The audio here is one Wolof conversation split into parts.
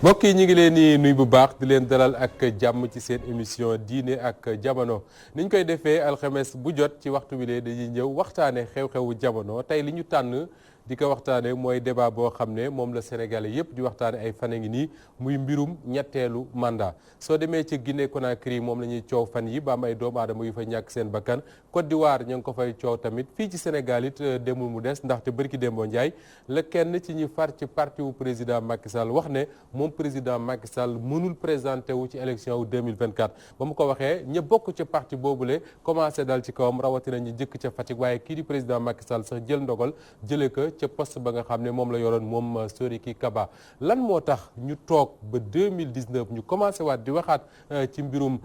mbokk yi ñu ngi leen di nuyu bu baax di leen dalal ak jàmm ci seen émission diine ak jamono ni ñu koy defee alxames bu jot ci waxtu bi lee dañuy ñëw waxtaane xew-xewu jamono tey li ñu tànn di ko waxtaane mooy débat boo xam ne moom la Sénégalais yépp di waxtaane ay fan a ngi nii muy mbirum ñetteelu mandat soo demee ci Guinée Conakry moom la ñuy coow fan yi ba am ay doomu aadama yu fa ñàkk seen bakkan Côte d'Ivoire ña ngi ko fay coow tamit fii ci Sénégal it demul mu des ndaxte bërki démboo Njaay la kenn ci ñi far ci parti wu président Macky Sall wax ne moom président Macky Sall mënul présenté wu ci élection wu 2024 ba mu ko waxee ña bokk ca parti boobule commencé dal ci kawam rawatina ñi jëkk ca Fatick waaye kii di président Macky Sall sax jël ndogal jëlee ko ca poste ba nga xam ne moom la yoroon moom Sohiriki Kaba lan moo tax ñu toog ba 2019 ñu commencé waat di waxaat ci mbirum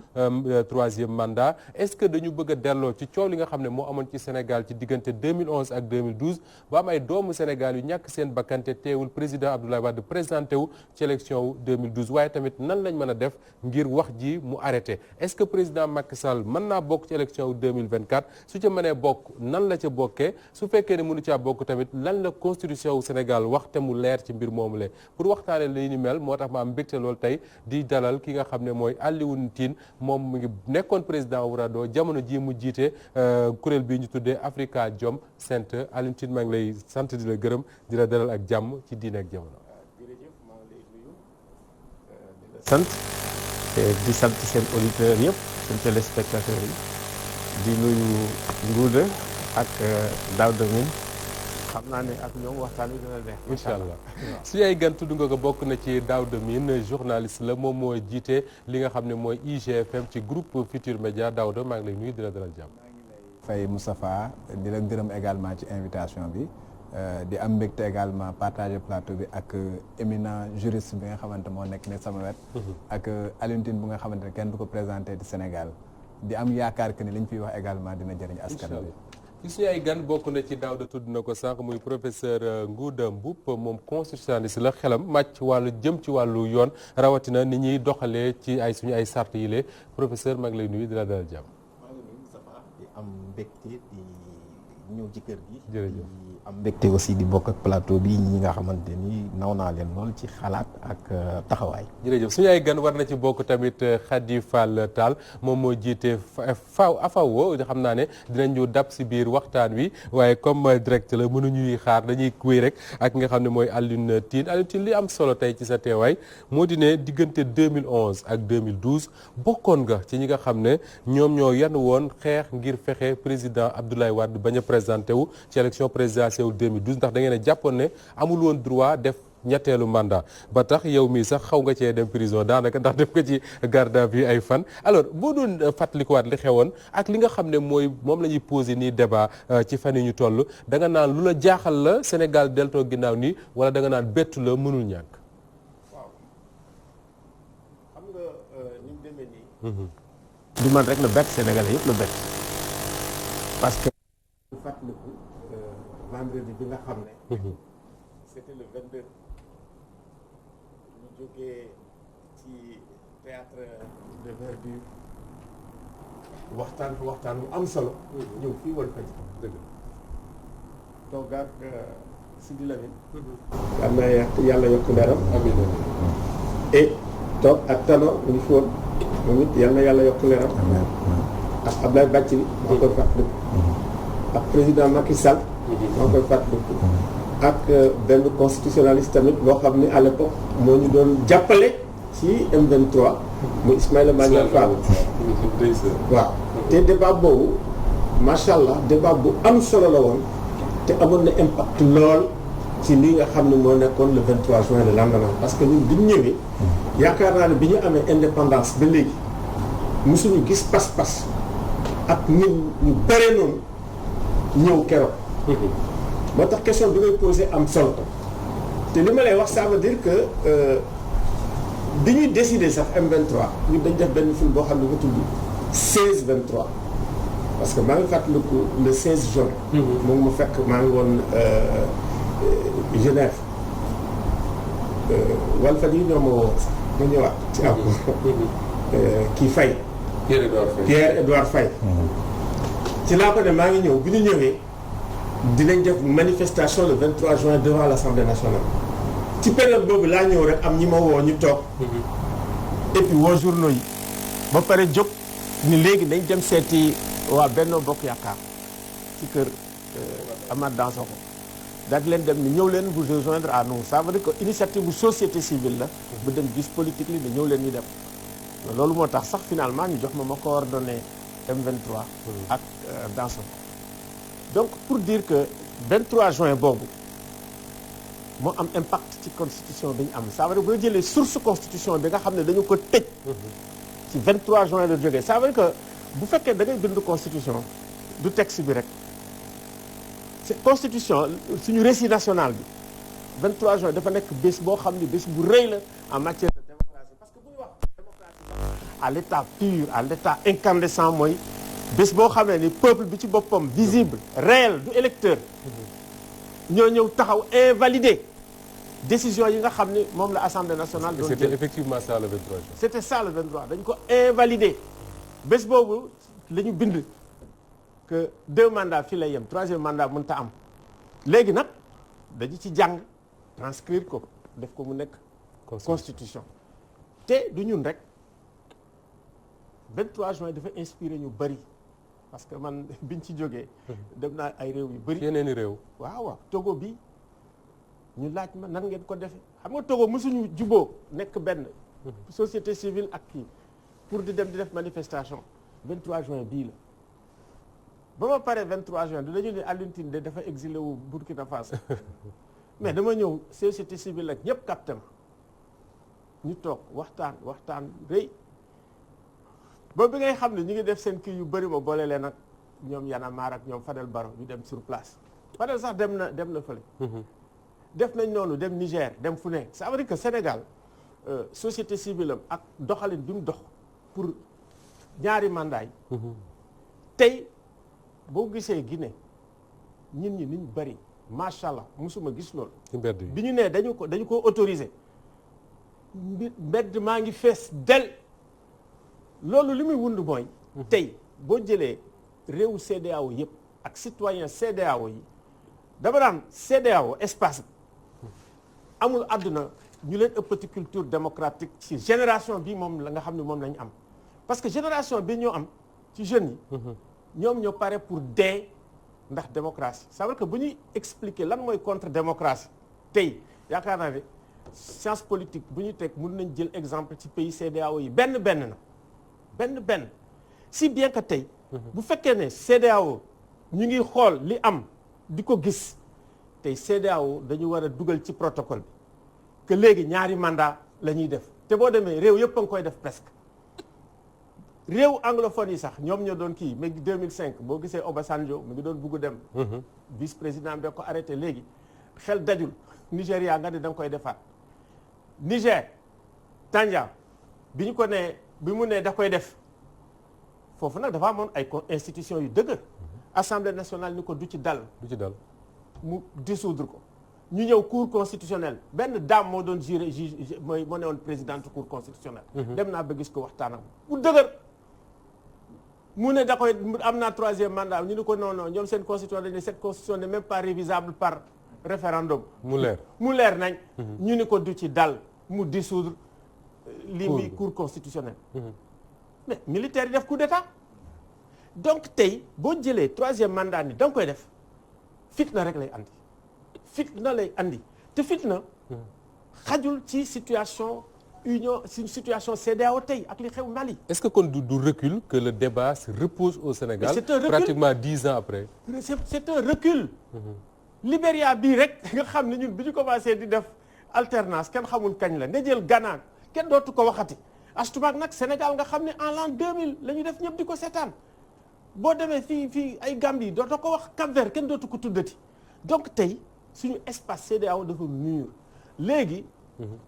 troisième mandat est-ce que dañu bëgg a delloo ci coow li nga xam ne moo amoon ci Sénégal ci diggante 2011 ak 2012 ba am ay doomu Sénégal yu ñàkk seen bakkante teewul président Abdoulaye Wade présenté wu ci élection wu 2012 waaye tamit nan lañ mën a def ngir wax ji mu arrêté est-ce que président Macky Sall mën naa bokk ci élection wu 2024 su ca mënee bokk nan la ca bokkee su fekkee ne mënu caa bokk tamit lan la constitution wu Sénégal wax te mu leer ci mbir moomu le pour waxtaane li ni mel moo tax ma am mbégte loolu tey di dalal ki nga xam ne mooy Alioune Tine moom mu ngi nekkoon président wu RADDHO jamono ji mu jiite kuréel bii ñu tuddee Africa Jom Center Alioune Tine maa ngi lay sant di la gërëm di la dalal ak jàmm ci diine ak jamono. jërëjëf maa ngi lay nuyu di la sant di sant seen auditeurs yëpp seen téléspectateurs yi di nuyu Ngouda ak Daouda Mine xam naa ne ak ñoom waxtaan wi dina neex. incha allah suñu ay gan tudd nga ko bokk na ci Daouda Mine journaliste la moom moo jiite li nga xam ne mooy IGFM ci groupe Futur Média Daouda maa ngi lay nuyu di la dalal jàmm. maa ngi lay fay Moustapha di la gërëm également ci invitation bi di am mbégte également partager plateau bi ak éminent juriste bi nga xamante moo nekk ne sama wet. ak Alioune Tine bu nga xamante ne kenn du ko présenté di Sénégal di am yaakaar que ni li ñu fiy wax également dina jëriñ askan bi. ci suñu ay gan bokk na ci Daouda tudd na ko sànq muy professeur Ngouda Mboup moom constitutionnaliste la xelam màcc wàllu jëm ci wàllu yoon rawatina ni ñuy doxalee ci ay suñu ay sart yi le professeur maa ngi lay nuyu di la dalal jàmm. maa ngi nuyu Moustapha di am mbégte di ñëw ci kër gi. jërëjëf di am mbégte aussi di bokk ak plateau bi ñi nga xamante ni naw naa leen lool ci xalaat ak taxawaay. jërëjëf suñu ay gan war na ci bokk tamit Khady Fall Tall moom moo jiite AFAO xam naa ne dinañu dab si biir waxtaan wi waaye comme direct la mënuñuy xaar dañuy wéy rek ak nga xam ne mooy Alioune Tine li am solo tey ci sa teewaay moo di ne diggante 2011 ak 2012 bokkoon nga ci ñi nga xam ne ñoom ñoo yan woon xeex ngir fexe président Abdoulaye Wade bañ a présenté wu ci élection présidentielle 2012 ndax da ngeen a jàppoon ne amul woon droit def ñetteelu mandat ba tax yow mii sax xaw nga cee dem prison daanaka ndax def nga ci garde à vue ay fan alors boo doon fàttalikuwaat li xewoon ak li nga xam ne mooy moom la ñuy posé nii débat ci fan yi ñu toll da nga naan lu la jaaxal la Sénégal deltoo ginnaaw nii wala da nga naan bettu la mënul ñàkk. waaw xam nga ni mu demee nii. du man rek la bett Sénégalais yëpp la bett parce que. bu fàttaliku vendredi bi nga xam ne. c'était le 22 ñu jógee ci théâtre de verdure waxtaan wu am solo. ñëw fii Walfadjri dëgg toog ak Sidi Lamine. am na yàlla yokk leeram. amiin et toog ak Tano bu ñu fi woon moom it yal na yàlla yokk leeram. ak Abdoulaye Bathily maa ngi koy fàttaliku. ak président Macky Sall. maa ngi koy fàttaliku. ak benn constitutionnaliste tamit boo xam ne à l'époque moo ñu doon jàppale ci M23 muy Ismaïla Madior Fall. waaw te débat boobu macha allah débat bu am solo la woon te amoon na impact lool ci li nga xam ne moo nekkoon le 23 juin le lendemain parce que ñun bi ñu ñëwee yaakaar naa ne bi ñu amee indépendance ba léegi mosuñu gis pas-pas ak nit ñu bare noonu ñëw keroog. moo tax question bi ngay posé am solo te li ma lay wax ça veut dire que bi ñuy décider sax M23 ñu dañ def benn film boo xam ne ko tudd 16-23 parce que maa ngi fàttaliku le 16 juin. moom ma fekk maa ngi woon Genève Walfadjri ñoo ma woo sax ma ñëwaat ci am kii Faye Pierre-Edouard Faye ci laa ko ne maa ngi ñëw bi ñu ñëwee dinañ def manifestation le 23 juin devant l'Assemblée nationale ci période boobu laa ñëw rek am ñi ma woo ñu toog. et puis woo journaux yi. ba pare jóg ni léegi dañ dem seeti waa Benno Bokk Yaakaar ci kër Amath Dansokho daal di leen dem ni ñëw leen vous rejoindre à nous ça veut dire que initiative bu société civile la. bu dem gis politique li ne ñëw leen ñu dem. loolu moo tax sax finalement ñu jox ma coordonné M23. ak Dansokho donc pour dire que 23 juin boobu moo am impact ci constitution bi ñu am ça veut dire bu ñu jëlee source constitution bi nga xam ne dañu ko tëj. ci 23 juin la jógee ça veut dire que bu fekkee da ngay bind constitution du texte bi rek c'est constitution suñu récit national bi 23 juin dafa nekk bés boo xam ni bés bu rëy la en matière de démocratie parce que bu ñu wax démocratie à l'état pur à l'état incandescent mooy bés boo xamee ni peuple bi ci boppam visible réel du électeur ñoo ñëw taxaw invalider décision yi nga xam ni moom la Assemblée nationale doon jël. C'était effectivement ça le 23 juin. C'était ça le 23 dañu ko invalider bés boobu la ñu bind que 2 mandats fii lay yem 3e mandat mënut a am léegi nag dañu ci jàng transcrire ko def ko mu nekk constitution te du ñun rek 23 juin dafa inspiré ñu bëri parce que man biñ ci jógee dem naa ay réew yu bëri yeneen i réew waaw Togo bi ñu laaj ma nan ngeen ko defee xam nga Togo mësuñu juboo nekk benn société civile ak kii pour di dem di def manifestation 23 juin bii la ba ma paree 23 juin dañu ne Alioune Tine de dafa exilé wu Burkina Faso mais dama ñëw société civile ak ñëpp capté ma ñu toog waxtaan rëy ba bi ngay xam ne ñu ngi def seen kii yu bëri ma boole leen ak ñoom Y'en a marre ak ñoom Fadel Barro ñu dem sur place Fadel sax dem na fële def nañ noonu dem Niger dem fu ne ça veut dire que Sénégal société civile am ak doxalin bi mu dox pour ñaari mandat yi tey boo gisee Guinée ñit ñi niñ bëri macha allah musuma gis loolu bi ñu nee dañu ko autorisé mbedd maa ngi fees del loolu li muy wund mooy tey boo jëlee réewu CEDEAO yëpp ak citoyen CEDEAO yi dama daan CEDEAO espace bi amul àdduna ñu leen ëppati culture démocratique ci génération bi moom la nga xam ne moom lañu am parce que génération bi ñoo am ci jeunes yi ñoom ñoo pare pour dee ndax démocratie ça veut dire que bu ñuy expliquer lan mooy contre démocratie tey yaakaar naa ne science politique bu ñu teg mën nañ jël exemple ci pays CEDEAO yi benn si bien que tey bu fekkee ne CEDEAO ñu ngi xool li am di ko gis tey CEDEAO dañu war a dugal ci protocole bi que léegi ñaari mandat la ñuy def te boo demee réew yëpp a ngi koy def presque réew anglophone yi sax ñoom ñoo doon kii mais 2005 boo gisee Obasanjo mu ngi doon bugg dem vice président bi ko arrêté léegi xel dajul Nigéria nga ne da nga koy defaat Niger Tanja bi ñu ko nee bi mu nee da koy def foofu nag dafa amoon ay institutions yu dëgër assemblée nationale ni ko du ci dal mu dissoudre ko ñu ñëw cour constitutionnelle benn dame moo doon juré juge moo ne woon présidente cour constitutionnelle dem naa ba gis ko waxtaanam bu dëgër mu ne da koy am naa 3e mandat ñu ni ko non ñoom seen constitution dañ ne cette constitution n'est même pas révisable par référendum mu leer nañ ñu ni ko du ci dal mu dissoudre lii bi cour constitutionnelle mais militaire yi def coup d'état donc tey boo jëlee 3e mandat ni da nga koy def fitna rek lay andi te fitna xajul ci situation situation CEDEAO tey ak li xew Mali. Est-ce que kon du recul que le débat se repose au Sénégal pratiquement 10 ans après. C'est un recul. Libéria bii rek nga xam ne ñun bi ñu commencé di def alternance kenn xamul kañ la nga jël Ghana kenn dootu ko waxati astumaak nag Sénégal nga xam ne en l'an 2000 la ñu def ñëpp di ko seetaan boo demee fii ay Gambie dootoo ko wax Cap-Vert kenn dootu ko tuddati donc tey suñu espace CEDEAO dafa mûr léegi.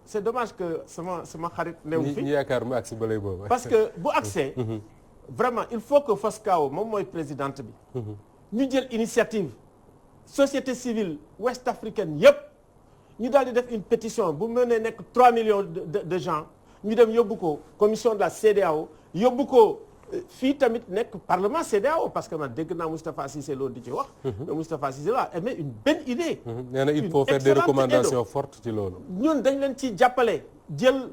C'est dommage que sama xarit néew fi ñi yaakaar mu agsi balay boobu parce que bu agsee vraiment il faut que FOSCAO moom mooy présidente bi ñu jël initiative société civile ouest africaine yëpp ñu daal di def une pétition bu mënee nekk 3 millions de gens ñu dem yóbbu ko commission de la CEDEAO yóbbu ko fii tamit nekk parlement CEDEAO parce que man dégg naa Moustapha Cissé Lo di ci wax. Moustapha Cissé Lo a émis une bonne idée. nee na il faut faire des recommandations fortes ci loolu. ñun dañ leen ci jàppale jël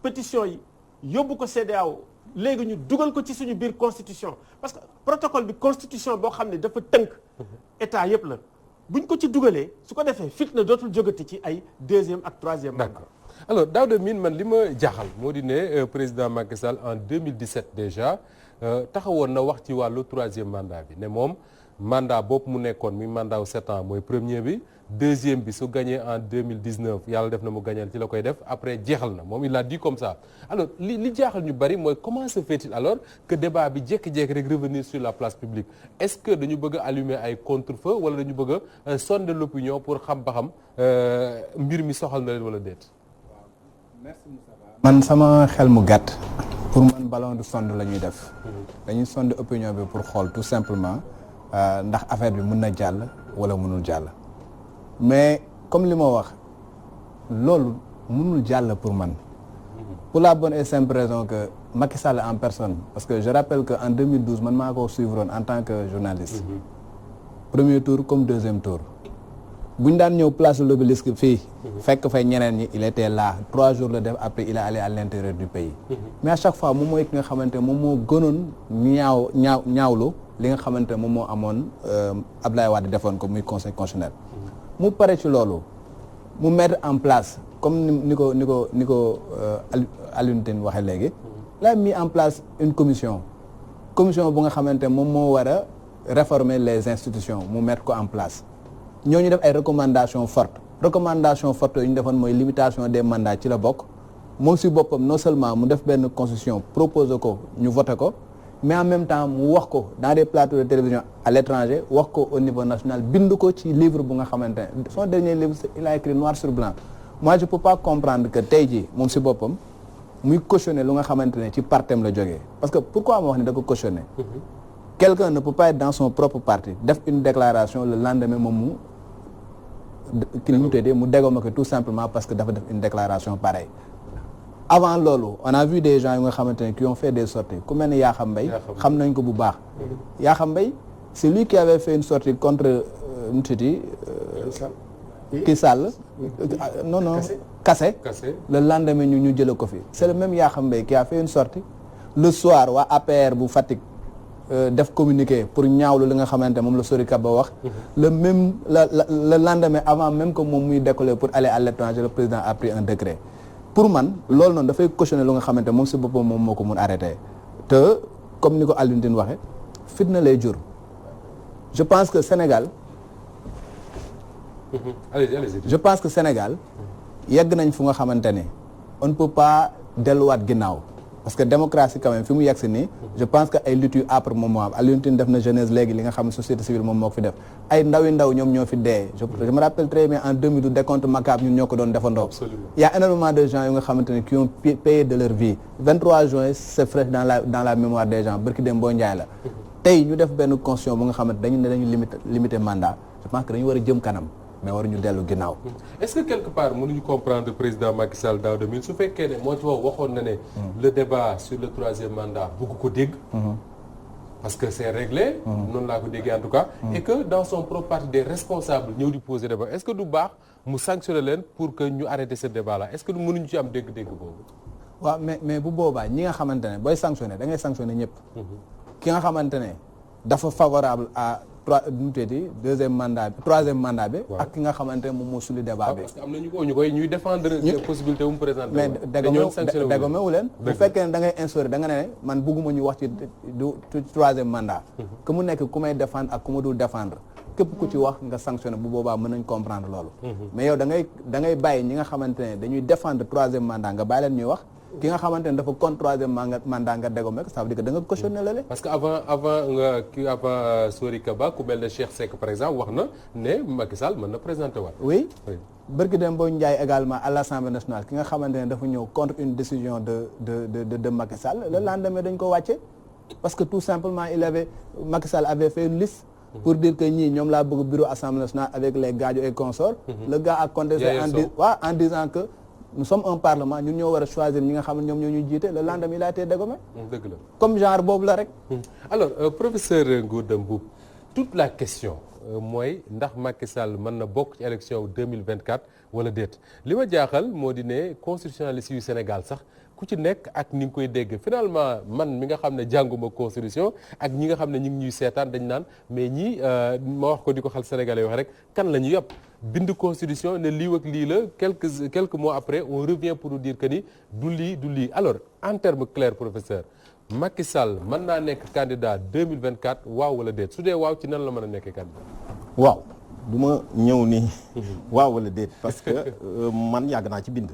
pétition yi yóbbu ko CEDEAO léegi ñu dugal ko ci suñu biir constitution parce que protocole bi constitution boo xam ne dafa tënk état yëpp la buñ ko ci dugalee su ko defee fitna dootul jógati ci ay deuxième ak troisième mandat. D'accord alors Daouda Mine man li ma jaaxal moo di ne président Macky Sall en 2017 déjà taxawoon na wax ci wàllu troisième mandat bi ne moom mandat boobu mu nekkoon mi mandat wu 7 ans mooy premier bi deuxième bi su gagné en 2019 yàlla def na mu gagnal ci la koy def après jeexal na moom il l'a dit comme ça alors li jaaxal ñu bari mooy comment se fait-il alors que débat bi jékki-jékki rek revenir sur la place publique est-ce que dañu bëgg a allumer ay contre-feu wala dañu bëgg a sonder l'opinion pour xam ba xam mbir mi soxal na leen wala déet. man sama xel mu gàtt pour man ballon de sonde la ñuy def dañuy sonde opinion bi pour xool tout simplement ndax affaire bi mën na jàll wala mënul jàll mais comme li ma wax loolu mënul jàll pour man pour la bonne et simple raison que Macky Sall en personne parce que je rappelle que en 2012 man maa ko suivre en tant que journaliste premier tour comme deuxième tour bu ñu daan ñëw place de l'Obélisque fii fekk fay ñeneen ñi il était là 3 jours la def après il est allé à l'intérieur du pays mais à chaque fois moom mooy ki nga xamante ne moom moo gënoon ñaawlu li nga xamante ne moom moo amoon Abdoulaye Wade defoon ko muy conseil constitutionnel mu pare ci loolu mu mettre en place comme ni ko Alioune Tine waxee léegi la mis en place une commission bu nga xamante ne moom moo war a réformer les institutions mu mettre ko en place ñooñu def ay recommandations fortes yu ñu defoon mooy limitation des mandats ci la bokk moom si boppam non seulement mu def benn constitution proposé ko ñu voté ko mais en même temps mu wax ko dans des plateaux de télévision à l'étranger wax ko au niveau national bind ko ci livre bu nga xamante ne son dernier livre il a écrit noir sur blanc moi je peux pas comprendre que tey jii moom si boppam muy cautionner lu nga xamante ne ci partem la jógee parce que pourquoi ma wax ne da ko cautionner quelqu'un ne peut pas être dans son propre parti def une déclaration le lendemain moom mu mu déggoo ko tout simplement parce que dafa def une déclaration pareille avant loolu on a vu des gens yu nga xamante ne qui ont fait des sorties ku mel ni Yakham Mbaye xam nañ ko bu baax Yakham Mbaye c'est lui qui avait fait une sortie contre kii Sall non Kassé le lendemain ñu jële ko fi c'est le même Yakham Mbaye qui a fait une sortie le soir waa APR bu Fatick def communiqué pour ñaawlu li nga xamante moom la Sori Kaba wax le lendemain avant même que moom muy décoller pour aller à l'étranger le président a pris un décret pour man loolu noonu dafay cautionner lu nga xamante moom si boppam moom moo ko mun arrêté te comme ni ko Alioune Tine waxee fitna lay jur je pense que Sénégal je pense que Sénégal yegg nañ fu nga xamante ne on ne peut pas delluwaat ginnaaw parce que démocratie quand même fi mu yegg si nii je pense que ay luttes yu âpres moom moo am Alioune Tine def na jeunesse léegi li nga xam ne société civile moom moo ko fi def ay ndaw ñoom ñoo fi dee je me rappelle très bien en 2012 décompte macabre ñun ñoo ko doon defandoo il y a énormément de gens yu nga xamante ne qui ont payé de leur vie 23 juin c'est frais dans la mémoire des gens bërki dem boo njaay la tey ñu def benn constitution bu nga xamante dañu limiter mandat je pense que dañu war a jëm kanam mais waruñu dellu ginnaaw. est-ce que quelque part mënuñu comprendre président Macky Sall Daouda Mine su fekkee ne moo ci waxoon na ne. le débat sur le troisième mandat bëgg ko dégg. parce que c'est réglé. noonu laa ko déggee en tout cas. et que dans son propre parti des responsables ñëw di poser débat est-ce que du baax mu sanctionner leen pour que ñu arrêter ce débat là est-ce que du mënuñu ci am dégg-dégg boobu. waaw mais bu boobaa ñi nga xamante ne booy sanctionner da ngay sanctionner ñëpp. ki nga xamante ne dafa favorable à. troisième mandat bi ak ki nga xamante ne moom moo suli débat bi. parce que am na ñu koy ñuy défendre possibilité bu mu présenter. mais déggomewu leen bu fekkee ne da ngay instaurer da nga ne man bugguma ñu wax ci troisième mandat que mu nekk ku may défendre ak ku ma dul défendre képp ku ci wax nga sanctionné bu boobaa mën nañ comprendre loolu mais yow da ngay bàyyi ñi nga xamante ne dañuy défendre troisième mandat nga bàyyi leen ñuy wax ki nga xamante ne dafa contre troisième mandat nga déggoo ça veut dire que da nga cautionné la parce que avant Sori Kaba ku mel ne Cheikh Seck par exemple wax na ne Macky Sall mën na présenter waat. oui bërki dem boo Ndiaye également à l'Assemblée nationale ki nga xamante ne dafa ñëw contre une décision de Macky Sall le lendemain dañ ko wàcce parce que tout simplement Macky Sall avait fait une liste pour dire que ñii ñoom laa bëgg bureau Assemblée nationale avec les Gadio et consorts le gars a contesté en disant que nous sommes un parlement ñun ñoo war a choisir ñi nga xam ne ñoom ñoo ñuy jiite le lendemain il a été dégommé. dëgg la comme genre boobu la rek. alors professeur Ngouda Mboup toute la question mooy ndax Macky Sall mën na bokk ci élection 2024 wala déet li ma jaaxal moo di ne constitutionnaliste yu Sénégal sax ku ci nekk ak ni nga koy dégg finalement man mi nga xam ne jànguma constitution ak ñi nga xam ne ñu ngi ñuy seetaan dañ naan mais ñii ma wax ko di ko xal sénégalais wax rek kan la ñu yëpp bind constitution ne lii ak lii la quelques mois après on revient pour nous dire que ni du lii alors en terme clair professeur Macky Sall mën naa nekk candidat 2024 waaw wala déet su dee waaw ci nan la mën a nekkee candidat. waaw du ma ñëw ni waaw wala déet parce que man yàgg naa ci bind.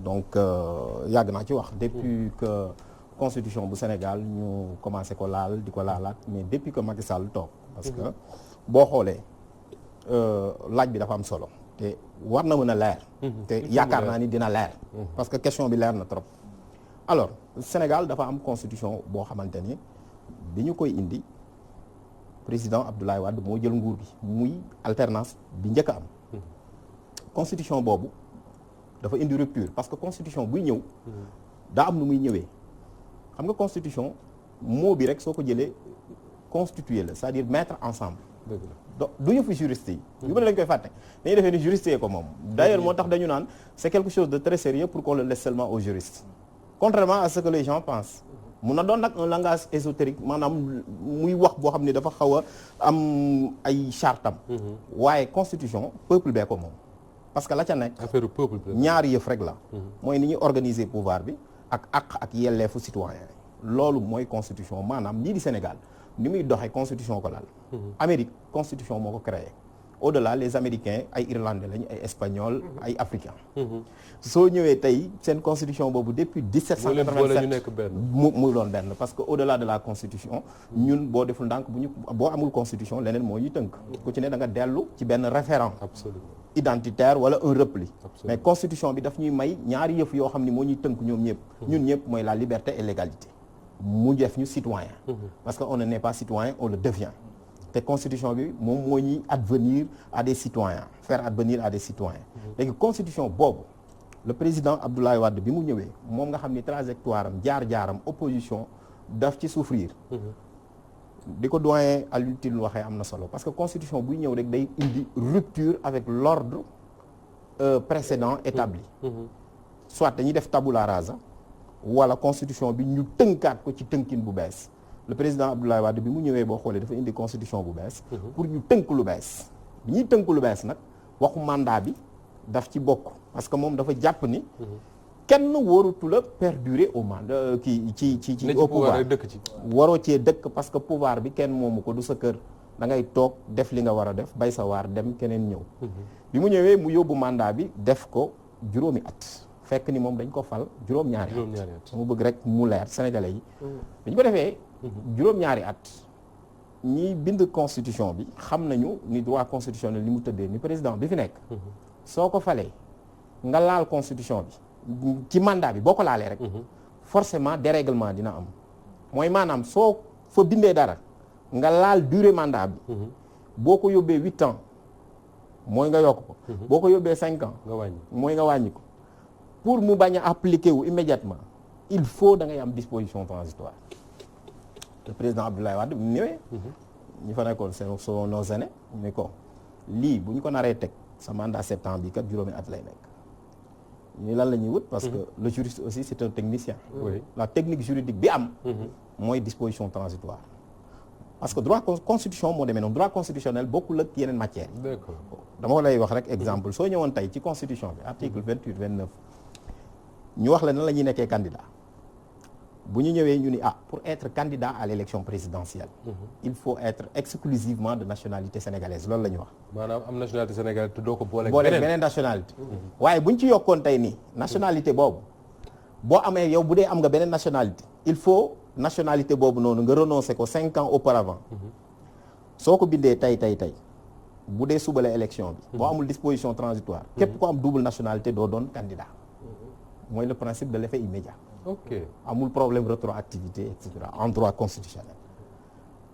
donc yàgg naa ci wax depuis que constitution bu Sénégal ñu commencé ko laal di ko laalaat mais depuis que Macky Sall toog. parce que boo xoolee laaj bi dafa am solo. te war na mën a leer. te yaakaar naa ni dina leer. parce que question bi leer na trop. alors Sénégal dafa am constitution boo xamante ni bi ñu koy indi président Abdoulaye Wade moo jël nguur gi muy alternance bi njëkk a am. constitution boobu dafa indi rupture parce que constitution buy ñëw. daa am nu muy ñëwee. xam nga constitution mot bi rek soo ko jëlee constituer la c'est-à-dire mettre ensemble. donc du ñu fi juriste yi. yu bëri lañ koy fàtte dañuy defee ni juriste yi ko moom. d'ailleurs moo tax dañu naan c'est quelque chose de très sérieux pour qu'on le laisse seulement aux juristes. contrairement à ce que les gens pensent mun na doon nag un langage ésotérique maanaam muy wax boo xam ne dafa xaw a am ay chartam waaye constitution peuple bee ko moom parce que la ca nekk affaire peuple ñaari yëf rek la mooy ni ñuy organiser pouvoir bi ak ak yelleefu citoyen loolu mooy constitution maanaam lii di Sénégal ni muy doxee constitution ko laal Amérique constitution moo ko créé au-delà les Américains ay Irlandais lañu ay Espagnols ay Africains. soo ñëwee tey seen constitution boobu depuis 1787 mu doon benn parce que au-delà de la constitution ñun boo deful ndànk boo amul constitution leneen moo ñuy tënk ku ci ne da nga dellu ci benn référent identitaire wala un repli mais constitution bi daf ñuy may ñaari yëf yoo xam ni moo ñuy tënk ñoom ñëpp ñun ñëpp mooy la liberté et l'égalité mu def ñu citoyen parce que on n'est pas citoyen on le devient te constitution bi moom moo ñuy advenir à des citoyens faire advenir à des citoyens léegi constitution boobu le président Abdoulaye Wade bi mu ñëwee moom nga xam ni trajectoire am jaar-jaaram opposition daf ci souffrir di ko doyen Alioune Tine waxee am na solo parce que constitution buy ñëw rek day indi rupture avec l'ordre précédent établi soit dañuy def tabula rasa wala constitution bi ñu tënkaat ko ci tënkin bu bees le président Abdoulaye Wade bi mu ñëwee boo xoolee dafa indi constitution bu bees pour ñu tënk lu bees bi ñuy tënk lu bees nag waxu mandat bi daf ci bokk parce que moom dafa jàpp ni kenn warutu la perdurer au mandat ci au pouvoir waroo cee dëkk parce que pouvoir bi kenn moomu ko du sa kër da ngay toog def li nga war a def bay sa waar dem keneen ñëw bi mu ñëwee mu yóbbu mandat bi def ko juróomi at fekk ni moom dañ ko fal juróom-ñaari at mu bëgg rek mu leer sénégalais yi dañ ko defee juróom-ñaari at ñi bind constitution bi xam nañu ni droit constitutionnel ni mu tëddee ni président bi fi nekk soo ko falee nga laal constitution bi ci mandat bi boo ko laalee rek forcément dérèglement dina am mooy maanaam soo fa bindee dara nga laal durée mandat bi boo ko yóbbee 8 ans mooy nga yokk ko boo ko yóbbee 5 ans mooy nga wàññi ko pour mu bañ a appliquer wu immédiatement il faut da ngay am disposition transitoire le président Abdoulaye Wade mu ñëwee ñu fa nekkoon seen nos aînés ni ko lii bu ñu ko naree teg sa mandat septembre bi kat juróomi at lay nekk ñu lan la ñuy wut parce que le juriste aussi c'est un technicien la technique juridique bi am mooy disposition transitoire parce que droit constitution moo demee noonu droit constitutionnel bokkul ak yeneen matières yi dama lay wax rek exemple soo ñëwoon tey ci constitution bi article 28 29 ñu wax la nan la ñuy nekkee candidat bu ñu ñëwee ñu ni pour être candidat à l'élection présidentielle il faut être exclusivement de nationalité sénégalaise loolu la ñu wax maanaam am nationalité sénégalaise te doo ko boole beneen nationalité waaye bu ñu ci yokkoon tey nii nationalité boobu boo amee yow bu dee am nga beneen nationalité il faut nationalité boobu noonu nga renoncer ko 5 ans auparavant soo ko bindee tey bu dee suba la élection bi boo amul disposition transitoire képp ko am double nationalité doo doon candidat mooy le principe de l'effet immédiat amul problème rétroactivité et cetera en droit constitutionnel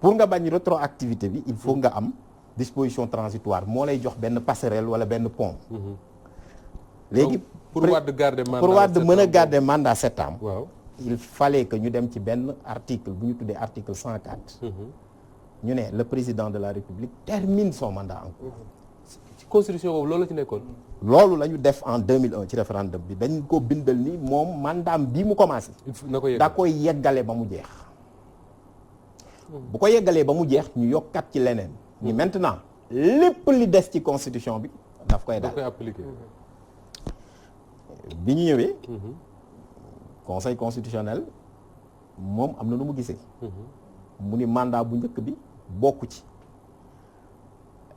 pour nga bañ rétroactivité bi il faut nga am disposition transitoire moo lay jox benn passerelle wala benn pont léegi pour Wade garder mandat pour Wade mën a garder mandat 7 ans. waaw il fallait que ñu dem ci benn article bu ñu tuddee article 104. ñu ne le président de la République termine son mandat en cours. ci constitution boobu loolu la ci nekkoon. loolu la ñu def en 2001 ci référendum bi dañ ko bindal ni moom mandaam bii mu commencé. na ko da koy yeggale ba mu jeex. bu ko yeggalee ba mu jeex ñu yokkat ci leneen. ni maintenant lépp li des ci constitution bi daf koy da daal. koy appliquer. bi ñu ñëwee. conseil constitutionnel moom am na nu mu gisee. mu ni mandat bu njëkk bi bokku ci.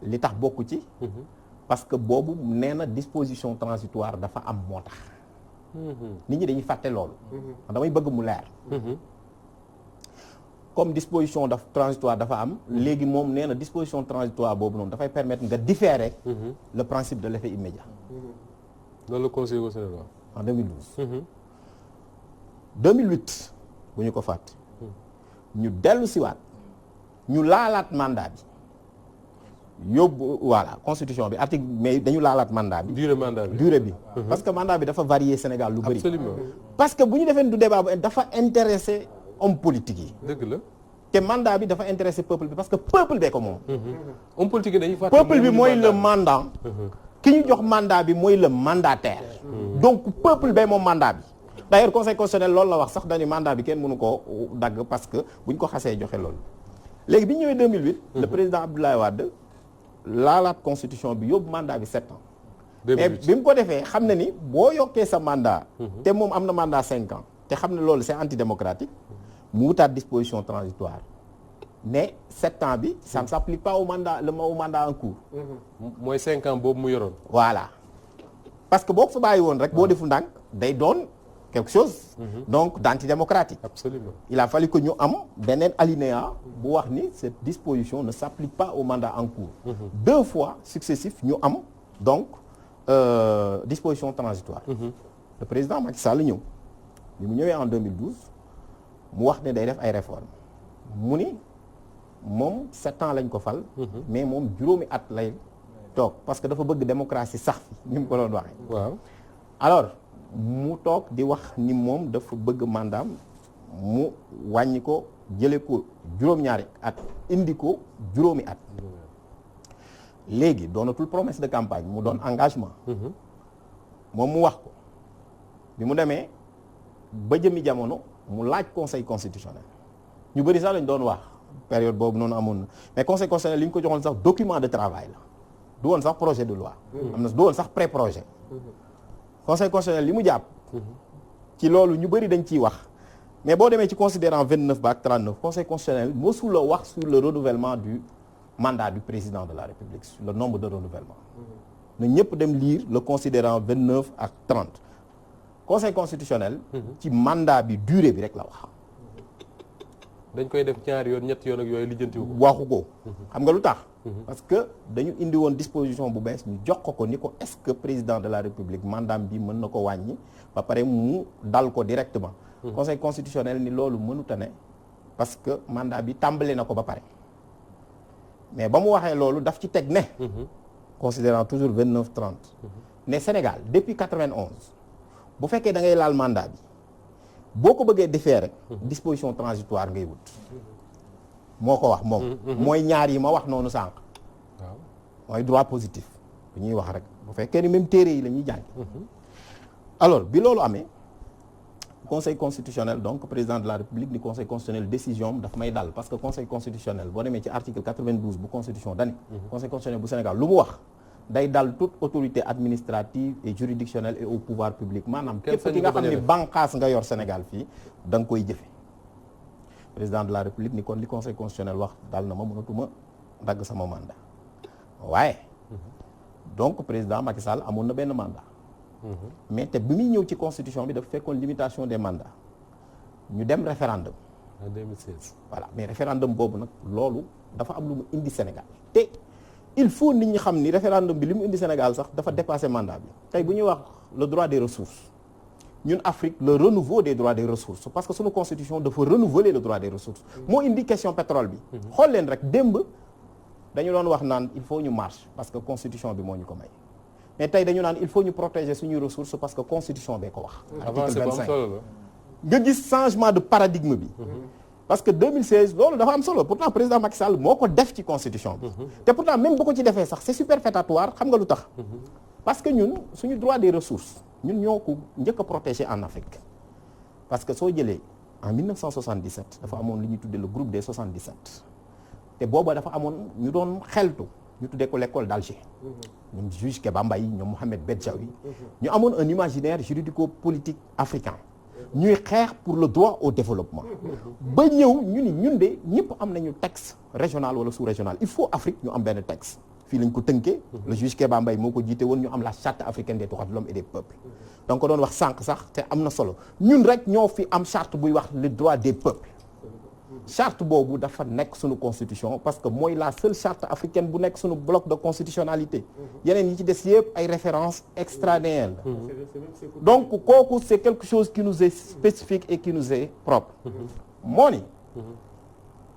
li tax bokku ci. parce que boobu nee na disposition transitoire dafa am moo tax. nit ñi dañuy fàtte loolu. damay bëgg mu leer. comme disposition transitoire dafa am. léegi moom nee na disposition transitoire boobu noonu dafay permettre nga différer. le principe de l'effet immédiat. loolu la conseil constitutionnel en 2012. 2008 bu ñu ko fàtte. ñu dellu siwaat ñu laalaat mandat bi yóbbu voilà constitution bi article mais dañu laalaat mandat bi. durée bi. parce que mandat bi dafa varier Sénégal lu bëri. absolument parce que bu ñu defee du débat bu dafa intéressé homme politique yi. dëgg la. te mandat bi dafa intéressé peuple bi parce que peuple bee ko moom. homme politique yi dañuy fàtte. peuple bi mooy le mandant. ki ñu jox mandat bi mooy le mandataire. donc peuple bee moom mandat bi. d'ailleurs conseil constitutionnel loolu la wax sax dañu mandat bi kenn mënu koo dagg parce que bu ñu ko xasee joxe loolu. léegi bi ñu ñëwee 2008. le président Abdoulaye Wade laalaat constitution bi yóbbu mandat bi 7 ans. mais bi mu ko defee xam na ni boo yokkee sa mandat. te moom am na mandat 5 ans. te xam ne loolu c'est antidémocratique. mu wutaat disposition transitoire mais 7 ans bi ça ne s'applique pas au mandat en cours. mooy 5 ans boobu mu yoroon. voilà parce que boo ko fa bàyyi woon rek boo defu ndànk day doon quelque chose. donc d'antidémocratique. absolument il a fallu que ñu am beneen alinéa bu wax ni cette disposition ne s'applique pas au mandat en cours. 2 fois successifs ñu am donc disposition transitoire. le président Macky Sall ñëw bi mu ñëwee en 2012 mu wax ne day def ay réformes mu ni moom 7 ans lañ ko fal. mais moom juróomi at lay toog parce que dafa bëgg démocratie sax fi ni mu ko doon waxee. waaw alors mu toog di wax ni moom dafa bëgg mandaam mu wàññi ko jële ko juróom-ñaari at indi ko juróomi at. léegi doonatul promesse de campagne mu doon engagement. moom mu wax ko bi mu demee ba jëmi jamono mu laaj conseil constitutionnel ñu bëri sax lañ doon wax période boobu noonu amoon na mais conseil constitutionnel li ñu ko joxoon sax document de travail la du woon sax projet de loi. am na du woon sax pré-projet. conseil constitutionnel li mu jàpp. ci loolu ñu bëri dañ ciy wax mais boo demee ci considérant 29 ba ak 39 conseil constitutionnel mosula wax sur le renouvellement du mandat du président de la République sur le nombre de renouvellement. na ñëpp dem lire le considérant 29 ak 30. conseil constitutionnel. ci mandat bi durée bi rek la wax. dañ koy def ñaari yoon ñetti yoon ak yooyu lijjantiwu ko. waxu ko xam nga lu tax. parce que dañu indi woon disposition bu bees ñu jox ko ni ko est-ce que président de la République mandat bi mën na ko wàññi ba pare mu dal ko directement. conseil constitutionnel ni loolu mënut a ne parce que mandat bi tàmbali na ko ba pare mais ba mu waxee loolu daf ci teg ne. considérant toujours 29-30. ne Sénégal depuis 91 bu fekkee da ngay laal mandat bi boo ko bëggee différer disposition transitoire ngay wut. moo ko wax moom. mooy ñaar yi ma wax noonu sànq. waaw mooy droit positif bu ñuy wax rek bu fekkee ni même téere yi la ñuy jàng. alors bi loolu amee conseil constitutionnel donc président de la République ni conseil constitutionnel décision am daf may dal parce que conseil constitutionnel boo demee ci article 92 bu constitution dani conseil constitutionnel bu Sénégal lu mu wax day dal toute autorité administrative et juridictionnelle et au pouvoir public maanaam képp ki nga xam ni banqaas nga yor Sénégal fii da nga koy jëfe président de la République ni kon li conseil constitutionnel wax dal na ma mënatuma dagg sama mandat waaye donc président Macky Sall amoon na benn mandat mais te bi muy ñëw ci constitution bi dafa fekkoon limitation des mandats ñu dem référendum en 2016. voilà mais référendum boobu nag loolu dafa am lu mu indi Sénégal te il faut nit ñi xam ni référendum bi li mu indi Sénégal sax dafa dépasser mandat bi tey bu ñuy wax le droit des ressources ñun Afrique le renouveau des droits des ressources parce que suñu constitution dafa renouveler le droit des ressources moo indi question pétrole bi xool leen rek démb dañu doon wax naan il faut ñu marche parce que constitution bi moo ñu ko may mais tey dañu naan il faut ñu protéger suñuy ressources parce que constitution bee ko wax. avancé bu am solo la. nga gis changement de paradigme bi. parce que 2016 loolu dafa am solo pourtant président Macky Sall moo ko def ci constitution bi. te pourtant même bu ko ci defee sax c'est superfétatoire xam nga lu tax. parce que ñun suñu droit des ressources ñun ñoo ko njëkk a protéger en Afrique. parce que soo jëlee en 1977 dafa amoon li ñuy tuddee le groupe des 77 te booba dafa amoon ñu doon xeltu ñu tuddee ko l'école d'Alger. ñoom juge Kéba Mbaye ñoom Mohamed Bedjaoui ñu amoon un imaginaire juridico-politique africain. ñuy xeex pour le droit au développement. ba ñëw ñu ni ñun de ñëpp am nañu texte régional wala sous-régional il faut Afrique ñu am benn texte. fii lañ ko tënkee. le juge Kéba Mbaye moo ko jiite woon ñu am la charte africaine des droits de l'homme et des peuples. donc ko doon wax sànq sax te am na solo ñun rek ñoo fi am charte buy wax les droits des peuples. charte boobu dafa nekk suñu constitution parce que mooy la seule charte africaine bu nekk suñu bloc de constitutionnalité. yeneen yi ci des yëpp ay références extranéennes la. donc kooku c'est quelque chose qui nous est spécifique et qui nous est propre. moo ni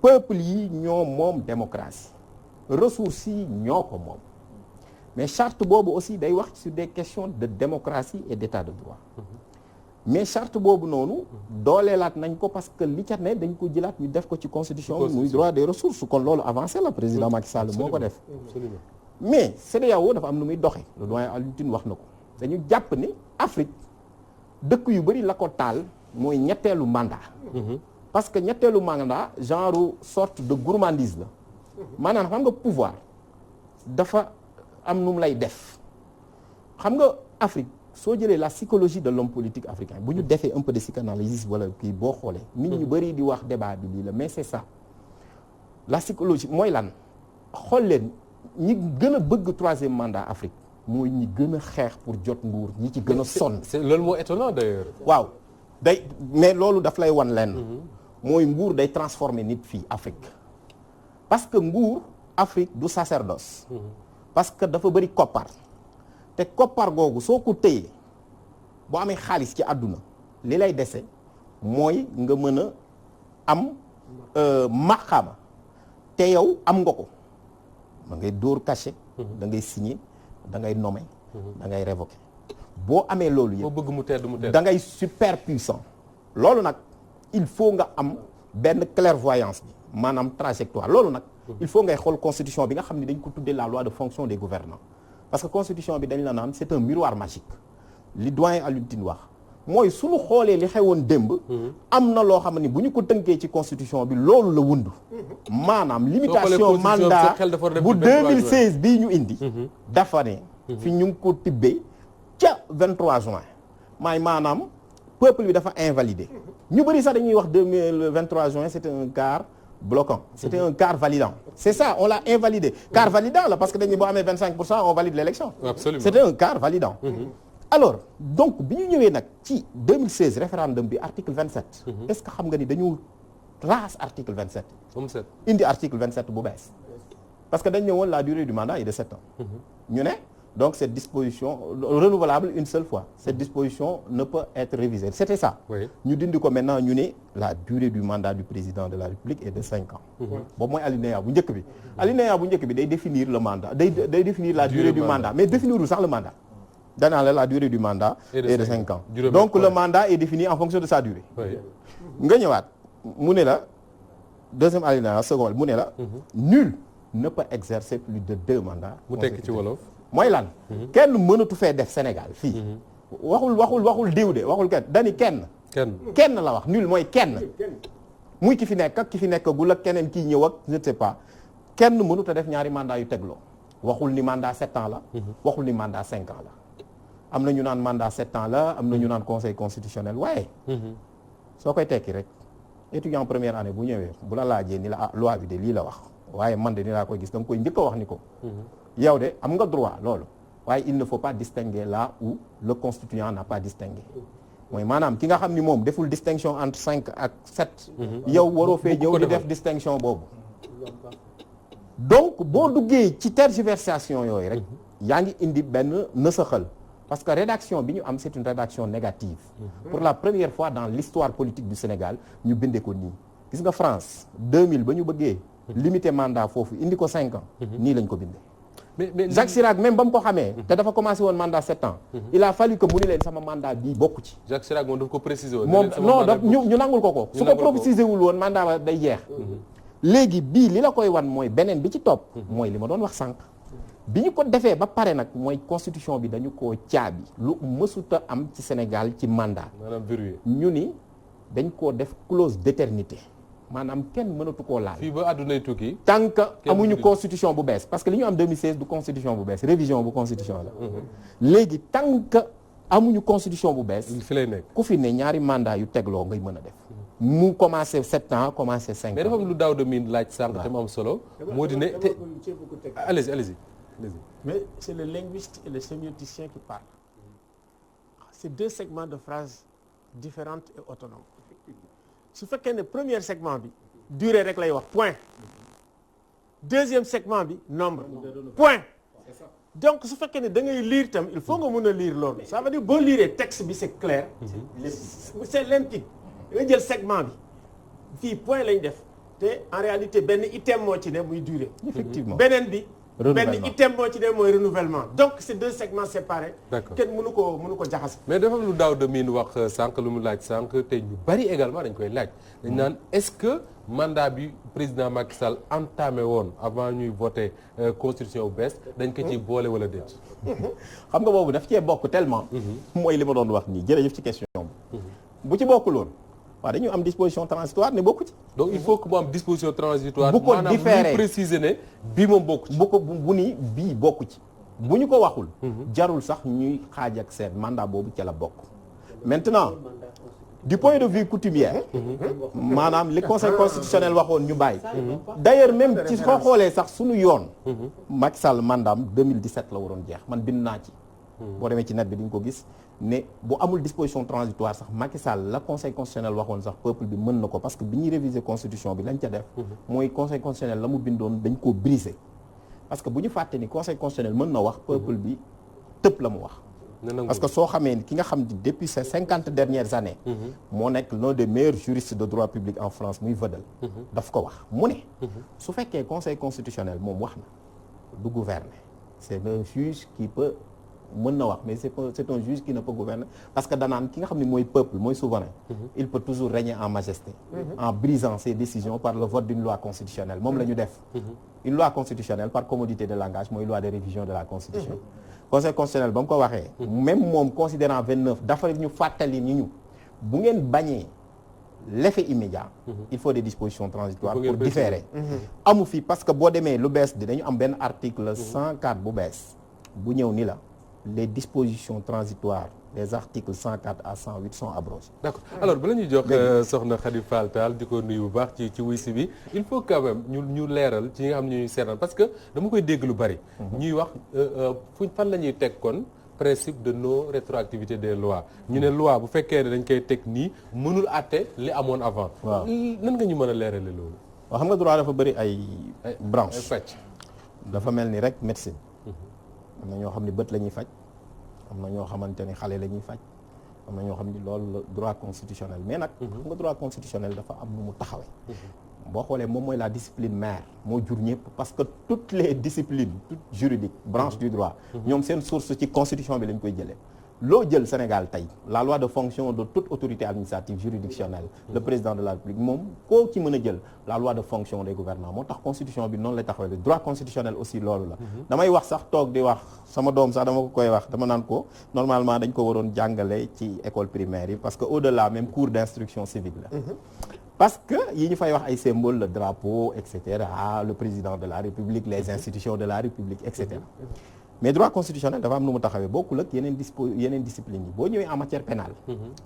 peuple yi ñoo moom démocratie. ressources yi ñoo ko moom. mais charte boobu aussi day wax sur des questions de démocratie et d'état de droit. mais charte boobu noonu dooleelaat nañ ko parce que li ca ne dañ ko jëlaat ñu def ko ci constitution bi muy droit des ressources kon loolu avancé la président Macky Sall moo ko def. mais CEDEAO dafa am nu muy doxe le doyen Alioune Tine wax na ko dañu jàpp ni Afrique dëkk yu bëri la ko taal mooy ñetteelu mandat. parce que ñetteelu mandat genre sorte de gourmandise la. maanaam xam nga pouvoir dafa am nu mu lay def xam nga Afrique soo jëlee la psychologie de l'homme politique africain bu ñu defee un peu de psychanalyse wala kii boo xoolee nit ñu bëri di wax débat bi lii la mais c'est ça la psychologie mooy lan xool leen ñi gën a bëgg troisième mandat Afrique mooy ñi gën a xeex pour jot nguur ñi ci gën a sonn. c'est loolu moo étonnant d'ailleurs. waaw day mais loolu daf lay wan leen mooy nguur day transformer nit fii Afrique parce que nguur Afrique du sacerdoce. parce que dafa bëri koppar. te koppar googu soo ko téyee boo amee xaalis ci àdduna li lay dese mooy nga mën a am maqaama te yow am nga ko da ngay dóor cachet da ngay signer da ngay nommer da ngay révoquer boo amee loolu yëpp boo bëgg mu tedd mu tedd da ngay super puissant loolu nag il faut nga am benn clairvoyance bi maanaam trajectoire loolu nag il faut ngay xool constitution bi nga xam ne dañ ko tuddee la loi de fonction des gouvernants parce que constitution bi dañ la naan c'est un miroir magique li doyen Alioune Tine wax mooy suñu xoolee li xewoon démb am na loo xam ne bu ñu ko tënkee ci constitution bi loolu la wund maanaam limitation mandat bu 2016 bii ñu indi dafa ne fi ñu ngi ko tibbee ca 23 juin maanaam peuple bi dafa invalidé ñu bëri sax dañuy wax 23 juin c'était un quart bloquant c'était un quart validant c'est ça on l'a invalidé quart validant la parce que dañu boo amee 25% on valide l'élection. Absolument. C'était un quart validant. alors donc bi ñu ñëwee nag ci 2016 référendum bi article 27 est-ce que xam nga ni dañu raas article 27 indi article 27 bu bees parce que dañ ne woon la durée du mandat est de 7 ans ñu ne donc cette disposition renouvelable une seule fois cette disposition ne peut être révisée c'était ça ñu dindi ko maintenant ñu ne la durée du mandat du président de la République est de 5 ans boobu mooy alinéa bu njëkk bi alinéa bu njëkk bi day définir le mandat day définir la durée du mandat mais définirul sax le mandat danaa la durée du mandat est de 5 ans donc le mandat est défini en fonction de sa durée nga ñëwaat mu ne la deuxième alinéa seconde mu ne la nul ne peut exercer plus de 2 mandats mu tekki ci wolof mooy lan kenn mënatu fee def Sénégal fii waxul diw de waxul kenn dani kenn la wax nul mooy kenn muy ki fi nekk ak ki fi nekkagul ak keneen kii ñëw ak je ne sais pas kenn mënut a def ñaari mandat yu tegloo waxul ni mandat 7 ans la waxul ni mandat 5 ans la am na ñu naan mandat 7 ans la am na ñu naan conseil constitutionnel waaye soo koy tekki rek étudiant première année bu ñëwee bu la laajee ni la loi bi de lii la wax waaye man de ni laa koy gis da nga koy njëkk a wax ni ko yow de am nga droit loolu waaye il ne faut pas distinguer là où le constituant n'a pas distingué mooy maanaam ki nga xam ni moom deful distinction entre 5 ak 7 yow waroo fee ñëw di def distinction boobu donc boo duggee ci tergiversation yooyu rek yaa ngi indi benn nësaxal parce que rédaction bi ñu am c'est une rédaction négative pour la première fois dans l'histoire politique du Sénégal ñu bindee ko nii gis nga France 2000 ba ñu bëggee limiter mandat foofu indi ko 5 ans nii lañ ko bindee mais Jacques Chirac même ba mu ko xamee. te dafa commencé woon mandat 7 ans. il a fallu que mu ni leen sama mandat bii bokku ci. Jacques Chirac moom dafa ko préciser woon. moom non daf ñu nangul ko. su ko préciser wul woon mandat ba day jeex. léegi bii li la koy wan mooy beneen bi ci topp. mooy li ma doon wax sànq. bi ñu ko defee ba pare nag mooy constitution bi dañu koo caabi. lu mësuta am ci Sénégal ci mandat. maanaam verrouillé. ñu ni dañ koo def clause d'éternité. maanaam kenn mënatu koo laal. fii ba àddunay tukki. tant que amuñu constitution bu bees parce que li ñu am 2016 du constitution bu bees révision bu constitution la. léegi tant que amuñu constitution bu bees. fi lay nekk ku fi ne ñaari mandat yu tegloo ngay mën a def. mu commencé 7 ans commencé 5 ans. mais dafa am lu daaw de miin laaj sànq te mu am solo. moo di ne te allez-y. Mais c'est le linguiste et le sémioticien qui parlent. C'est deux segments de phrases différentes et autonomes. su fekkee ne premier segment bi durée rek lay wax point. deuxième segment bi nombre point. donc su fekkee ne da ngay lire itam il faut nga mën a lire loolu. ça veut dire boo lire texte bi c'est clair. c'est limpide. da nga jël segment bi fii point lañ def te en réalité benn item moo ci ne muy durée. effectivement beneen bi. renouvellement benn item moo ci ne mooy renouvellement donc c'est deux segments séparés. D'accord. kenn mënu ko jaxase. mais dafa am lu daaw de miin wax sànq lu mu laaj sànq te ñu bari également dañ koy laaj. dañ naan est-ce que mandat bi président Macky Sall entamé woon avant ñuy voter constitution bu bees dañ ko ci boole wala déet. xam nga boobu daf cee bokk tellement. mooy li ma doon wax nii jërëjëf ci question bi. bu ci bokkul woon waaw dañu am disposition transitoire ne bokku ci. donc il faut que mu am disposition transitoire. bu ko différé maanaam préciser ne bii moom bokku ci. bu ni bii bokku ci. bu ñu ko waxul. jarul sax ñuy xaaj ak seet mandat boobu ca la bokk. maintenant du point de vue coutumier. maanaam li conseil constitutionnel waxoon ñu bàyyi. d'ailleurs même ci soo xoolee sax suñu yoon. Macky Sall mandaam 2017 la waroon jeex man bind naa ci. boo demee ci net bi di nga ko gis ne bu amul disposition transitoire sax Macky Sall la conseil constitutionnel waxoon sax peuple bi mën na ko parce que bi ñuy réviser constitution bi lañ ca def. mooy conseil constitutionnel la mu bindoon dañ koo briser. parce que bu ñu fàtte ni conseil constitutionnel mën na wax peuple bi tëpp la mu wax. parce que soo xamee ni ki nga xam ni depuis ces 50 dernières années. moo nekk l'un des meilleurs juristes de droit public en France muy Vedel. daf ko wax mu ne. su fekkee conseil constitutionnel moom wax na du gouverner c'est un juge qui peut. mën na wax mais c'est un juge qui ne peut gouverner parce que danaan ki nga xam ne mooy peuple mooy souverain. il peut toujours régner en majesté. en brisant ses décisions par le vote d'une loi constitutionnelle moom la ñu def. une loi constitutionnelle par commodité de langage mooy loi de révision de la constitution. conseil constitutionnel ba mu ko waxee. même moom considérant 29 dafa ñu fàttali ni ñu bu ngeen bañee l'effet immédiat. il faut des dispositions transitoires pour différer. amu fi parce que boo demee lu bees di dañu am benn article 104 bu bees bu ñëw ni la. les dispositions transitoires des articles 104 à 108 sont abrogées. D'accord alors bala ñuy jox soxna Khady Fall Tall di ko nuyu bu baax ci wuy si bi il faut quand même ñu leeral ci nga xam ne ñuy seetaan parce que dama koy dégg lu bari. ñuy wax fan la ñuy teg kon principe de non rétroactivité des lois ñu ne loi bu fekkee ne dañ koy teg nii mënul àtte li amoon avant. waaw nan nga ñu mën a leerale loolu. waaw xam nga droit dafa bari ay branches ay pàcc. dafa mel ni rek médecine. am na ñoo xam ne bët la ñuy faj am na ñoo xamante ni xale la ñuy faj am na ñoo xam ni loolu la droit constitutionnel mais nag xam nga droit constitutionnel dafa am nu mu taxawee boo xoolee moom mooy la discipline mère moo jur ñëpp parce que toutes les disciplines toutes juridiques branches du droit ñoom seen source ci constitution bi lañ koy jëlee loo jël Sénégal tey la loi de fonction de toute autorité administrative juridictionnelle le président de la République moom koo ci mën a jël la loi de fonction des gouvernants moo tax constitution bi noonu lay taxawee droit constitutionnel aussi loolu la damay wax sax toog di wax sama doom sax dama ko koy wax dama naan ko normalement dañ ko waroon jàngale ci école primaire yi parce que au-delà même cours d'instruction civique la parce que yi ñu fay wax ay symboles le drapeau et cetera le président de la République les institutions de la République et cetera mais droit constitutionnel dafa am nu mu taxawee bokkul ak yeneen discipline yi boo ñëwee en matière pénale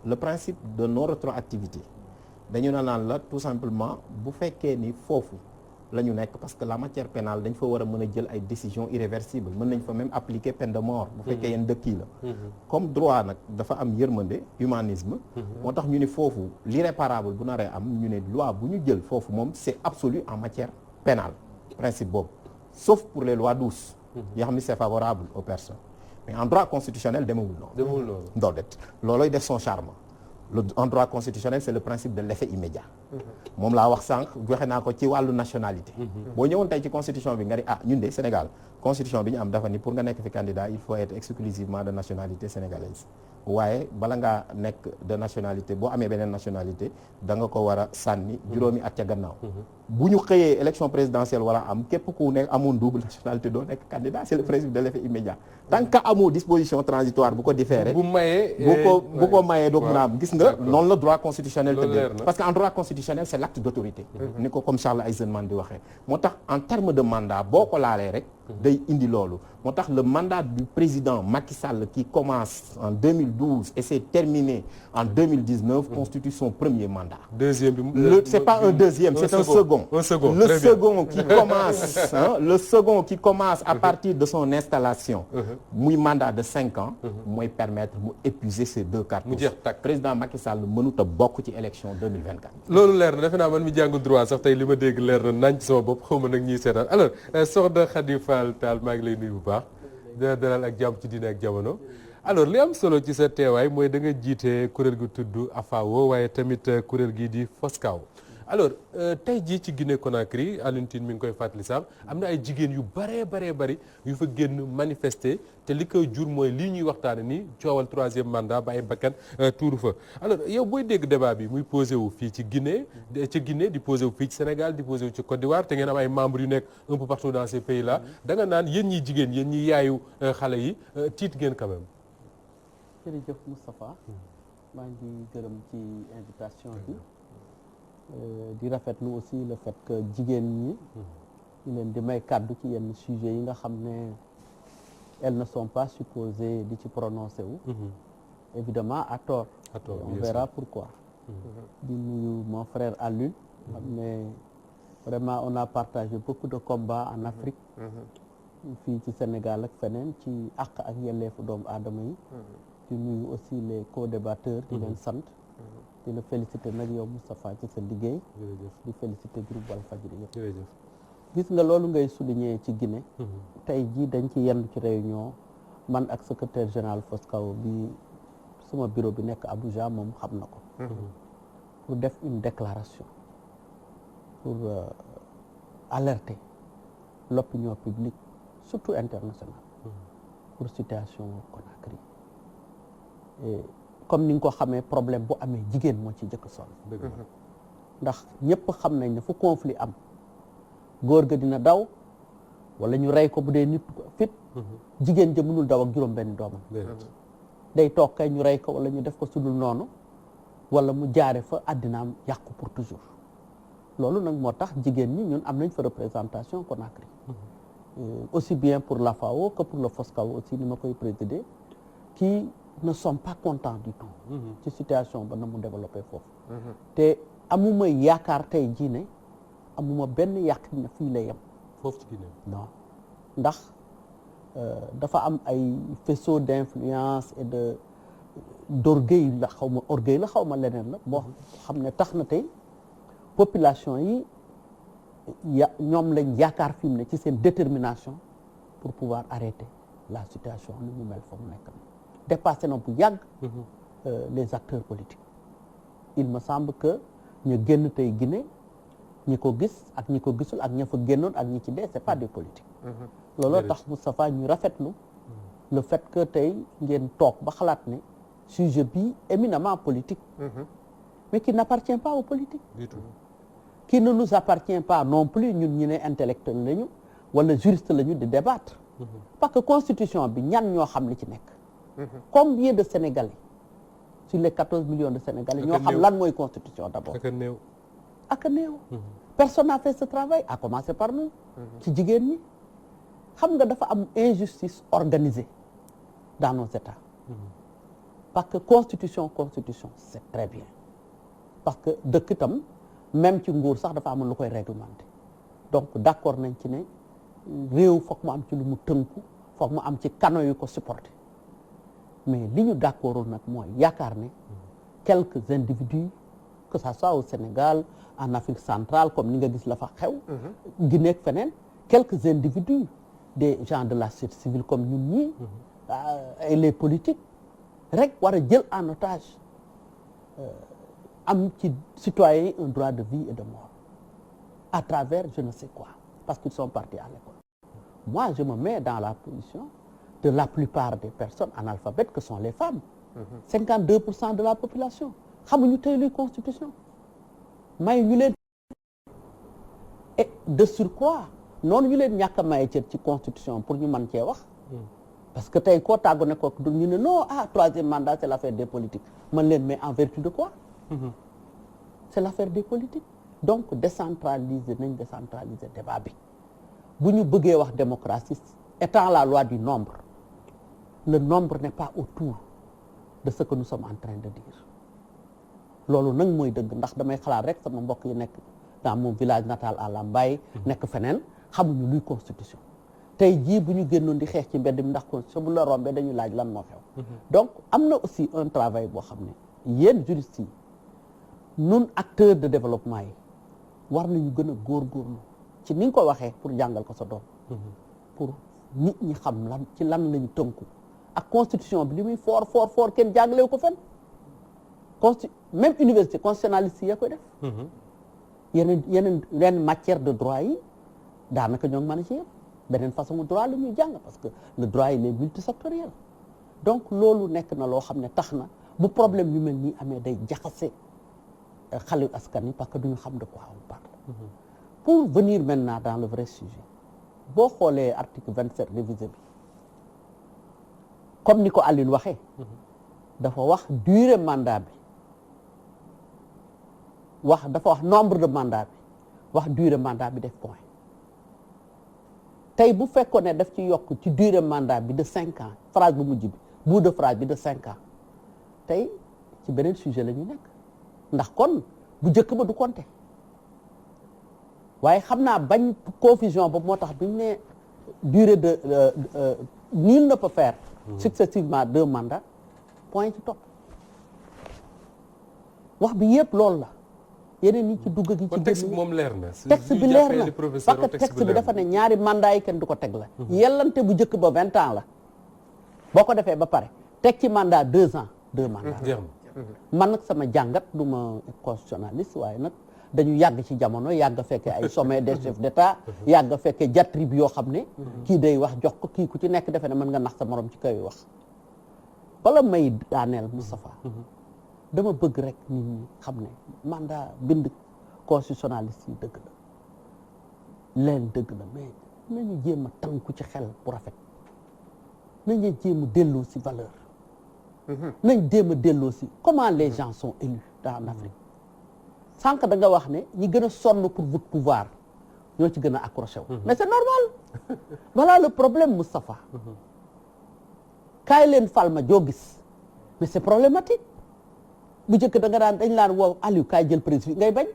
le principe de non rétroactivité dañu naan la tout simplement bu fekkee ni foofu la ñu nekk parce que la matière pénale dañ fa war a mën a jël ay décisions irréversibles mën nañ fa même appliquer peine de mort bu fekkee yenn dëkk yi la comme droit nag dafa am yërmande humanisme moo tax ñu ni foofu l'irréparable bu naree am ñu ne loi bu ñu jël foofu moom c'est absolu en matière pénale principe boobu sauf pour les lois douces yoo xam ni c'est favorable aux personnes mais en droit constitutionnel demewul noonu. loolooy def son charme en droit constitutionnel c'est le principe de l'effet immédiat moom laa wax sànq joxe naa ko ci wàllu nationalité. boo ñëwoon tey ci constitution bi nga ni ñun de Sénégal constitution bi ñu am dafa ni pour nga nekk fi candidat il faut être exclusivement de nationalité sénégalaise. waaye bala ngaa nekk de nationalité boo amee beneen nationalité da nga ko war a sànni juróomi at ca gannaaw. bu ñu xëyee élection présidentielle wala am képp ku ne amoon double nationalité doo nekk candidat c'est le principe de l'effet immédiat. tant que amoo disposition transitoire bu ko différé. bu ko mayee doo mën a am gis nga noonu la droit constitutionnel tëddee parce que en droit constitutionnel c'est l'acte d'autorité. ni ko comme Charles Eisenman di waxee. moo tax en terme de mandat boo ko laalee rek. day indi loolu moo tax le mandat du président Macky Sall qui commence en 2012 et s'est terminé en 2019 constitue son premier mandat. Deuxième bi c'est pas un deuxième, c'est un second. Le second qui commence à partir de son installation. muy mandat de 5 ans. mooy permettre mu épuiser ces 2 cartouches. mu jeex tàkk président Macky Sall mënut a bokk ci élection 2024. loolu leer na defe naa man mi jàngul droit sax tey li ma dégg leer na nañ ci sama bopp xaw ma nag ñiy seetaan alors soxna Khady Fall Tall maa ngi lay nuyu bu baax dina dalal ak jàmm ci diine ak jamono. alors li am solo ci sa teewaay mooy da nga jiite kuréel gu tudd AFAO waaye tamit kuréel gii di FOSCAO alors tey jii ci Guinée Conakry Alioune Tine mi ngi koy fàttali sax am na ay jigéen yu bari yu fa génn manifester te li koy jur mooy lii ñuy waxtaane ni coowal 3e mandat ba ay bakkan tuuru fa alors yow booy dégg débat bi muy posé wu fii ci Guinée di posé wu fii ci Sénégal di posé wu ci Côte d'Ivoire te ngeen am ay membres yu nekk un peu partout dans ces pays là da nga naan yéen ñi jigéen yéen ñi yaayu xale yi tiit ngeen quand même. jërëjëf Moustapha maa ngi gërëm ci invitation bi di rafetlu aussi le fait que jigéen ñi ñu leen di may kàddu ci yenn sujets yi nga xam ne elles ne sont pas supposées di ci prononcer wu évidemment à tort on verra pourquoi di nuyu mon frère Alioune xam ne vraiment on a partagé beaucoup de combats en Afrique fii ci Sénégal ak feneen ci àq ak yelleefu doomu aadama yi di nuyu aussi les co-débatteurs di leen sant di la féliciter nag yow Moustapha ci sa liggéey di féliciter groupe Walfadjri yëpp gis nga loolu ngay souligner ci Guinée tey jii dañ ci yendu ci réunion man ak secrétaire général FOSCAO bi sama bureau bi nekk Abuja moom xam na ko pour def une déclaration pour alerter l'opinion publique surtout internationale pour situation Conakry et comme ni nga ko xamee problème bu amee jigéen moo ci jëkk sonn ndax ñëpp xam nañ ne fu conflit am góor ga dina daw wala ñu rey ko bu dee nit fit jigéen ja mënul daw ak juróom benn doomam day toog kay ñu rey ko wala ñu def ko sudul noonu wala mu jaare fa àddinaam yàqu pour toujours loolu nag moo tax jigéen ñi ñun am nañ fa représentation Conakry aussi bien pour l'AFAO que pour le FOSCAO aussi ni ma koy présider qui ne sont pas contents du tout ci situation ba na mu développé foofu te amuma yaakaar tey jii ne amuma benn yàqin ne fii lay yem foofu ci Guinée non ndax dafa am ay faisceau d'influence et d'orgueil la xaw ma orgueil la xaw ma leneen la boo xam ne tax na tey population yi ñoom lañ yaakaar fi mu ne ci seen détermination pour pouvoir arrêter la situation ni mu mel fa mu nekk dépassé na bu yàgg les acteurs politiques il me semble que ñu génn tey Guinée ñi ko gis ak ñi ko gisul ak ña fa génnoon ak ñi ci dee c'est pas des politiques looloo tax Moustapha ñu rafetlu le fait que tey ngeen toog ba xalaat ne sujet bi éminemment politique mais qui n'appartient pas aux politiques du tout qui ne nous appartient pas non plus ñun ñu ne intellectuel lañu wala juriste lañu di débattre parce que constitution bi ñan ñoo xam li ci nekk combien de Sénégalais sur les 14 millions de Sénégalais ñoo xam lan mooy constitution d'abord ak a néew personne n'a fait ce travail à commencer par nous ci jigéen ñi xam nga dafa am injustice organisée dans nos États parce que constitution c'est très bien parce que dëkk itam même ci nguur sax dafa am lu koy réglementer donc d'accord nañ ci ne réew foog mu am ci lu mu tënku foog mu am ci canaux yu ko supporter mais li ñu d'accordul nag mooy yaakaar ne quelques individus que ça soit au Sénégal en Afrique centrale comme ni nga gis la fa xew Guinée ak feneen quelques individus des gens de la société civile comme ñun ñii et les politiques rek war a jël en otage am ci citoyens yi un droit de vie et de mort à travers je ne sais quoi parce qu'ils sont partis à l'école. Moi je me mets dans la position de la plupart des personnes analphabètes que sont les femmes. 52% de la population xamuñu tey luy constitution may ñu leen et de surcroît noonu ñu leen ñàkk a maye cër ci constitution pour ñu mën cee wax parce que tey koo tàggu ne ko du ñu ne non troisième mandat c'est l'affaire des politiques man leen mais en vertu de quoi c'est l'affaire des politiques donc décentraliser débat bi bu ñu bëggee wax démocratie étant la loi du nombre le nombre n'est pas autour de ce que nous sommes en train de dire loolu nag mooy dëgg ndax damay xalaat rek sama mbokk yi nekk dans mon village natal à Lambaye nekk feneen xamuñu luy constitution tey jii bu ñu génnoon di xeex ci mbedd mi ndax constitution bu la rombee dañu laaj lan moo xew donc am na aussi un travail boo xam ne yéen juristes yi nun acteurs de développement yi war nañu gën a góorgóorlu ci ni nga ko waxee pour jàngal ko sa doom pour nit ñi xam lan ci lan lañu tënku ak constitution bi li muy fort kenn jàngalewu ko fenn même université constitutionnaliste yi yaa koy def yeneen matière de droit yi daanaka ñoo ngi mën a ci yem beneen façon droit la ñuy jàng parce que le droit il est multisectoriel donc loolu nekk na loo xam ne tax na bu problème yu mel nii amee day jaxase xale askan yi parce que duñu xam de quoi on parle pour venir maintenant dans le vrai sujet boo xoolee article 27 révisé bi comme ni ko Alioune waxee dafa wax durée mandat bi dafa wax nombre de mandat bi wax durée mandat bi def point tey bu fekkoon ne daf ci yokk ci durée mandat bi de 5 ans phrase bu mujj bi bout de phrase bi de 5 ans tey ci beneen sujet la ñu nekk ndax kon bu njëkk ba du compter waaye xam naa bañ confusion ba moo tax bi ñu ne durée de nul ne peut faire successivement 2 mandats point ci topp wax bi yëpp loolu la yeneen ñi ci dugg gi ci texte bi moom leer na texte bi leer na parce que texte bi dafa ne ñaari mandat yi kenn du ko teg la yellante bu njëkk ba 20 ans la boo ko defee ba pare teg ci mandat 2 ans 2 mandats man nag sama jàngat du ma constitutionnaliste waaye nag dañu yàgg ci jamono yàgg fekkee ay sommet des chefs d'État yàgg fekkee diatribe yoo xam ne kii day wax jox ko kii ku ci nekk defe ne mën nga nax sa morom ci kaw wax bala may daaneel Moustapha dama bëgg rek nit ñi xam ne mandat bind constitutionnaliste yi dëgg la leen dëgg la mais nañu jéem a tànku ci xel bu rafet nañu jéem a delloo si valeur nañ jéem a delloo si comment les gens sont élus en Afrique sànq da nga wax ne ñi gën a sonn pour votre pouvoir ñoo ci gën a accroché wu mais c'est normal voilà le problème Moustapha kaay leen fal ma joo gis mais c'est problématique bu njëkk da nga daan dañ laan woow Aliou kaay jël président ngay bañ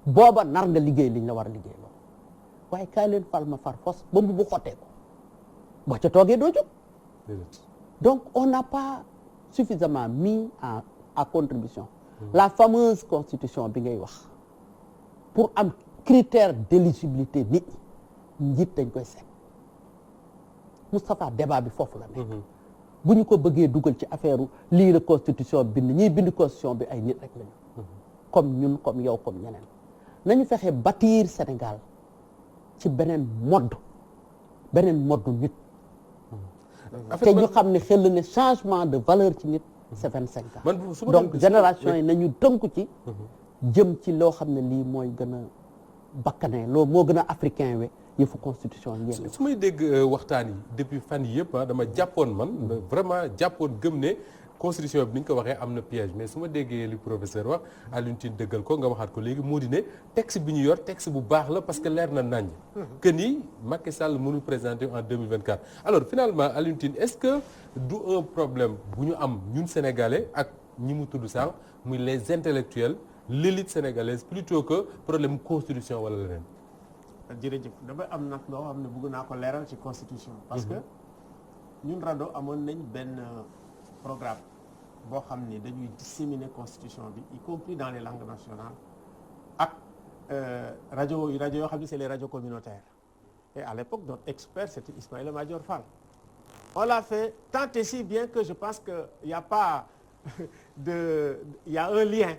booba nar nga liggéey liñ la war a liggéey loolu waaye kaay leen fal ma far fos ba mu bu xottee ko boo ca toogee doo jóg donc on n'a pas suffisamment mis à contribution la fameuse constitution bi ngay wax pour am critère d'éligibilité nit ñi njiit dañ koy seet Moustapha débat bi foofu la nekk bu ñu ko bëggee dugal ci affaire lii la constitution bind ñiy bind constitution bi ay nit rek lañu comme ñun comme yow comme ñeneen nañu fexe bâtir Sénégal ci beneen mode nit te ñu xam ne xel ne changement de valeur ci nit c'est 25 ans donc génération yi nañu tënku ci jëm ci loo xam ne lii mooy gën a bakkanee loolu moo gën a africain we yëfu constitution yi su may dégg waxtaan yi depuis fan yi yëpp dama jàppoon man vraiment jàppoon gëm ne constitution bi ni ñu ko waxee am na piège mais su ma déggee li professeur wax Alioune Tine dëggal ko nga waxaat ko léegi moo di ne texte bi ñu yor texte bu baax la parce que leer na naññ que ni Macky Sall mënul présenter en 2024 alors finalement Alioune Tine est-ce que du un problème bu ñu am ñun sénégalais ak ñi mu tudd sànq muy les intellectuels l'élite sénégalaise plutôt que problème constitution wala leneen jërëjëf dafay am nag loo xam ne bëgg naa ko leeral ci constitution parce que ñun RADDHO amoon nañ benn programme boo xam ne dañuy disséminer constitution bi y compris dans les langues nationales ak rajo yoo xam ne c'est les radios communautaires et à l'époque notre expert c'était Ismaïla Madior Fall on l'a fait tant et si bien que je pense que y a pas il y a un lien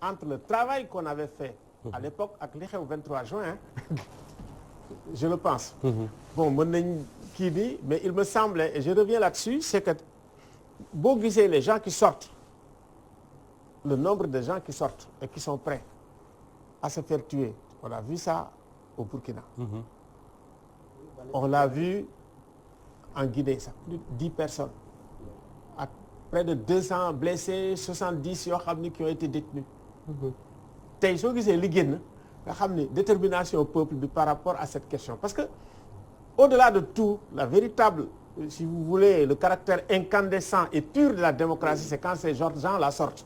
entre le travail qu'on avait fait à l'époque ak li xew 23 juin je le pense. Bon mën nañ kii bi mais il me semblait et je reviens là-dessus c'est que boo gisee les gens qui sortent le nombre de gens qui sortent et qui sont prêts à se faire tuer on a vu ça au Burkina. On l'a vu en Guinée ça plus de 10 personnes ak près de 200 blessés 70 yoo xam ni qui ont été détenus. tey soo gisee li génn nga xam ni détermination peuple bi par rapport à cette question parce que au-delà de tout la véritable si vous voulez le caractère incandescent et pur de la démocratie c'est quand ces gens là sortent.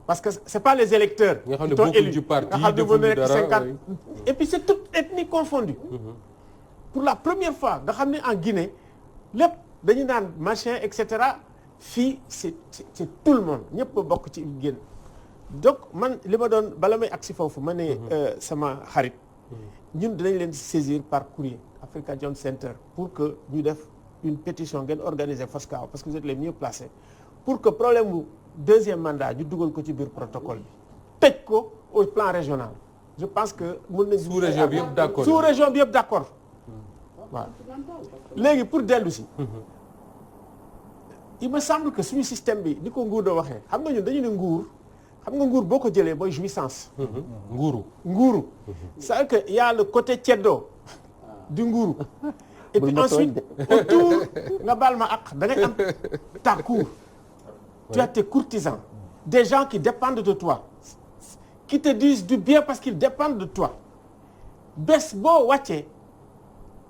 Parce que c'est pas les électeurs qui sont élus nga xam ne mu nekk 50 et puis c'est toute ethnie confondue. Pour la première fois nga xam ne en Guinée lépp dañu naan machin et cetera fii c'est tout le monde ñëpp bokk ci génn donc man li ma doon bala may agsi foofu ma ne sama xarit ñun dinañ leen saisir par courrier Africa Jom Center pour que ñu def une pétition ngeen organiser FOSCAW parce que vous êtes les mieux placés pour que problème mu deuxième mandat ñu dugal ko ci biir protocole bi tëj ko au plan régional je pense que mën nañ sous-région bi yëpp d'accord sous-région bi yëpp d'accord waaw léegi pour dellu si il me semble que suñu système bi ni ko nguur doo waxee xam nga ñun dañu ne nguur xam nga nguur boo ko jëlee mooy jouissance nguuru c'est-à-dire que y a le côté ceddo du nguuru et puis ensuite autour nga baal ma ak da ngay am ta cour tu as tes courtisans des gens qui dépendent de toi qui te disent du bien parce qu'ils dépendent de toi bés boo wàccee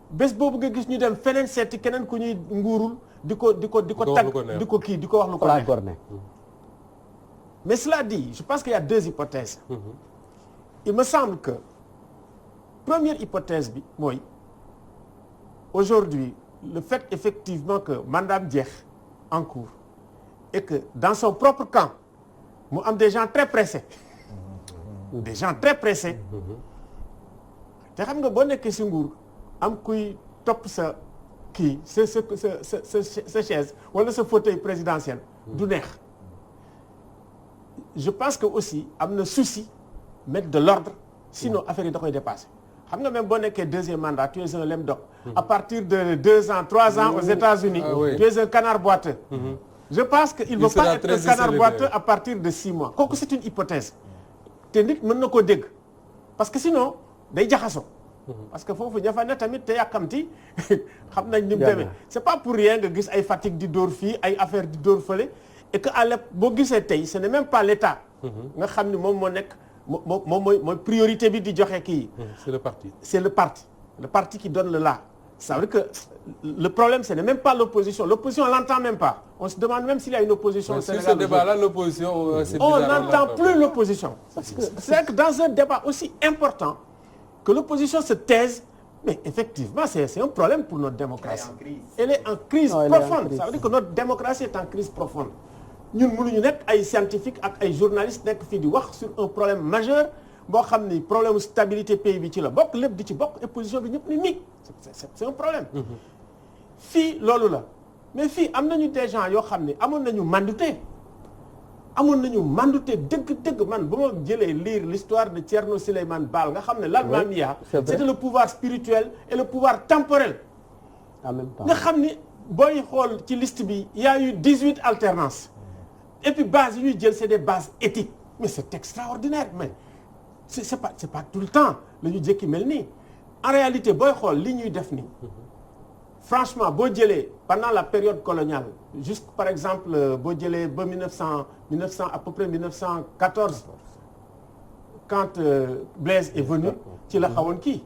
bés boobu nga gis ñu dem feneen seeti keneen ku ñuy nguurul di ko tag di ko kii di ko wax lu ko neex mais cela dit je pense qu'il y a deux hypothèses il me semble que première hypothèse bi mooy aujourd'hui le fait effectivement que mandat jeex en cours et que dans son propre camp mu am des gens très pressés des gens très pressés te xam nga boo nekkee si nguur am kuy topp sa kii sa chaise wala sa fauteuil présidentiel du neex je pense que aussi am na souci mettre de l'ordre sinon affaire yi da koy dépasser xam nga même boo nekkee deuxième mandat tu es un lame dog à partir de 2 ans 3 ans aux États-Unis tu es un canard boiteux je pense que il ne veut pas être un canard boiteux à partir de 6 mois kooku c'est une hypothèse te nit mën na koo dégg parce que sinon day jaxaso parce que foofu ña fa ne tamit te yàkkamti xam nañ ni mu demee c'est pas pour rien nga gis ay Fatick di dóor fii ay affaire di dóor fële et que à l'époque boo gisee tey ce n'est même pas l'État nga xam ni moom moo nekk moom mooy priorité bi di joxe kii c'est le parti qui donne le là ça veut dire que le problème ce n'est même pas l'opposition on l'entend même pas on se demande même s'il y a une opposition au Sénégal. Sur ce débat-là l'opposition on n'entend plus l'opposition c'est que dans un débat aussi important que l'opposition se taise mais effectivement c'est un problème pour notre démocratie elle est en crise profonde ça veut dire que notre démocratie est en crise profonde ñun mënuñu nekk ay scientifiques ak ay journalistes nekk fii di wax sur un problème majeur boo xam ni problème stabilité pays bi ci la bokk lépp di ci bokk opposition bi ñëpp ni nii c'est un problème fii loolu la mais fii am nañu des gens yoo xam ne amoon nañu mandute dëgg man bu ma jëlee lire l'histoire de Thierno Souleymane Baal nga xam ne l'Almamia c'était le pouvoir spirituel et le pouvoir temporel en même temps nga xam ni booy xool ci liste bi il y a eu 18 alternances et puis bases yi ñuy jël c'est des bases éthiques mais c'est extraordinaire mais c'est pas tout le temps la ñu jékki mel nii en réalité booy xool li ñuy def nii franchement boo jëlee pendant la période coloniale juste par exemple boo jëlee ba 1900 à peu près 1914 quand Blaise est venu ci la xawoon kii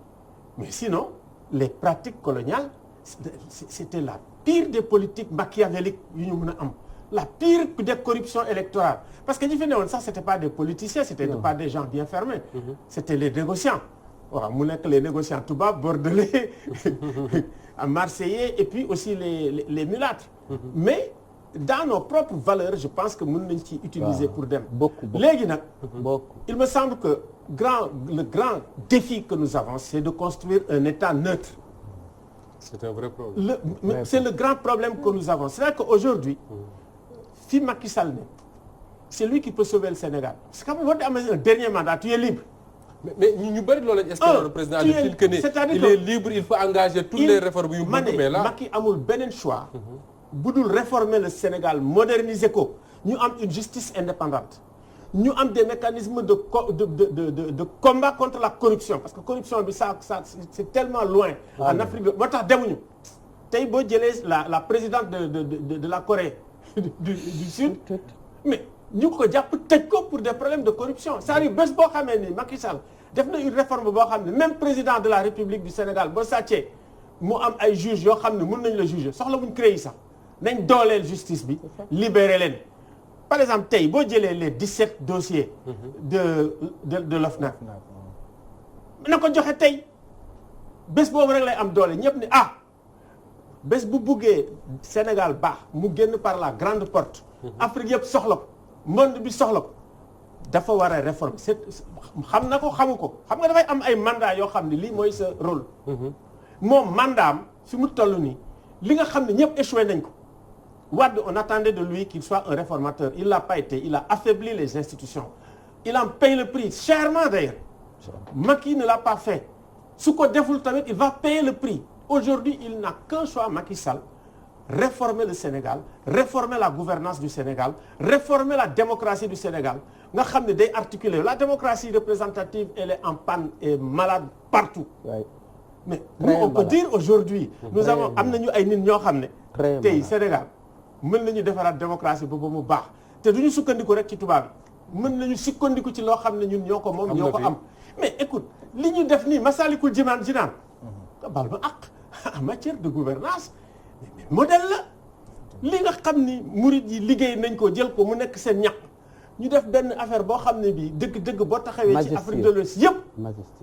mais sinon les pratiques coloniales c'était la pire des politiques machiavéliques yu ñu mën a am la pire des corruptions électorales parce que ñi fi newoon sax c'était pas des politiciens c'était pas des gens bien fermés c'était les négociants waaw mu nekk les négociants tubaab bordelais marseillais et puis aussi les mulâtres mais dans nos propres valeurs je pense que mën nañ ci utiliser pour dem léegi nag il me semble que le grand défi que nous avons c'est de construire un État neutre. C'est un vrai problème. C'est le grand problème que nous avons c'est-à-dire qu'aujourd'hui fi Macky Sall ne c'est lui qui peut sauver le Sénégal parce que boo amee un dernier mandat tu es libre. mais ñu bëri loolu lañu espérer le président de que ne il est libre il faut engager toutes les réformes yu bëgg mais là Macky amul beneen choix. bu dul réformer le Sénégal moderniser ko ñu am une justice indépendante ñu am des mécanismes de combat contre la corruption parce que corruption bi ça c'est tellement loin. en Afrique moo tax demuñu. tey boo jëlee la présidente de la Corée du Sud mais ñu ko jàpp tëj ko pour des problèmes de corruption c'est-à-dire bés boo xamee ni Macky Sall def na une réforme boo xam ne même président de la République du Sénégal boo sàccee mu am ay juges yoo xam ne mën nañ la juger soxla wuñ créer sax nañ dooleel justice bi libérer leen par exemple tey boo jëlee les 17 dossiers de l'OFNAC na ko joxe tey bés boobu rek lay am doole ñëpp ne bés bu buggee Sénégal baax mu génn par la grande porte Afrique yëpp soxla ko monde bi soxla ko dafa war a réformer xam na ko xamu ko xam nga dafay am ay mandat yoo xam ne lii mooy sa rôle moom mandat am fi mu toll nii li nga xam ne ñëpp échoué nañ ko Wade on attendait de lui qu'il soit un réformateur il l'a pas été il a affaibli les institutions il en paye le prix chèrement d'ailleurs Macky ne l'a pas fait su ko deful tamit il va payer le prix aujourd'hui il n'a qu'un choix Macky Sall réformer le Sénégal réformer la gouvernance du Sénégal réformer la démocratie du Sénégal nga xam ne day articuler la démocratie représentative elle est en panne et malade partout mais nous on peut dire aujourd'hui nous avons am nañu ay nit ñoo xam ne tey Sénégal mën nañu defaraat démocratie ba mu baax te duñu sukkandiku rek ci tubaab bi mën nañu sukkandiku ci loo xam ne ñun ñoo ko moom ñoo ko am mais écoute li ñu def nii Massalikul Jinaan bal ma en matière de gouvernance mais modèle la li nga xam ni murid yi liggéey nañ ko jël ko mu nekk seen ñaq ñu def benn affaire boo xam ne bii dëgg-dëgg boo taxawee ci Afrique de l'Ouest yëpp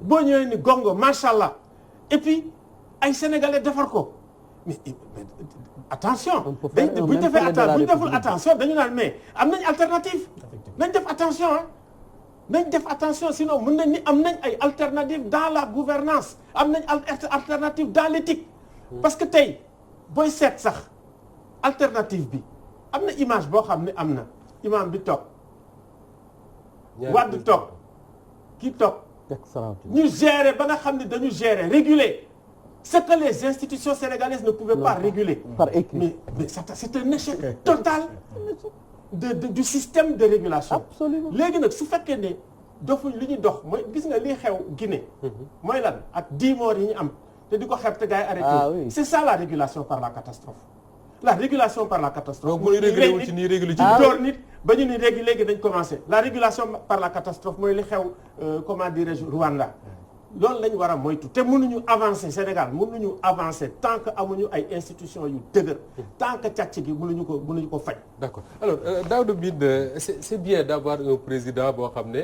boo ñëwee ni gongo macha allah et puis ay sénégalais defar ko mais attention bu ñu deful attention dañu naan mais am nañ alternative nañ def attention nañ def attention sinon mën nañ ni am nañ ay alternative dans la gouvernance am nañ alternative dans l'éthique parce que tey booy seet sax alternative bi am na image boo xam ne am na imam bi toog Wade toog kii toog ñu gérer ba nga xam ne dañu gérer réguler ce que les institutions sénégalaises ne pouvaient pas réguler par écrit mais c'est un échec total du système de régulation absolument léegi nag su fekkee ne dofuñ li ñu dox mooy gis nga lii xew Guinée mooy lan ak 10 morts yi ñu am te di ko xeeb te gars yi arrêté c'est ça la régulation par la catastrophe la régulation par la catastrophe donc mooy régulé wu ci nii régulé ci door nit ba ñu ni léegi dañ commencé la régulation par la catastrophe mooy li xew comment dirais-je Rwanda loolu lañ war a moytu te mënuñu avancer Sénégal mënuñu avancer tant que amuñu ay institutions yu dëgër tant que càcc gi mënuñu ko faj. D'accord alors Daouda Mine c'est bien d'avoir un président boo xam ne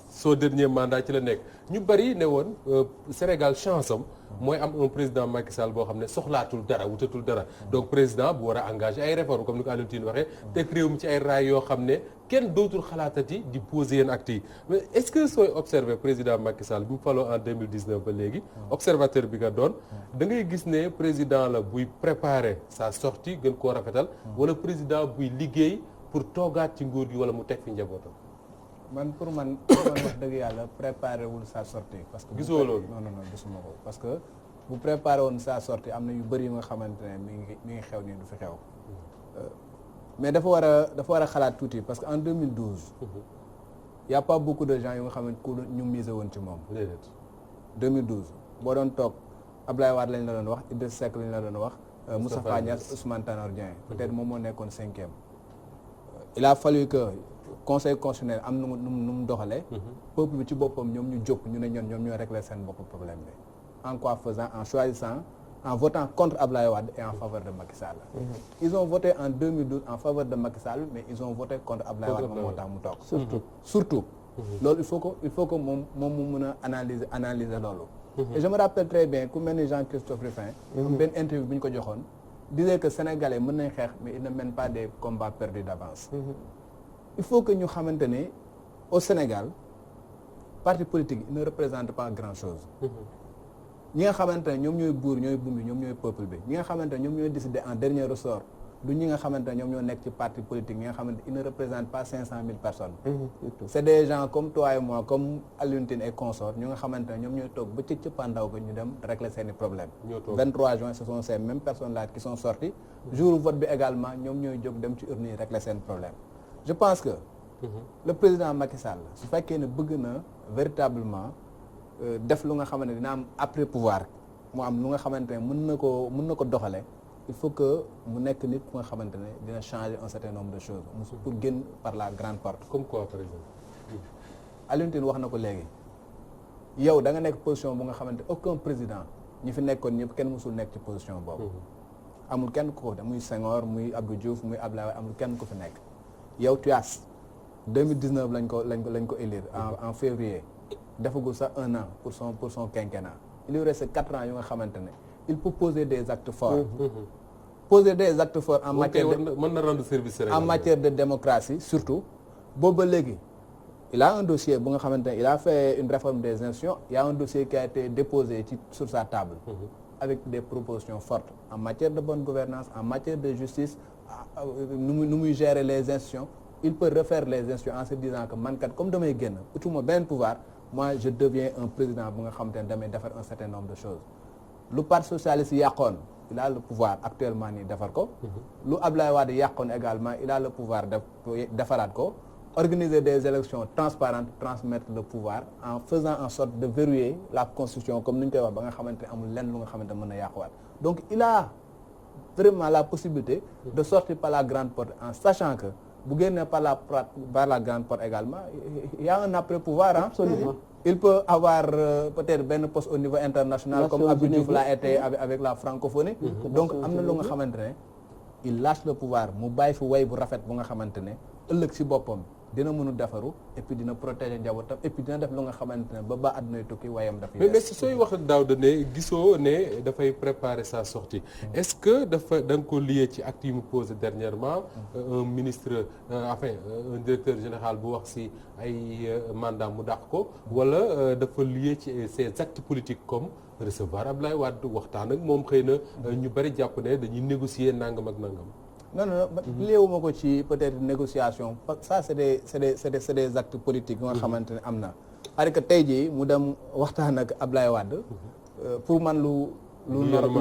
son dernier mandat ci la nekk ñu bari ne woon Sénégal chance am mooy am un président Macky Sall boo xam ne soxlaatul dara wutatul dara donc président bu war a engagé ay réformes comme ni ko Alioune Tine waxee teg réew mi ci ay raay yoo xam ne kenn dootul xalaatati di poser yenn actes yi mais est-ce que sooy observer président Macky Sall bu mu faloo en 2019 ba léegi observateur bi nga doon da ngay gis ne président la buy préparer sa sortie gën koo rafetal wala président buy liggéey pour toogaat ci nguur gi wala mu teg fi njabootam. pour man wax dëgg yàlla préparé wul sa sortie parce que gisoo loolu non gisuma ko parce que bu préparé woon sa sortie am na yu bëri yu nga xamante ne mi ngi xew nii du fi xew mais dafa war a xalaat tuuti parce que en 2012 y a pas beaucoup de gens yu nga xamante ku ñu misé woon ci moom 2012 boo doon toog Abdoulaye Wade lañ la doon wax Idrissa Seck lañ la doon wax Moustapha Niasse Ousmane Tanor Dieng peut-être moom moo nekkoon 5e il a fallu que conseil constitutionnel am nu mu doxalee peuple bi ci boppam ñoom ñu jóg ñu ne ñoom ñoo régler seen bopp problème bi en quoi faisant en choisissant en votant contre Abdoulaye Wade et en faveur de Macky Sall ils ont voté en 2012 en faveur de Macky Sall mais ils ont voté contre Abdoulaye Wade moom moo tax mu toog surtout loolu il faut que moom mu mën a analyser loolu et je me rappelle très bien ku mel ni Jean-Christophe Rufin benn interview bu ñu ko joxoon disait que Sénégalais mën nañ xeex mais ils ne mènent pas des combats perdus d'avance il faut que ñu xamante ne au Sénégal parti politique ne représente pas grand-chose ñi nga xamante ne ñoom ñooy buur ñooy bumbi ñoom ñooy peuple bi ñi nga xamante ne ñoom ñooy décider en dernier ressort du ñi nga xamante ne ñoom ñoo nekk ci parti politique ñi nga xamante ils ne représentent pas 500 000 personnes. C'est des gens comme toi et moi comme Alioune Tine et consorts ñu nga xamante ne ñoom ñooy toog ba ci cëppaandaw ba ñu dem régler seeni problèmes. 23 juin ce sont ces mêmes personnes là qui sont sorties. jour vote bi également ñoom ñooy jóg dem ci urne yi régler seen problème. Je pense que le président Macky Sall su fekkee ne bëgg na véritablement def lu nga xamante ne dina am après pouvoir mu am lu nga xamante ne mën na ko doxale il faut que mu nekk nit ku nga xamante ne dina changer un certain nombre de choses pour génn par la grande porte. Comme quoi par exemple. Alioune Tine wax na ko léegi yow da nga nekk position bu nga xamante aucun président ñi fi nekkoon ñëpp kenn mësul nekk ci position boobu. amul kenn ku ko def muy Senghor muy Abdou Diouf muy Abdoulaye amul kenn ku fi nekk. yow tu as 2019 lañ ko élire en février defagul sax 1 an pour son quinquennat il lui reste 4 ans yu nga xamante ne il peut poser des actes forts. Poser des actes forts en matière de mën na rendre service en matière de démocratie surtout boobu ba léegi il a un dossier bu nga xamante ne il a fait une réforme des institutions il y a un dossier qui a été déposé sur sa table. avec des propositions fortes en matière de bonne gouvernance en matière de justice nu muy gérer les institutions il peut refaire les institutions en se disant que man kat comme damay génn utuma benn pouvoir moi je deviens un président bu nga xamante ne damay defar un certain nombre de choses lu parti socialiste yàqoon il a le pouvoir actuellement nii defar ko lu Abdoulaye Wade yàqoon également il a le pouvoir defaraat ko organiser des élections transparentes transmettre le pouvoir en faisant en sorte de verrouiller la constitution comme ni ñu koy wax ba nga xamante ne amul lenn lu nga xamante ne mën na yàquwaat donc il a vraiment la possibilité de sortir par la grande porte en sachant que bu génnee par la grande porte également il y a un après pouvoir Absolument. Il peut avoir peut-être benn poste au niveau international comme Abdou Diouf l'a été avec la francophonie donc am na lu nga xamante ne il lâche le pouvoir mu bàyyi fi way bu rafet bu nga xamante ne ëllëg si boppam dina mën a defaru et puis dina protéger njabootam et puis dina def lu nga xamante ne ba àddunay tukki wayam daf mais sooy wax Daouda ne gisoo ne dafay préparer sa sortie est-ce que da nga ko lié ci acte yi mu posé dernièrement un ministre un directeur général bu wax si ay mandat mu dàq ko wala dafa lié ci ses actes politiques comme recevoir Abdoulaye Wade waxtaan ak moom xëy na ñu bari jàpp ne dañuy négocier nangam ak nangam. non léewuma ko ci peut-être négociation ça c'est des actes politiques nga xamante ne am na parce que tey jii mu dem waxtaan ak Abdoulaye Wade pour man lu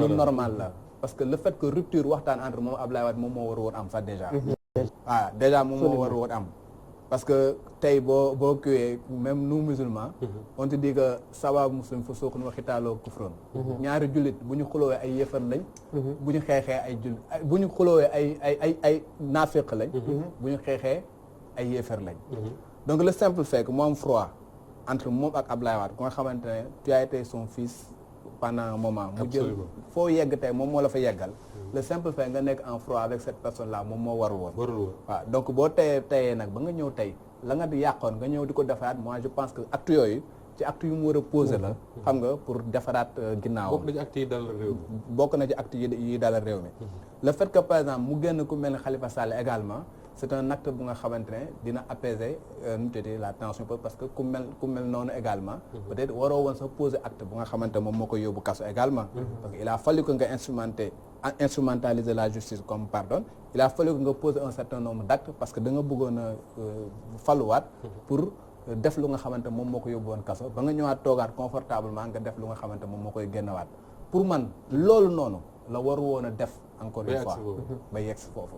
normal la parce que le fait que rupture waxtaan entre moom Abdoulaye Wade moom moo war woon am fa déjà déjà moom moo war woon am parce que tey boo kiwee même nous musulmans on te dit que sawa muslim fa suuqun wa xitaaloo kufroon ñaari jullit bu ñu xuloowee ay yëfar lañ bu ñu xeexee ay jullit bu ñu xuloowee ay naafiq lañ bu ñu xeexee ay yëfar lañ donc le simple fait que mu am froid entre moom ak Abdoulaye Wade ku nga xamante ne tu as été son fils pendant un moment mu jël foo yegg tey moom moo la fa yeggal le simple fait nga nekk en froid avec cette personne là moom moo warul woon waaw donc boo teyee nag ba nga ñëw tey la nga di yàqoon nga ñëw di ko defaraat moi je pense que acte yooyu ci acte yu mu war a poser la xam nga pour defaraat ginnaaw bokk na ci acte yi dalal réew mi bokk na ci acte yi dalal réew mi le fait que par exemple mu génn ku mel ne Khalifa Sall également c'est un acte bu nga xamante ne dina apaiser nu tuddee la tension parce que ku mel noonu également peut-être waroo woon sax poser acte bu nga xamante moom moo koy yóbbu kaso également donc il a fallu que nga instrumentaliser la justice comme pardon il a fallu que nga poser un certain nombre d'actes parce que da nga bëggoon a faluwaat pour def lu nga xamante moom moo ko yóbbu woon kaso ba nga ñëwaat toogaat confortablement nga def lu nga xamante moom moo koy génnewaat pour man loolu noonu la waru woon a def encore une fois ba yegg si foofu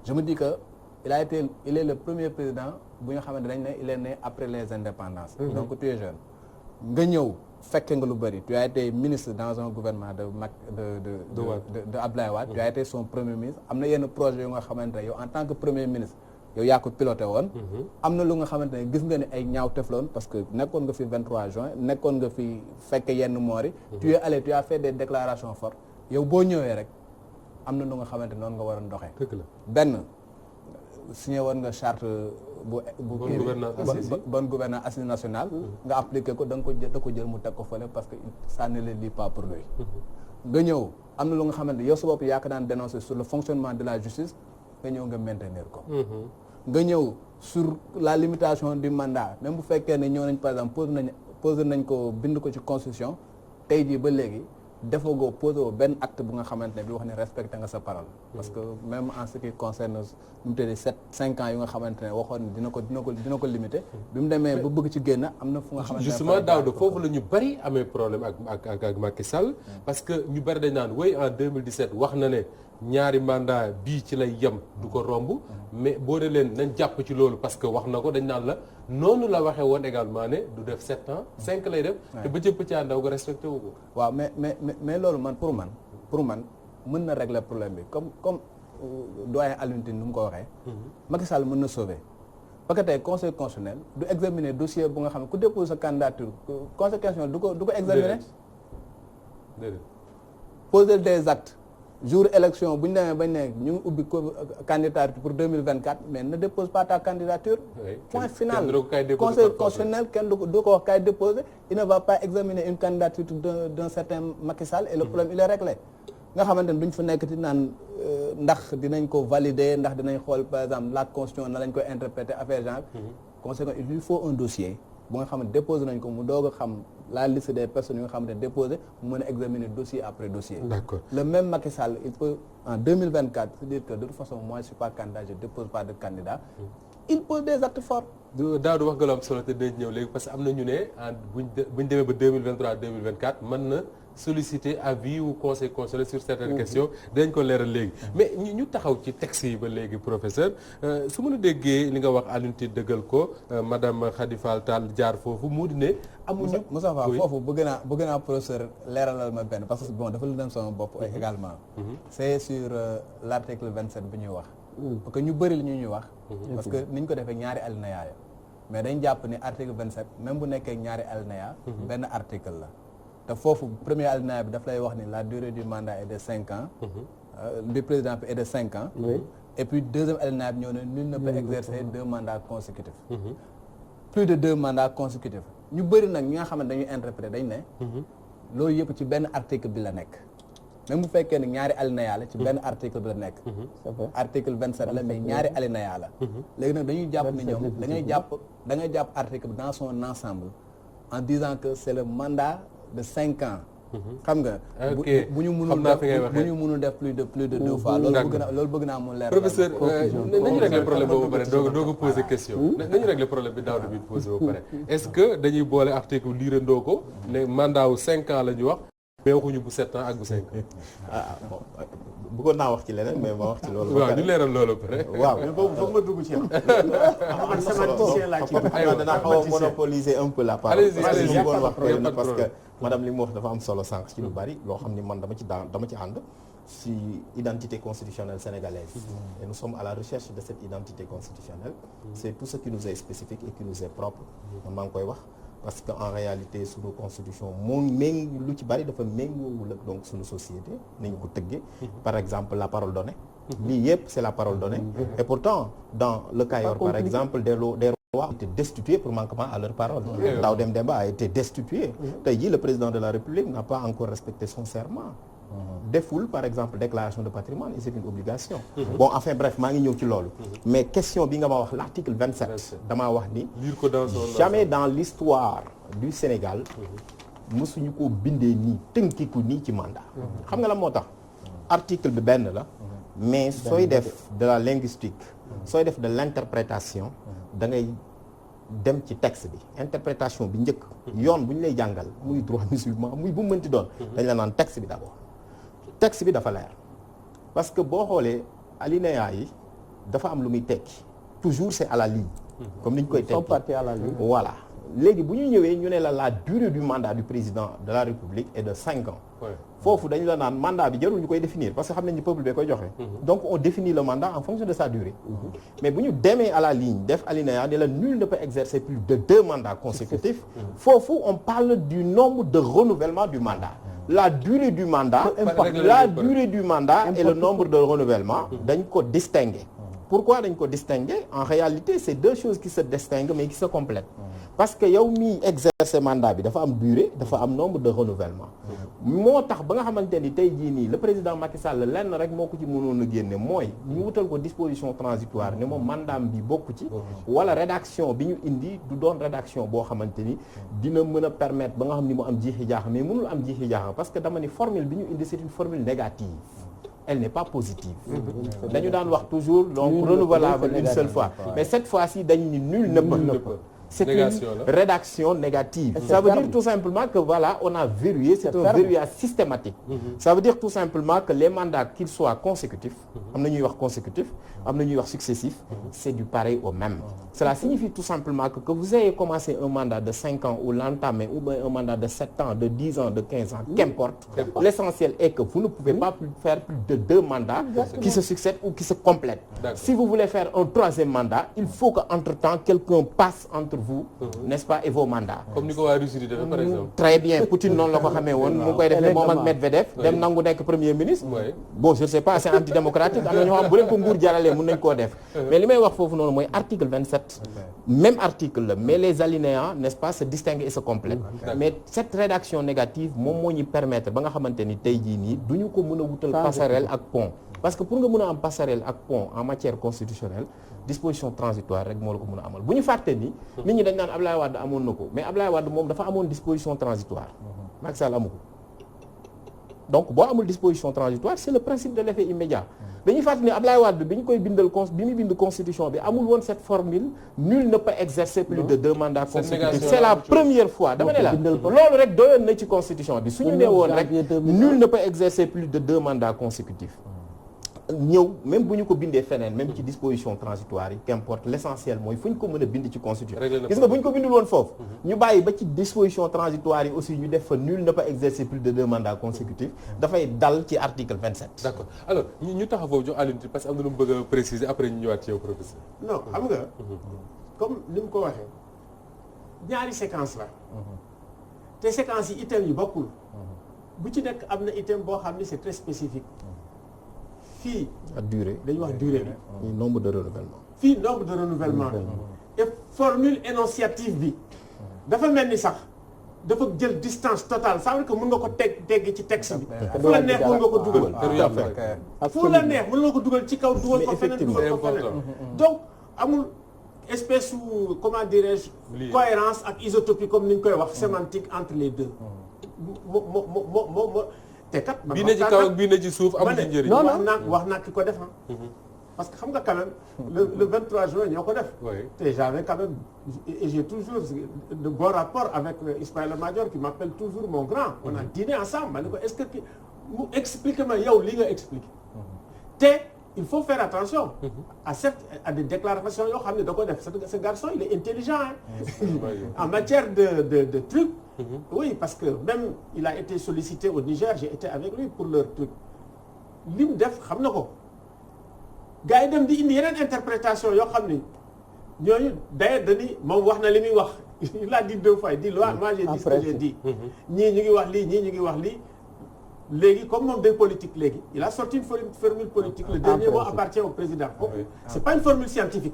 je me dis que il est le premier président bu nga xamante dañ ne il est né après les indépendances donc tu es jeune nga ñëw fekke nga lu bëri tu as été ministre dans un gouvernement de Abdoulaye Wade tu as été son premier ministre am na yenn projet yu nga xamante ne yow en tant que premier ministre yow yaa ko piloté woon am na lu nga xamante ne gis nga ne ay ñaaw tefloon parce que nekkoon nga fi 23 juin nekkoon nga fi fekke yenn moor yi tu es allé tu as fait des déclarations fortes yow boo ñëwee rek am na lu nga xamante noonu nga war a doxee benn signé woon nga charte bonne gouvernance assise nationale nga appliqué ko da ko jël mu teg ko fële parce que ça ne le lie pas pour lui nga ñëw am na lu nga xamante yow sa bopp yaa ko daan dénoncer sur le fonctionnement de la justice nga ñëw nga maintenir ko nga ñëw sur la limitation du mandat même bu fekkee ne ñëw nañ par exemple posé nañ ko bind ko ci constitution tey jii ba léegi defagoo posé woo benn acte bu nga xamante ne bi wax ne respecté nga sa parole. parce que même en ce qui concerne nu mu tëddee 5 ans yu nga xamante ne waxoon ne dina ko limité. bi mu demee ba bëgg ci génn am na fu nga xamante ne justement Daouda foofu la ñu bari amee problème ak Macky Sall. parce que ñu bari dañ naan oui en 2017 wax na ne ñaari mandat bii ci lay yem du ko romb. mais boo dee leen nañ jàpp ci loolu parce que wax na ko dañ naan la noonu la waxee woon également ne du def 7 ans 5 lay def. te ba cëpp caa ndaw nga respecté wu ko. waaw mais loolu pour man mën na régler problème bi comme doyen Alioune Tine nu mu ko waxee. Macky Sall mën na sauver. parce que tey conseil constitutionnel du examiner dossier bu nga xam ne ku dépose sa candidature conseil constitutionnel du ko examiner. déedéet poser des actes jour élection bu ñu demee bañ ne ñu ngi ubbi candidature pour 2024 mais ne dépose pas ta candidature. point final conseil constitutionnel kenn du ko wax kay déposer il ne va pas examiner une candidature d'un certain Macky Sall et le problème il est réglé. nga xamante ne duñ fa nekk di naan ndax dinañ ko valider ndax dinañ xool par exemple la constitution na lañ koy interpréter affaire genre. conséquent il lui faut un dossier bu nga xam ne déposé nañ ko mu doog a xam la liste des personnes yi nga xamante ne déposé mu mën a examiner dossier après dossier. D'accord. Le même Macky Sall il peut en 2024 se dire que de toute façon moi je suis pas candidat je dépose pas de candidat. il pose des actes forts. Daouda wax nga lu am solo te dinañ ñëw léegi parce que am na ñu ne buñ demee ba 2023 2024 mën na solliciter avis ou conseil constitutionnel sur certaines questions dañ ko leeral léegi. mais ñu taxaw ci texte yi ba léegi professeur su mën a déggee li nga wax Alioune Tine dëggal ko madame Khady Fall Tall jaar foofu mu di ne. amuñu Moussa Fall foofu bëgg naa professeur leeralal ma benn parce que bon dafa lu dem sama bopp également. c'est sur l'article 27 bi ñuy wax. parce que ñu bëri li ñuy wax. parce que niñ ko defee ñaari alinéa ya mais dañ jàpp ni article 27 même bu nekkee ñaari alinéa benn article la te foofu premier alinéa bi daf lay wax ni la durée du mandat est de 5 ans du président est de 5 ans et puis deuxième alinéa bi ñëw ne nul ne peut exercer 2 mandats consécutifs plus de 2 mandats consécutifs ñu bëri nag ñi nga xam ne dañuy interpréter dañ ne loolu yëpp ci benn article bi la nekk même bu fekkee ne ñaari alinéa la ci benn article bi la nekk article 27 la mais ñaari alinéa la léegi nag dañuy jàpp ni ñoom da ngay jàpp article bi dans son ensemble en disant que c'est le mandat de 5 ans xam nga bu ñu mënul def plus de 2 fois loolu bëgg naa mu leer professeur nañu régler problème boobu ba pare dooga poser question nañu régler problème bi Daouda bi posé ba pare est-ce que dañuy boole article liirandoo ko ne mandat wu 5 ans la ñu wax mais waxuñu bu 7 ans ak bu 5 ans. bon bëggoon naa wax ci leneen mais ma wax ci loolu. waaw ñu leeral loolu ba pare. waaw mais boobu foog ma dugg ci yow. am sémanticien laa ci danaa xaw a monopoliser un peu la parole. allez-y parce que madame li mu wax dafa am solo sànq ci lu bari loo xam ni man dama ci ànd si identité constitutionnelle sénégalaise. et nous sommes à la recherche de cette identité constitutionnelle. c'est tout ce qui nous est spécifique et qui nous est propre. man maa ngi koy wax. parce que en réalité suñu constitution moom lu ci bari dafa méngoowul ak donc suñu société nañu ko tëggee par exemple la parole donnée lii yëpp c'est la parole donnée et pourtant dans le Cayor par exemple des rois ont été destitués pour manquement à leur parole Daouda Demba a été destitué tey jii le président de la République n'a pas encore respecté son serment deful par exemple déclaration de patrimoine et c'est une obligation bon enfin bref maa ngi ñëw ci loolu mais question bi nga ma wax l'article 27 damaa wax ni jamais dans l'histoire du Sénégal mësuñu ko bindee nii tënkiku nii ci mandat xam nga la moo tax article bi benn la mais sooy def de la linguistique sooy def de l'interprétation da ngay dem ci texte bi interprétation bi njëkk yoon bu ñu lay jàngal muy droit musulman muy bu mënti doon dañ la naan texte bi d'abord texte bi dafa leer parce que boo xoolee alinéa yi dafa am lu muy tekki toujours c'est à la ligne comme ni ñu koy tekki à la ligne voilà léegi bu ñu ñëwee ñu ne la durée du mandat du président de la République est de 5 ans foofu dañu la naan mandat bi jarul ñu koy définir parce que xam nañ ni peuple bee koy joxe donc on définit le mandat en fonction de sa durée mais bu ñu demee à la ligne def alinéa ne la nul ne peut exercer plus de 2 mandats consécutifs foofu on parle du nombre de renouvellement du mandat la durée du mandat et le nombre de renouvellement dañ ko distinguer pourquoi dañ ko distinguer en réalité c'est 2 choses qui se distinguent mais qui se complètent parce que yow miy exercer mandat bi dafa am durée dafa am nombre de renouvellement moo tax ba nga xamante ni tey jii nii le président Macky Sall lenn rek moo ko ci mënoon a génne mooy ñu wutal ko disposition transitoire ne moom mandat bi bokku ci wala rédaction bi ñu indi du doon rédaction boo xamante ni dina mën a permettre ba nga xam ni mu am jiixi jaaxa mais mënul am jiixi jaaxa parce que dama ni formule bi ñu indi c'est une formule négative elle n'est pas positive dañu daan wax toujours donc renouvelable une seule fois mais cette fois-ci dañu ni nul ne peut c'est une rédaction négative. Ça veut dire tout simplement que voilà, on a verrouillé, c'est un verrouillage systématique. Ça veut dire tout simplement que les mandats, qu'ils soient consécutifs, am na ñuy wax consécutif, am na ñuy wax successif, c'est du pareil au même. Cela signifie tout simplement que vous ayez commencé un mandat de 5 ans ou l'entamer, ou bien un mandat de 7 ans, de 10 ans, de 15 ans, qu'importe. L'essentiel est que vous ne pouvez pas faire plus de 2 mandats qui se succèdent ou qui se complètent. Si vous voulez faire un 3e mandat, il faut qu'entre-temps, quelqu'un passe entre vous, n'est-ce pas, et vos mandats. Comme ni ko waa Russie di def par exemple. Très bien, Poutine noonu la ko xamee woon mu koy defee moom ak Medvedev dem nangu nekk premier ministre. Bon, je ne sais pas, c'est antidémocratique am na ñoo xam bu leen ko nguur jaralee mën nañ koo def. Mais li may wax foofu noonu mooy article 27 même article la mais les alinéas, n'est-ce pas, se distinguent et se complètent. Mais cette rédaction négative moom moo ñu permettre ba nga xamante ni tey jii nii du ñu ko mën a wutal passerelle ak pont. Parce que pour nga mën a am passerelle ak pont en matière constitutionnelle disposition transitoire rek moo la ko mën a amal bu ñu fàtte ni nit ñi dañ naan Ablaye Wade amoon na ko mais Ablaye Wade moom dafa amoon disposition transitoire Macky Sall amu ko donc boo amul disposition transitoire c'est le principe de l'effet immédiat dañuy fàtte ni Ablaye Wade bi ñu koy bindal bi muy bind constitution bi amul woon cette formule nul ne peut exercer plus de 2 mandats consécutifs c'est la première fois dama ne la loolu rek doyoon na ci constitution bi suñu nee woon rek nul ne peut exercer plus de 2 mandats consécutifs ñëw même bu ñu ko bindee feneen même ci disposition transitoire yi qu'importe l'essentiel mooy fu ñu ko mën a bind ci constitution gis nga bu ñu ko bindul woon foofu ñu bàyyi ba ci disposition transitoire yi aussi ñu def fa nul ne peut exercer plus de 2 mandats consécutifs dafay dal ci article 27. D'accord alors ñu taxaw foofu jox Alioune parce que am na lu mu bëgg a préciser après ñu ñëwaat ci yow professeur. non xam nga comme ni mu ko waxee ñaari séquence la te séquence yi item yi bokkul bu ci nekk am na item boo xam ne c'est très spécifique fii la durée dañuy wax durée bi nombre de renouvellement fii nombre de renouvellement et formule énonciative bi dafa mel ni sax dafa jël distance totale ça veut dire que mën nga ko tegg ci texte bi fu la neex mën nga ko dugal fu la neex mën nga ko dugal ci kaw dugal ko feneen dugal ko feneen donc amul espèce ou comment dirais-je cohérence ak isotopie comme ni ñu koy wax sémantique entre les deux moo te kat bii ne ci kaw ak bii ne ci suuf amul ci njëriñ. wax naa ki ko def parce que xam nga quand même le 23 juin ñoo ko def. te j'avais quand même et j'ai toujours de bons rapports avec Ismaïla Madior qui m'appelle toujours mon grand. On a dîné ensemble ma ne ko est-ce que mu expliquer ma yow li nga expliqué. te il faut faire attention. à des déclarations yoo xam ne da ko def ce garçon il est intelligent en matière de trucs. Oui, parce que même il a été sollicité au Niger, j'ai été avec lui pour leur truc. li mu def xam na ko gars yi dem di indi yeneen interprétation yoo xam ni ñooñu d'ailleurs dañuy moom wax na li muy wax il a dit 2 fois il dit moi j'ai dit ce que j'ai dit ñii ñu ngi wax lii ñii ñu ngi wax lii léegi comme moom day politique léegi il a sorti une formule politique le dernier mot appartient au président c'est pas une formule scientifique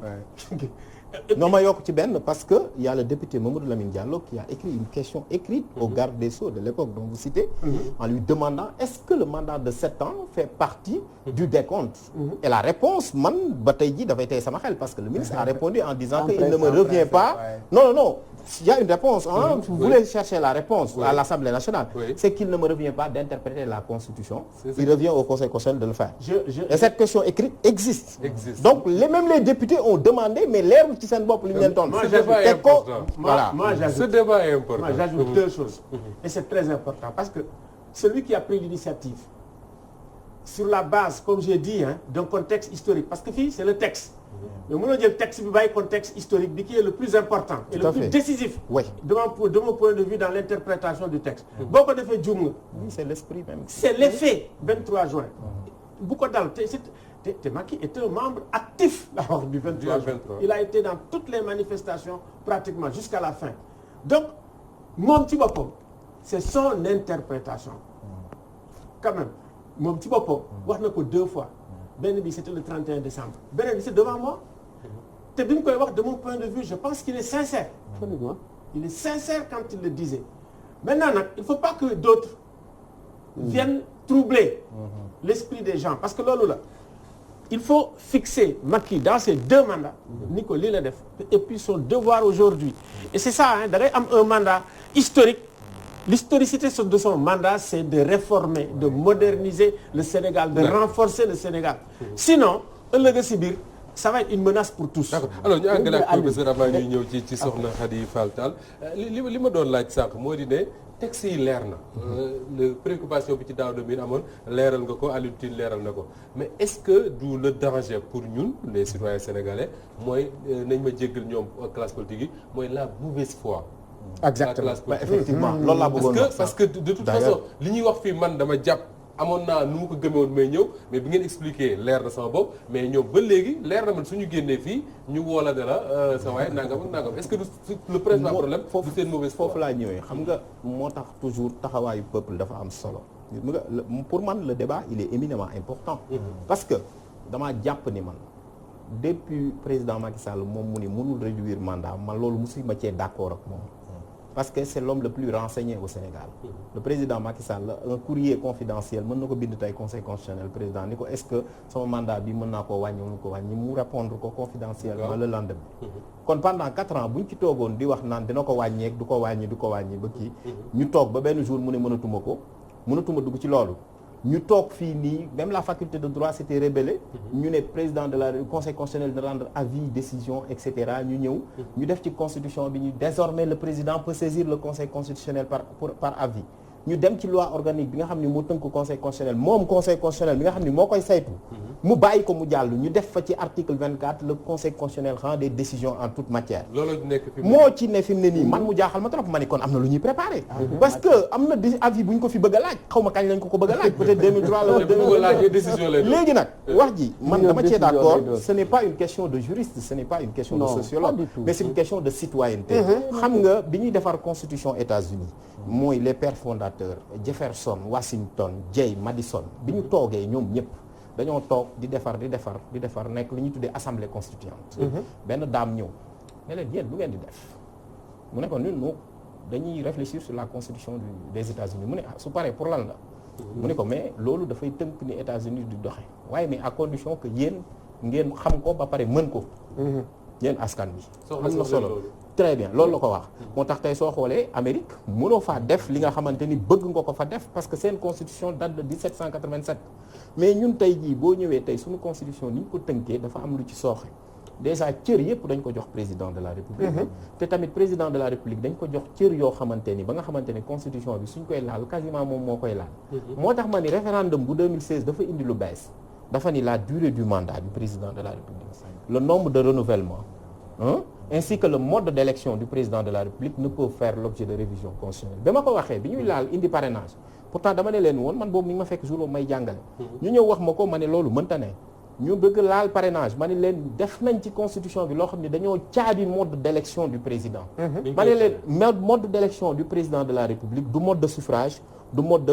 non ma yokk ci benn parce que il y a le député Mamadou Lamine Diallo qui a écrit une question écrite au garde des Sceaux de l'époque dont vous citez en lui demandant est-ce que le mandat de 7 ans fait partie du décompte et la réponse man ba tey jii dafay tey sama xel parce que le ministre a répondu en disant que il ne me revient pas non il y a une réponse vous voulez chercher la réponse à l'Assemblée nationale c'est qu'il ne me revient pas d'interpréter la Constitution il revient au Conseil constitutionnel de le faire et cette question écrite existe donc même les députés ont demandé mais leerul ci seen bopp li ñu leen tontu ce débat est important moi j'ajoute 2 choses et c'est très important parce que celui qui a pris l'initiative sur la base comme j'ai dit d'un contexte historique parce que fii c'est le texte mais mënoo jël texte bi bàyyi contexte historique bi qui est le plus important et le plus décisif de mon point de vue dans l'interprétation du texte boo ko defee juum nga c'est l'esprit même c'est l'effet 23 juin bu ko dal te Macky est un membre actif d'abord du 23 juin il a été dans toutes les manifestations pratiquement jusqu'à la fin donc moom ci boppam c'est son interprétation quand même moom ci boppam wax na ko 2 fois benn bi c'était le 31 décembre beneen bi c'est devant moi te bi mu koy wax de mon point de vue je pense qu'il est sincère il est sincère quand il le disait. Maintenant nag il faut pas que d'autres viennent troubler l'esprit des gens parce que loolu la il faut fixer Macky dans ses 2 mandats ni ko lii la def et puis son devoir aujourd'hui et c'est ça da ngay am un mandat historique. L'historicité de son mandat, c'est de réformer, de moderniser le Sénégal, de renforcer le Sénégal. Sinon, ëllëg si biir ça va être une menace pour tous. D'accord alors ñu àggale ak professeur avant ñuy ñëw ci soxna Khady Fall Tall li ma doon laaj sànq moo di ne texte yi leer na. le préoccupation bi ci daaw de miin amoon leeral nga ko Alioune Tine leeral na ko mais est-ce que du le danger pour ñun les citoyens sénégalais mooy nañ ma jéggal ñoom classe politique yi mooy la mauvaise foi. Exactement effectivement loolu laa bëggoon wax parce que de toute façon li ñuy wax fii man dama jàpp amoon naa nu mu ko gëmewoon may ñëw mais bi ngeen expliqué leer na sama bopp mais ñoom ba léegi leer na man suñu génnee fii ñu woola ne la sa waaye nangam ak nangam est-ce que le principal problème du seen mauvaise foi foofu laa ñëwee xam nga moo tax toujours taxawaayu peuple dafa am solo pour man le débat il est éminemment important parce que damaa jàpp ni man depuis président Macky Sall moom mu ni mënul réduire mandat man loolu musuma cee d'accord ak moom parce que c'est l'homme le plus renseigné au Sénégal le président Macky Sall un courrier confidentiel mën na ko bind tey conseil constitutionnel président ni ko est-ce que sama mandat bi mën naa koo wàññi wala ko wàññi mu répondre ko confidentiellement le lendemain kon pendant 4 ans bu ñu ci toogoon di wax naan dina ko wàññeek du ko wàññi ba kii ñu toog ba benn jour mu ne mënatuma dugg ci loolu ñu toog fii nii même la faculté de droit s'était rebellée ñu ne président de la conseil constitutionnel de rendre avis décision etc ñu ñëw ñu def ci constitution bi ñu désormais le président peut saisir le conseil constitutionnel par avis ñu dem ci loi organique bi nga xam ne moo tënk conseil constitutionnel moom conseil constitutionnel bi nga xam ne moo koy saytu mu bàyyi ko mu jàll ñu def fa ci article 24 le conseil constitutionnel rend des décisions en toute matière moo ci ne fi mu ne nii man mu jaaxal ma trop ma ni kon am na lu ñuy préparé parce que am na avis bu ñu ko fi bëgg a laaj xaw ma kañ lañ ko bëgg a laaj peut-être 2003 la wala 2002 léegi nag wax ji man dama cee d'accord ce n'est pas une question de juriste ce n'est pas une question de sociologue mais c'est une question de citoyenneté xam nga bi ñuy defar constitution États-Unis mooy les pères fondateurs Jefferson Washington Jay Madison bi ñu toogee ñoom ñëpp dañoo toog di defar nekk li ñuy tuddee assemblée constituante benn daam ñëw ne leen yéen lu ngeen di def mu ne ko ñun dañuy réfléchir sur la constitution des États-Unis mu ne su paree pour lan la mu ne ko mais loolu dafay tënk ni États-Unis di doxe waaye mais à condition que yéen ngeen xam ko ba pare mën ko yéen askan bi am na solo très bien loolu la ko wax moo tax tey soo xoolee Amérique mënoo faa def li nga xamante ni bëgg nga ko fa def parce que seen constitution date de 1787 mais ñun tey jii boo ñëwee tey suñu constitution ni ñu ko tënkee dafa am lu ci sooxe déjà cër yëpp dañ ko jox président de la république te tamit président de la république dañ ko jox cër yoo xamante ni ba nga xamante ni constitution bi suñ koy laal quasiment moom moo koy laal moo tax ma ni référendum bu 2016 dafa indi lu bees dafa ni la durée du mandat du président de la république le nombre de renouvellement ainsi que le mode d'élection du président de la République ne peut faire l'objet de révision constitutionnelle ba ma ko waxee bi ñuy laal indi parrainage pourtant dama ne leen woon man boobu mi ngi ma fekk jour may jàngale ñu ñëw wax ma ko ma ne loolu mënta ne ñu bëgg laal parrainage ma ne leen def nañ ci constitution bi loo xam ne dañoo caabi mode d'élection du président ma ne leen mode d'élection du président de la République du mode de suffrage du mode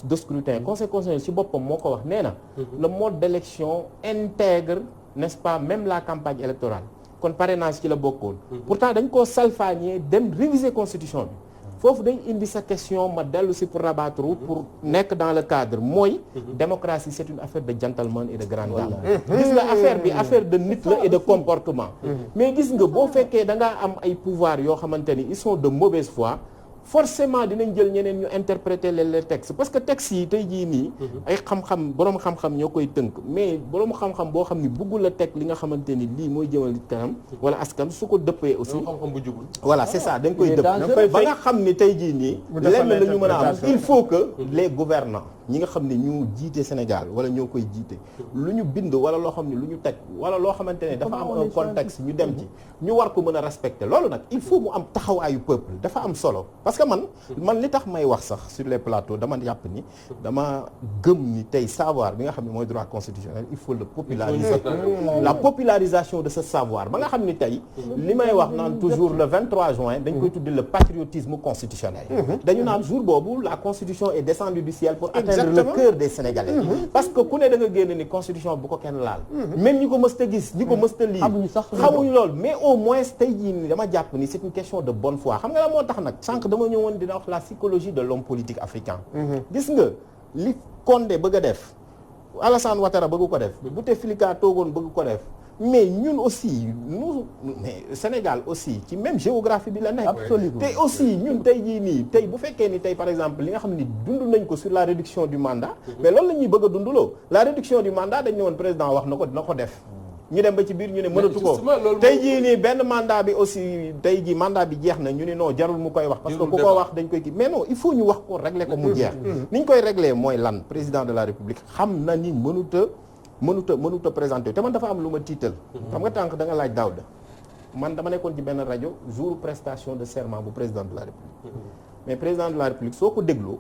de scrutin conseil constitutionnel ci boppam moo ko wax nee na le mode d'élection intègre n'est-ce pas même la campagne électorale kon parrainage ci la bokkoon pourtant dañ koo salfaañee dem réviser constitution bi foofu day indi sa question ma dellu si pour rabattre pour nekk dans le cadre mooy démocratie c'est une affaire de gentleman et de grande dame gis nga affaire bi affaire de nit la et de comportement mais gis nga boo fekkee da ngaa am ay pouvoir yoo xamante ni ils sont de mauvaise foi forcément dinañ jël ñeneen ñu interpréter les textes parce que textes yi tey jii nii ay xam-xam boroom xam-xam ñoo koy tënk mais boroom xam-xam boo xam ni bëggul a teg li nga xamante ni lii mooy jëmal kanam wala askan su ko dëppee aussi xam-xam bu jubul voilà c'est ça dañ koy dëpp ba nga xam ni tey jii nii lenn la ñu mën a am il faut que les gouvernants ñi nga xam ne ñu jiite Sénégal wala ñoo koy jiite lu ñu bind wala loo xam ne lu ñu teg wala loo xamante ne dafa am un contexte ñu dem ci ñu war ko mën a respecter loolu nag il faut mu am taxawaayu peuple dafa am solo parce que man li tax may wax sax sur les plateaux dama yàpp ni dama gëm ni tey savoir bi nga xam ne mooy droit constitutionnel il faut le populariser la popularisation de ce savoir ba nga xam ni tey li may wax naan toujours le 23 juin dañ koy tuddi le patriotisme constitutionnel dañu naan jour boobu la constitution est descendue du ciel pour atteindre atteindre le cœur des Sénégalais. parce que ku ne da nga génn ni constitution bu ko kenn laal. même ñi ko mës a gis ñi ko mës a lire. xamuñu loolu mais au moins tey jii nii dama jàpp ni c'est une question de bonne foi xam nga la moo tax nag sànq dama ñëwoon dina wax la psychologie de l'homme politique africain. gis nga li Condé bëgg a def Alassane Ouattara bëgg ko def Bouteflika toogoon bëgg ko def. mais ñun aussi mais Sénégal aussi ci même géographie bi la nekk. absolument te aussi ñun tey jii nii tey bu fekkee ni tey par exemple li nga xam ni dund nañ ko sur la réduction du mandat. mais loolu la ñuy bëgg a dundaloo la réduction du mandat dañ ne woon président wax na ko dina ko def. ñu dem ba ci biir ñu ne mënatu ko tey jii nii benn mandat bi aussi tey jii mandat bi jeex na ñu ne non jarul mu koy wax. parce que ku ko wax dañ koy kii mais non il faut ñu wax ko régler ko mu jeex. ni ñu koy régler mooy lan président de la république xam na ni mënut a présenté te man dafa am lu ma tiital. xam nga tànk da nga laaj Daouda man dama nekkoon ci benn rajo jour prestation de serment bu président de la république. mais président de la république soo ko dégloo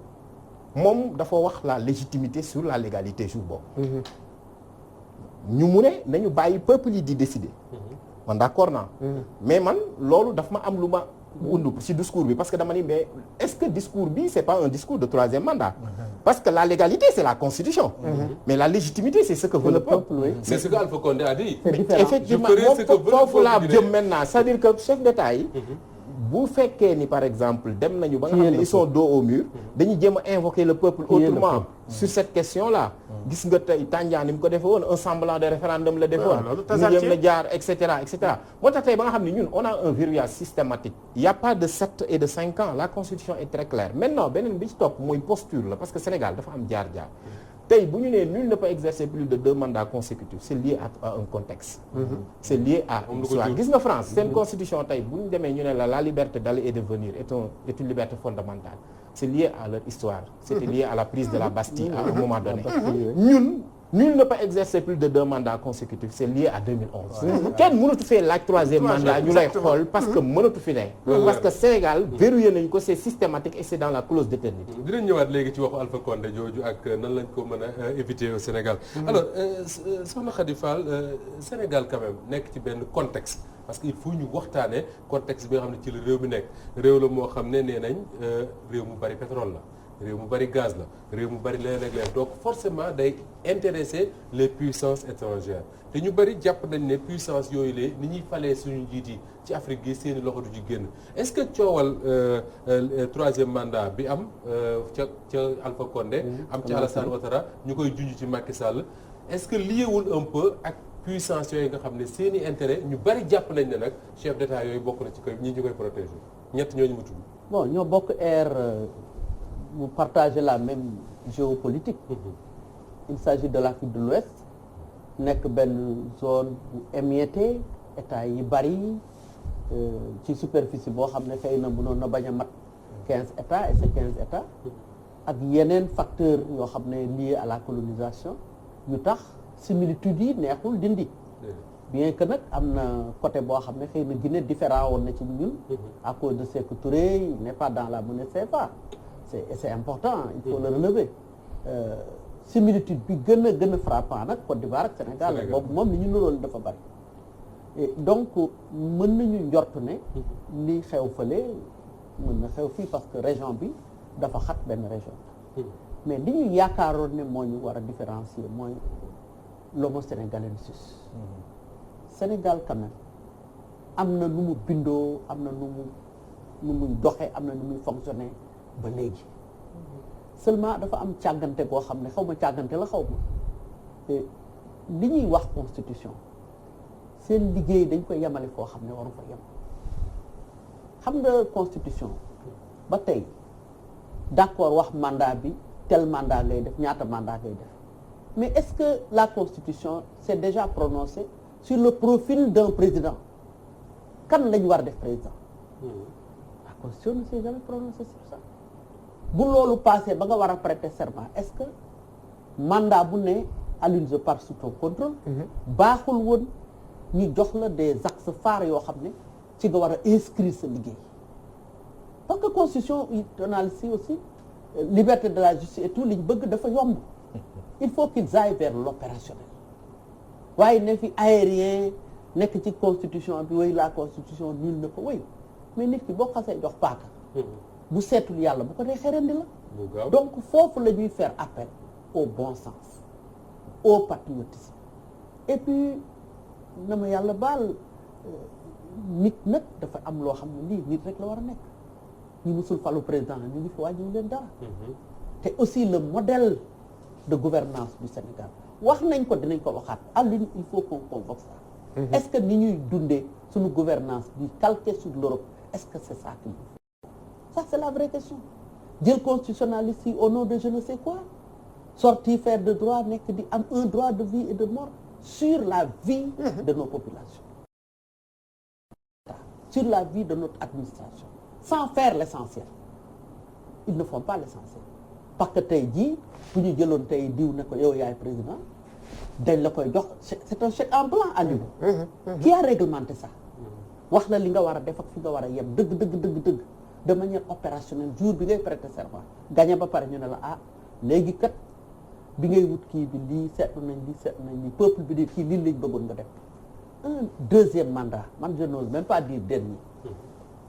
moom dafa wax la légitimité sur la légalité jour boobu. ñu mu ne nañu bàyyi peuple yi di décider. man d'accord naa. mais man loolu daf ma am lu ma undu ci discours bi parce que dama ni mais est-ce que discours bi c'est pas un discours de troisième mandat. parce que la légalité c'est la constitution. mais la légitimité c'est ce que veut le peuple. c'est ce que Alpha Condé a dit. effectivement moom foofu laa jëm maintenant c'est-à-dire que chef d'État yi. bu fekkee ni par exemple dem nañu ba nga xam ne ils sont dos au mur dañuy jéem a invoquer le peuple autrement sur cette question là gis nga tey Tandian ni mu ko defee woon un semblant de référendum la defoon ñu jéem la jaar et cetera moo tax tey ba nga xam ne ñun on a un verrouillage systématique il y a pas de 7 et de 5 ans la constitution est très claire maintenant beneen bi ci topp mooy posture la parce que Sénégal dafa am jaar-jaar tey bu ñu nee nul ne peut exercer plus de 2 mandats consécutifs c'est lié à un contexte. c'est lié à l'histoire gis nga France seen constitution tey bu ñu demee ñu ne la liberté d'aller et de venir est une liberté fondamentale c'est lié à leur histoire c'était lié à la prise de la Bastille à un moment donné ñun nul ne peut exercer plus de 2 mandats consécutifs c'est lié à 2011 kenn mënatu fee laaj 3e mandat ñu lay xool parce que mënatu fi ne parce que Sénégal verrouillé nañ ko c'est systématique et c'est dans la clause d'éternité. dinañ ñëwaat léegi ci waxu Alpha Condé jooju ak nan lañ ko mën a éviter au Sénégal alors soxna Khady Fall Sénégal quand même nekk ci benn contexte parce que il faut ñu waxtaanee contexte bi nga xam ne ci la réew mi nekk réew la moo xam ne nee nañ réew mu bari pétrole la réew mu bari gaz la réew mu bari leneen ak leneen donc forcément day intéresser les puissances étrangères te ñu bari jàpp nañ ne puissance yooyu lee ni ñuy falee suñu njiit yi ci Afrique gi seeni loxo du ci génn est-ce que coowal 3e mandat bi am ca Alpha Condé am ci Alassane Ouattara ñu koy junj ci Macky Sall est-ce que liéwul un peu ak puissance yooyu nga xam ne seeni intérêt ñu bari jàpp nañ ne nag chef d'État yooyu bokk na ci koy ñi ñu koy protéger ñett ñooñu mu tudd. bon ñoo bokk vous partagez la même géopolitique. Il s'agit de l'Afrique de l'Ouest nekk benn zone bu émiettée état yi bari ci superficie boo xam ne xëy na mënoon na bañ a mat 15 états et c'est 15 états ak yeneen facteurs yoo xam ne liés à la colonisation yu tax similitudes yi neexul dindi bien que nag am na côté boo xam ne xëy na Guinée différent woon na ci ñun à cause de Sékou Touré il n'est pas dans la monnaie CFA c'est important il faut le relever similitude bi gën a frappant nag Côte d'Ivoire ak Sénégal boobu moom li ñu nuróol dafa bari et donc mën nañu njort ne li xew fële mën na xew fii parce que région bi dafa xat benn région mais li ñu yaakaaroon ne moo ñu war a différencier mooy l'homo sénégalensis Sénégal quand même am na nu mu bindoo am na nu muy doxe am na nu muy fonctionner ba léegi seulement dafa am càggante goo xam ne xaw ma càggante la xaw ma li ñuy wax constitution seen liggéey dañ koy yemale foo xam ne waru fa yem xam nga constitution ba tey d'accord wax mandat bi tel mandat ngay def ñaata mandat ngay def mais est-ce que la constitution s'est déjà prononcée sur le profil d'un président kan lañ war a def président la constitution ne s'est jamais prononcée sur ça bu loolu passé ba nga war a prêter serment est-ce que mandat bu ne Alioune je pars sous ton contrôle baaxul woon ñu jox la des axes phares yoo xam ne ci nga war a inscrire sa liggéey parce que constitution journaliste aussi liberté de la justice et tout li ñu bëgg dafa yomb il faut qu'ils aillent vers l'opérationnel waaye ne fi aérien nekk ci constitution bi way la constitution nul ne peut way mais nit ki boo xasee jox paaka bu seetul yàlla bu ko neexee rendi la donc foofu la ñuy faire appel au bon sens au patriotisme et puis na ma yàlla baal nit nag dafa am loo xam ne lii nit rek la war a nekk ñi musul falu président ñu ngi fi wàññiwu leen dara te aussi le modèle de gouvernance du Sénégal wax nañ ko dinañ ko waxaat à l'une il faut qu'on convoque ça est-ce que ni ñuy dundee suñu gouvernance bi calqué sur l'Europe est-ce que c'est ça qu'il faut ça c'est la vraie question jël constitutionnaliste yi au nom de je ne sais quoi sortir faire de droit nekk di am un droit de vie et de mort sur la vie de nos populations sur la vie de notre administration sans faire l'essentiel ils ne font pas l'essentiel parce que tey jii bu ñu jëloon tey diw ne ko yow yaay président dañ la koy jox c'est un chèque en blanc à lui qui a réglementé ça wax la li nga war a def ak fi nga war a yem dëgg de manière opérationnelle jour bi ngay prêter serment gagné ba pare ñu ne la ah léegi kat bi ngay wut kii bi lii seetlu nañ lii peuple bi di kii lii lañ bëggoon nga def un deuxième mandat man je n'ose même pas dire dernier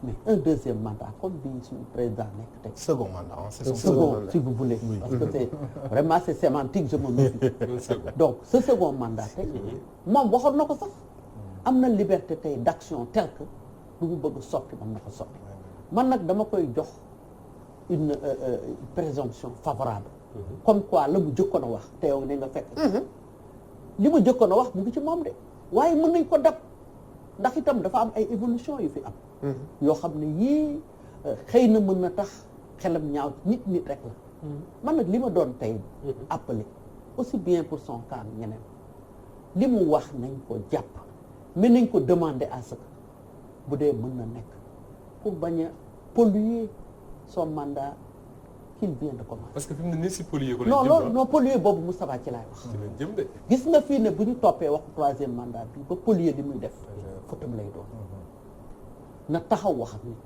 mais un deuxième mandat comme bii suñu président nekk tey. second mandat c'est son second si vous voulez. parce que c'est vraiment c'est sémantique je me méfie. donc ce second mandat tey moom waxoon na ko sax am na liberté tey d'action telle que lu mu bëgg soppi mën na ko soppi man nag dama koy jox une présomption favorable. comme quoi la mu jëkkoon a wax te yow ne nga fekk. li mu jëkkoon a wax mu ngi ci moom de waaye mën nañ ko dab ndax itam dafa am ay évolution yu fi am. yoo xam ne yii xëy na mën na tax xelam ñaaw nit rek la. man nag li ma doon tey appelé aussi bien pour son cas ñeneen li mu wax nañ ko jàpp mais nañ ko demander à ce que bu dee mën na nekk pour bañ a polluer son mandat qu'il vient de commencer. parce que fi mu ne nii si polluer ko non non non polluer boobu Moustapha ci laay wax. jëm de. gis nga fii ne bu ñu toppee waxu troisième mandat bi ba polluer li muy def fotam lay doon na taxaw wax ak nit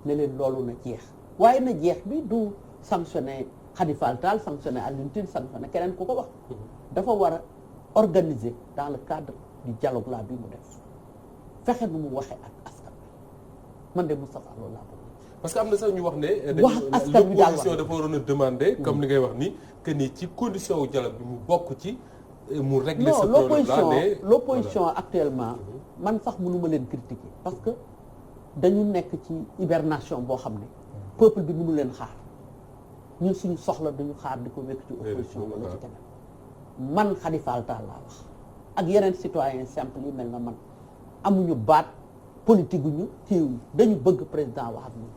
ne leen loolu na jeex waaye na jeex bi du sanctionner Khalifa Sall sanctionner Alioune Tine sanctionner keneen ku ko wax dafa war a organiser dans le cadre du dialogue là bi mu def fexe nu mu waxee ak askan bi man de Moustapha loolu laa bëgg. parce que am na sax ñu wax ne. wax askan bi daal l'opposition dafa waroon a demander. comme li ngay wax ni que ni ci condition wu dialogue bi mu bokk ci. mu régler ce problème là mais l'opposition actuellement man sax mënuma leen critiquer parce que dañu nekk ci hibernation boo xam ne peuple bi mënu leen xaar ñun suñu soxla duñu xaar di ko wekk ci opposition wala ci keneen man Khalifa Sall laa wax ak yeneen citoyen simple yi mel na man amuñu baat politique gu ñu téewuñu dañu bëgg président wax ak ñun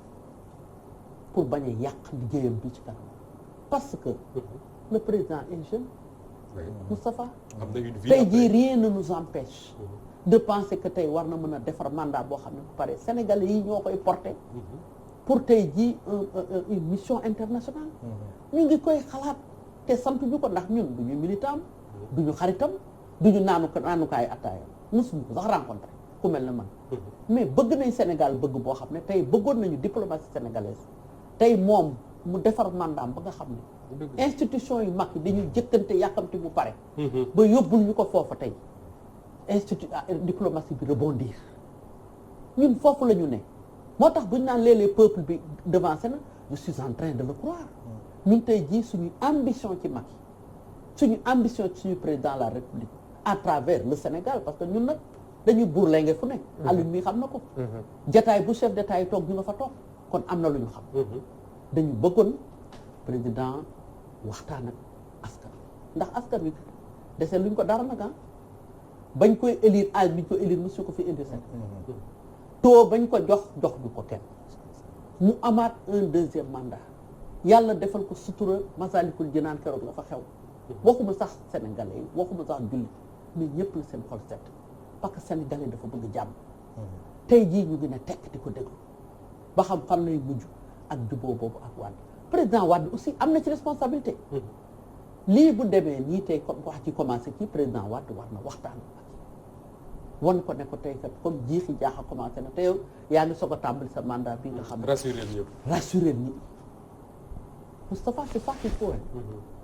pour bañ a yàq liggéeyam bi ci kanam parce que le président est jeune Moustapha tey jii rien ne nous empêche de penser que tey war na mën a defar mandat boo xam ne bu pare Sénégalais yi ñoo koy porter pour tey jii une mission internationale ñu ngi koy xalaat te santuñu ko ndax ñun duñu militant duñu xaritam duñu naanukaay attaayam mosuñu ko sax rencontré ku mel ne man mais bëgg nañ Sénégal bëgg boo xam ne tey bëggoon nañu diplomatie sénégalaise tey moom mu defar mandat ba nga xam ne institution yu mag yi dañuy jëkkante yàkkamti mu pare ba yóbbul ñu ko foofa tey diplomatie bi rebondir ñun foofu la ñu ne moo tax bu ñu naan léeg-léeg peuple bi devancé na je suis en train de le croire ñun tey jii suñu ambition ci mag yi suñu ambition ci suñu président de la République à travers le Sénégal parce que ñun nag dañuy buur lay nga fu ne Alioune mi xam na ko jataay bu chef d'état yi toog ñu nga fa toog kon am na lu ñu xam dañu bëggoon président waxtaan ak askan ndax askan wi dese luñ ko dara nag bañ koy élire âge biñ ko élire monsieur ko fi indi sax too bañ ko jox ñu ko kenn mu amaat un deuxième mandat yàlla defal ko sutura Masalikul Jinaan keroog la fa xew waxuma sax sénégalais yi waxuma sax jullit mais ñëpp la seen xol set parce que sénégalais dafa bëgg jàmm tey jii ñu ngi ne tekk di ko déglu ba xam fan lay mujj ak juboo boobu ak Wade président Wade aussi am na ci responsabilité lii bu demee nii tey comme wax ci commencé ci président Wade war na waxtaan wan ko ne ko tey kat comme jiixi jaaxa commencé na te yow yaa ngi soog a tàmbali sa mandat bi nga xam ne rassurer ñi Moustapha c'est ça qu'il faut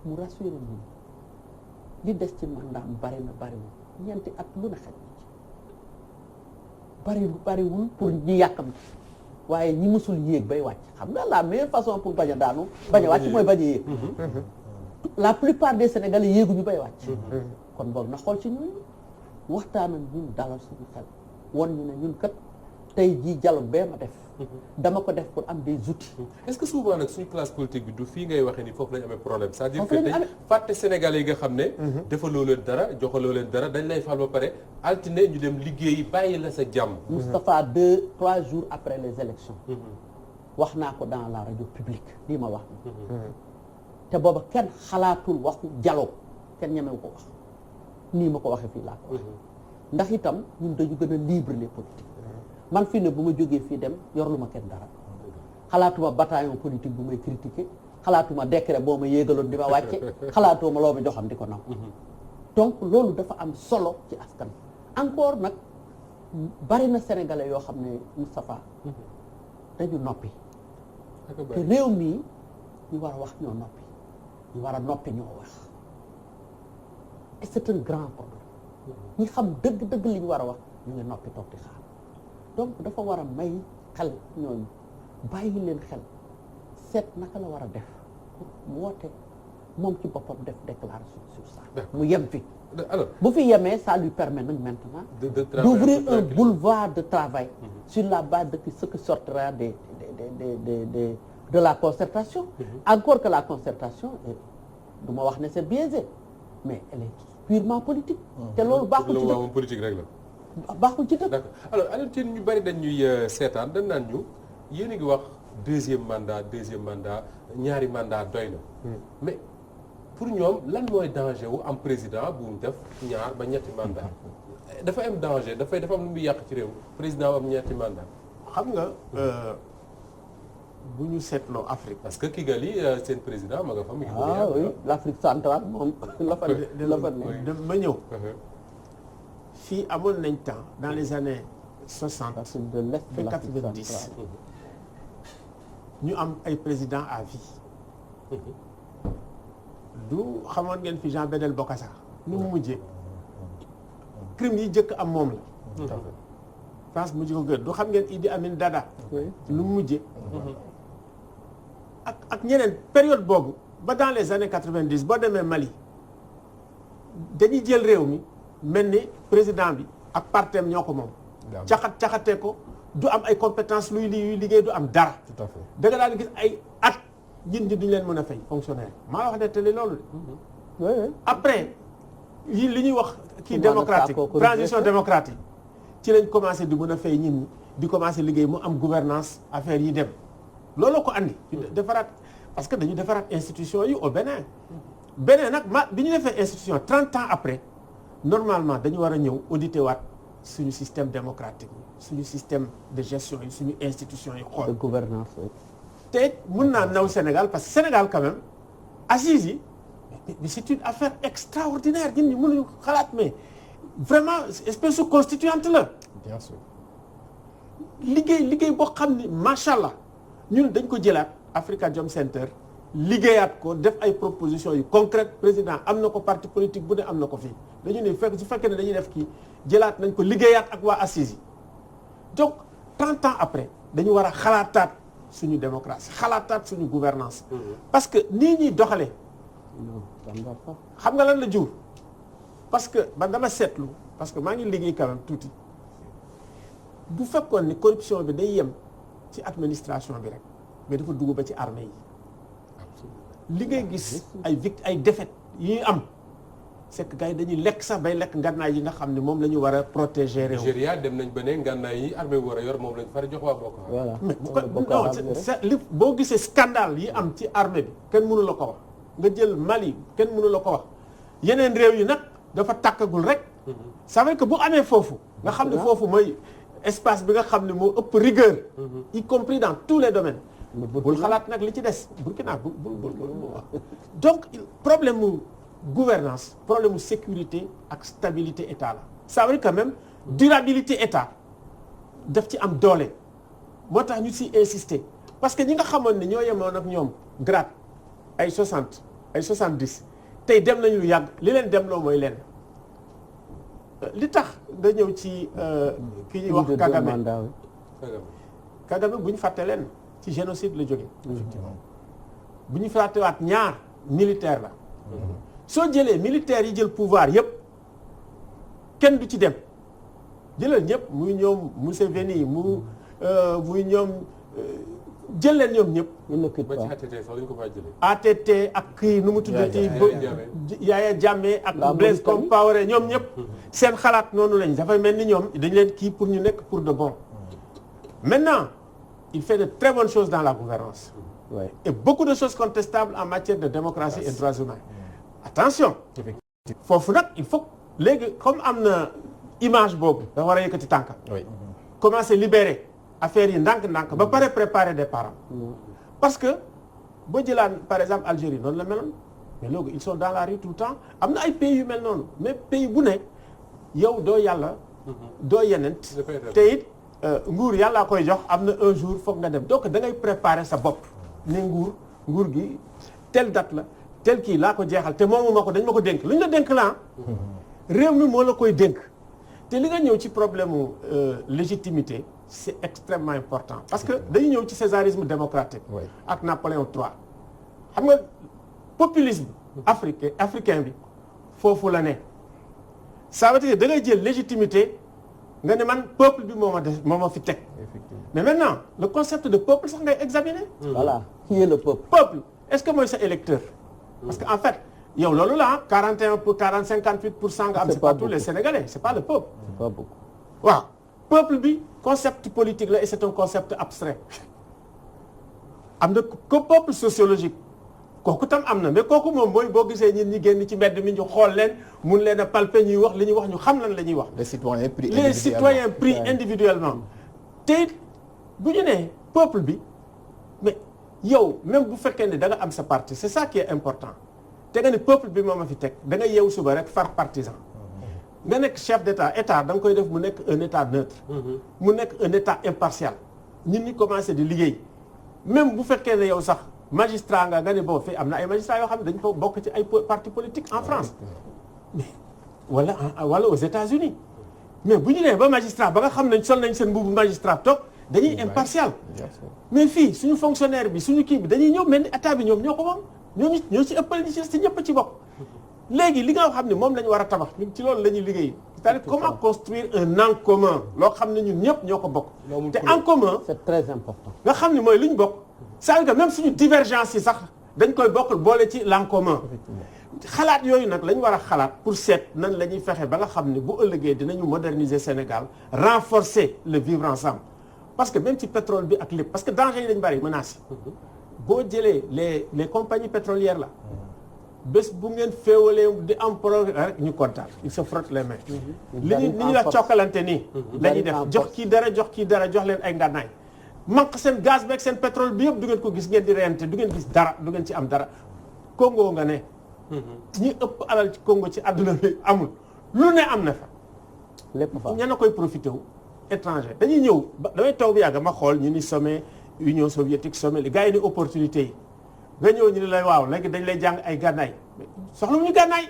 mu rassurer ñi li des ci mandat mu bari na bariwul ñeenti at lu ne xet na ci bariwul pour ñu yàkkamti waaye ñi mësul yéeg bay wàcc xam nga la meilleure façon pour bañ a daanu bañ a wàcc mooy bañ a yéeg la plupart des Sénégalais yéeguñu bay wàcc kon boog na xool ci ñun waxtaan ak ñun dalal suñu xel won ñu ne ñun kat tey jii dialogue bee ma def dama ko def pour am des outils. est-ce que souvent nag suñu classe politique bi du fii ngay waxee ni foofu lañ amee problème c'est-à-dire que dañ fàtte Sénégalais yi nga xam ne defaloo leen dara joxaloo leen dara dañ lay fal ba pare altine ñu dem liggéeyi bàyyi la sa jàmm. Moustapha 2-3 jours après les élections wax naa ko dans la radio publique lii ma wax te booba kenn xalaatul waxu dialogue kenn ñemewu ko wax nii ma ko waxee fii laa ko wax ndax itam ñun dañu gën a libre les politiques man fii ne bu ma jógee fii dem yor lu ma kenn dara xalaatuma bataillon politique bu may critiquer xalaatuma décret boo ma yéegaloon di ma wàcce xalaatuma loo ma joxam di ko naw donc loolu dafa am solo ci askan encore nag bari na sénégalais yoo xam ne Moustapha dañu noppi te réew mii ñu war a wax ñoo noppi ñu war a noppi ñoo wax et c'est un grand problème ñi xam dëgg-dëgg li ñu war a wax ñu ngi noppi toog di xaar donc dafa war a may xel ñooñu bàyyi leen xel seet naka la war a def pour woote moom ci boppam def déclaration sur ça mu yem fi alors bu fi yemee ça lui permet nag maintenant d'ouvrir un boulevard de travail sur la base de ce qui sortira de la concertation encore que la concertation du ma wax ne c'est biaisé mais elle est purement politique te loolu baaxul ci dëkk politique rek la baaxul ci dëkk d'accord alors Alioune Tine ñu bari dañ ñuy seetaan dañ naan ñu yéen a ngi wax deuxième mandat ñaari mandat doy na mais pour ñoom lan mooy danger wu am président bu mu def ñaar ba ñetti mandat dafa am danger dafa am lu muy yàq ci réew président am ñetti mandat xam nga bu ñu seetloo Afrique. parce que Kigali seen président ma nga fa mu ngi. oui l'Afrique centrale moom la fa ne ma ñëw. fii amoon nañ temps dans les années 60. de l'est de ba l'Afrique 90 centrale. ñu am ay président à vie. du xamoon ngeen fi Jean Bédel Bokassa nu mu mujjee. crime yi jëkk am moom la. France mujj ko gën du xam ngeen Idi Amin Dada. lu mu mujjee. ak ñeneen période boobu ba dans les années 90 boo demee Mali dañuy jël réew mi mel ni président bi ak partem ñoo ko moom. caxatee ko du am ay compétences luy liggéey du am dara. tout à fait da nga daan gis ay at ñi duñ leen mën a fay fonctionnaire maa wax ne te loolu de. après li ñuy wax kii démocratique transition démocratique ci lañ commencé di mën a fay ñin ñi di commencé liggéey mu am gouvernance affaire yi dem looloo ko andi. defaraat parce que dañu defaraat institution yi au Bénin. Bénin nag bi ñu defee institution 30 ans après normalement dañu war a ñëw auditer waat suñu système démocratique suñu système de gestion yi suñu institution yi xool. de gouvernance te mën naa naw Sénégal parce que Sénégal quand même assises yi mais c'est une affaire extraordinaire ñun ñu mënuñu xalaat mais vraiment espèce de constituante la. bien sûr. liggéey boo xam ni macha allah ñun dañ ko jëlaat Africa Jom Center liggéeyaat ko def ay propositions yu concrètes président am na ko parti politique bu ne am na ko fii dañu ne su fekkee ne dañuy def kii jëlaat nañ ko liggéeyaat ak waa assises yi donc 30 ans après dañu war a xalaataat suñu démocratie xalaataat suñu gouvernance parce que nii ñuy doxalee xam nga lan la jur parce que man dama seetlu parce que maa ngi liggéey quand même tuuti bu fekkoon ni corruption bi day yem ci administration bi rek mais dafa dugg ba ci armée yi li ngay gis ay défaites yi am c'est que gars yi dañuy lekk sax bay lekk ngànnaay yi nga xam ne moom la ñu war a protéger réew. Nigéria dem nañ ba ne ngànnaay yi armée war a yor moom lañ far jox waa Boko Haram. voilà mais boo gisee scandale yi am ci armée bi kenn mënu la ko wax nga jël Mali kenn mënu la ko wax yeneen réew yi nag dafa tàkkagul rek. ça veut dire que bu amee foofu. nga xam ne foofu mooy espace bi nga xam ne moo ëpp rigueur. y compris dans tous les domaines. bul xalaat nag li ci des Burkina bul donc problème mu gouvernance problème mu sécurité ak stabilité état la ça veut dire quand même durabilité état daf ci am doole moo tax ñu si insister parce que ñi nga xamoon ne ñoo yemoon ak ñoom grade ay 60 ay 70 tey dem nañu lu yàgg li leen dem loo mooy leen li tax nga ñëw ci ki ñuy wax Kagame Kagame bu ñu fàtte leen ci génocide la jóge effectivement bu ñu fàttewaat ñaar militaire la soo jëlee militaires yi jël pouvoir yépp kenn du ci dem jëlal ñëpp muy ñoom Museveni muy ñoom jël leen ñoom ñëpp. ba ci ATT sax lañ ko faa jëlee. ATT ak kii nu mu tuddati Yaya Jammeh ak Blaise Compaoré ñoom ñëpp seen xalaat noonu lañ dafay mel ni ñoom dañ leen kii pour ñu nekk pour de bon. Maintenant il fait de très bonnes choses dans la gouvernance ouais. Et beaucoup de choses contestables en matière de démocratie et droits humains. Attention foofu nag il faut léegi comme am na image boobu dafa war a yëkkati tànka commencer libérer affaires yi ndànk-ndànk ba pare préparer des parents parce que boo jëlaan par exemple Algérie noonu la meloon mais loolu ils sont dans la rue tout le temps am na ay pays yu mel noonu mais pays bu ne yow doo yàlla doo yenent te it nguur yàllaa koy jox am na un jour foog nga dem donc da ngay préparer sa bopp ne nguur gi telle date la tel kii laa ko jeexal te moomu ma ko dañ ma ko dénk lu ñu la dénk la réew mi moo la koy dénk te li nga ñëw ci problème mu légitimité c'est extrêmement important parce que dañu ñëw ci césarisme démocratique ak Napoléon III xam nga populisme africain bi foofu la ne ça veut dire da ngay jël légitimité nga ne man peuple bi moo ma fi teg mais maintenant le concept de peuple sax ngay examiner voilà qui est le peuple est-ce que mooy sa électeur parce que en fait yow loolu la 58% nga am c'est pas tous les Sénégalais c'est pas le peuple c'est pas beaucoup waaw peuple bi concept politique la et c'est un concept abstrait am na ko peuple sociologique kooku tam am na mais kooku moom mooy boo gisee ñi génn ci mbedd mi ñu xool leen mun leen a palper ñuy wax li ñuy wax ñu xam lan la ñuy wax les citoyens pris individuellement te bu ñu nee peuple bi mais yow même bu fekkee ne da nga am sa parti c'est ça qui est important te nga ne peuple bi moom a fi teg da nga yeewu suba rek far partisan nga nekk chef d'état da nga koy def mu nekk un état neutre mu nekk un état impartial ñun ñi commencé di liggéey même bu fekkee ne yow sax magistrat nga ne bon fii am na ay magistrats yoo xam ne dañu ko bokk ci ay partis politiques en France mais wala aux États-Unis mais bu ñu nee ba magistrat ba nga xam ne sol nañ seen mbubu magistrat toog dañuy impartial mais fii suñu fonctionnaire bi suñu kii bi dañuy ñëw mel ni état bi ñoom ñoo ko moom ñoo ci ëppal ñi ci ñëpp ci bokk léegi li nga xam ne moom la ñu war a tabax ñun ci loolu la ñuy liggéey c'est-à-dire comment construire un en commun loo xam ne ñun ñëpp ñoo ko bokk te en commun c'est très important nga xam ne mooy li ñu bokk ça veut dire que même suñu divergence yi sax dañ koy bokk boole ci l'en commun xalaat yooyu nag la ñu war a xalaat pour seet nan la ñuy fexe ba nga xam ne bu ëllëgee dinañu moderniser Sénégal renforcer le vivre ensemble parce que même ci pétrole bi ak lépp parce que danger yi dañu bari menaces boo jëlee les compagnies pétrolières là bés bu ngeen féewalee di am progrès rek ñu kontaan ils se frottent les mains li ñu la cokkalante nii la ñuy def jox kii dara jox leen ay ngànnaay manque seen gaz beeg seen pétrole bi yëpp du ngeen ko gis ngeen di reyante du ngeen gis dara du ngeen ci am dara Congo nga ne ñi ëpp alal ci Congo ci àdduna bi amul lu ne am na fa lépp fa ña na koy profité wu étranger dañuy ñëw damay toog bi yàgg ma xool ñu ni sommet Union soviétique sommet li gars yi ni opportunité yi nga ñëw ñu ne lay waaw léegi dañ lay jàng ay gànnaay soxlawuñu gànnaay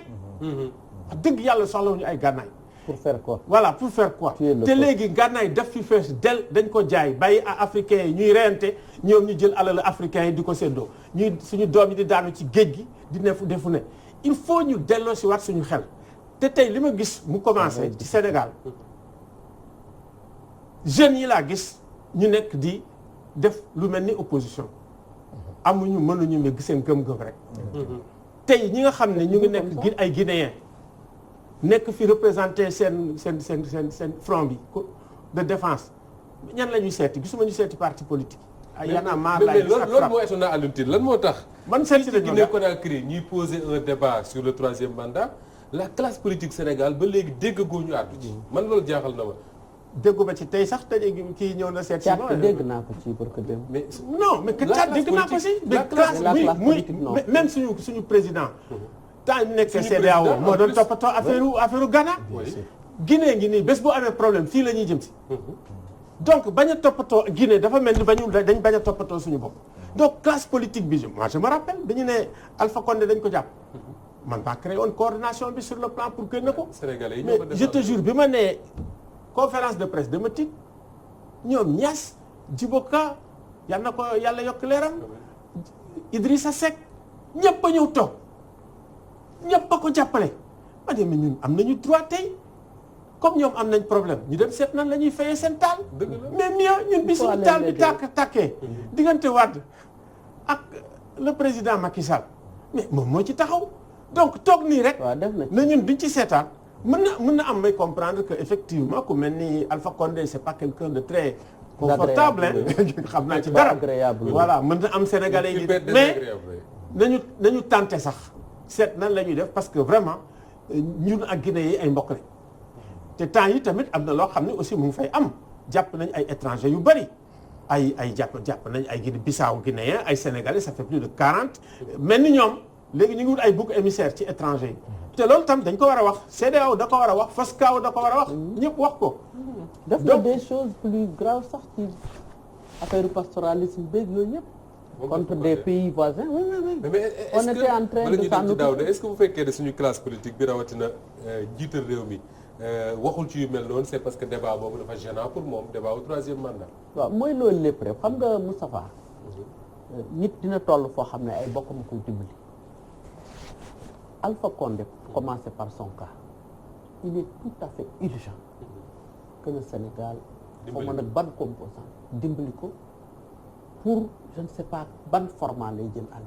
wax dëgg yàlla soxlawuñu ay gànnaay pour faire quoi voilà pour faire quoi te léegi gànnaay def fi fees del dañ ko jaay bàyyi à africains yi ñuy reyante ñoom ñu jël alal africains yi di ko séddoo ñuy suñu doom yi di daanu ci géej gi di nefu defu ne il faut ñu delloo si waat suñu xel te tey li ma gis mu commencé ci Sénégal jeunes yi laa gis ñu nekk di def lu mel ni opposition amuñu mënuñu mais seen gëm-gëm rek tey ñi nga xam ne ñu ngi nekk ay guinéens nekk fi représenté seen front bi de défense ñan la ñuy seeti gisuma ñu seeti parti politique ay Y'en a marre mais loolu moo étonné Alioune Tine lan moo tax man seeti la Guinée Conakry ñuy poser un débat sur le 3e mandat la classe politique Sénégal ba léegi déggagoo ñu àddu ci man loolu jaaxal na ma dégguma ci tey sax tey kii ñëw na seet si dégg naa ko ci pour que dem mais non mais que caat dégg naa ko si mais classe muy même suñu président temps ñu nekk CEDEAO moo doon toppatoo affaire Ghana Guinée ngi nii bés bu amee problème fii la ñuy jëm si donc bañ a toppatoo Guinée dafa mel ni dañ bañ a toppatoo suñu bopp donc classe politique bi moi je me rappelle dañu ne Alpha Condé dañ ko jàpp man maa créé woon coordination bi sur le plan pour génne ko mais je te jure bi ma nee conférence de presse dama tiit ñoom Niass Djibo Ka yal na ko yàlla yokk leeram Idrissa Seck ñëpp a ñëw toog ñëpp a ko jàppale ma ne ñun am nañu droit tey comme ñoom am nañ problème ñu dem seet nan la ñuy fayee seen taal mais mieux ñun bi suñu taal bi tàkkee diggante Wade ak le président Macky Sall mais moom moo ci taxaw donc toog nii rek na ñun duñ ci seetaan mën na am may comprendre que effectivement ku mel ni Alpha Condé c'est pas quelqu'un de très confortable xam naa ci dara voilà mën na am sénégalais yi mais nañu tenté sax seet nan la ñuy def parce que vraiment ñun ak Guinée yi ay mbokk lañ te temps yi tamit am na loo xam ne aussi mu ngi fay am jàpp nañ ay étrangers yu bari ay jàpp nañ ay Guinée Bissau guinéen ay sénégalais ça fait plus de 40 mel ni ñoom léegi ñu ngi wut ay bouc émissaire ci étrangers yi te loolu tam dañ ko war a wax CEDEAO da ko war a wax FOSCAO da ko war a wax ñëpp wax ko def na des choses plus graves sax ci affaire pastoralisme beeg yooyu yëpp contre des pays voisins oui. mais on était en train de s'en occuper est-ce que bu fekkee ne suñu classe politique bi rawatina jiital réew mi waxul ci yu mel noonu c'est parce que débat boobu dafa gênant pour moom débat au troisième mandat. waaw mooy loolu lépp rek xam nga Moustapha nit dina toll foo xam ne ay bokk ma koy dimbali Alpha Condé commencer par son cas il est tout à fait urgent que le Sénégal xaw ma nag ban composant dimbali ko pour je ne sais pas ban format lay jël àll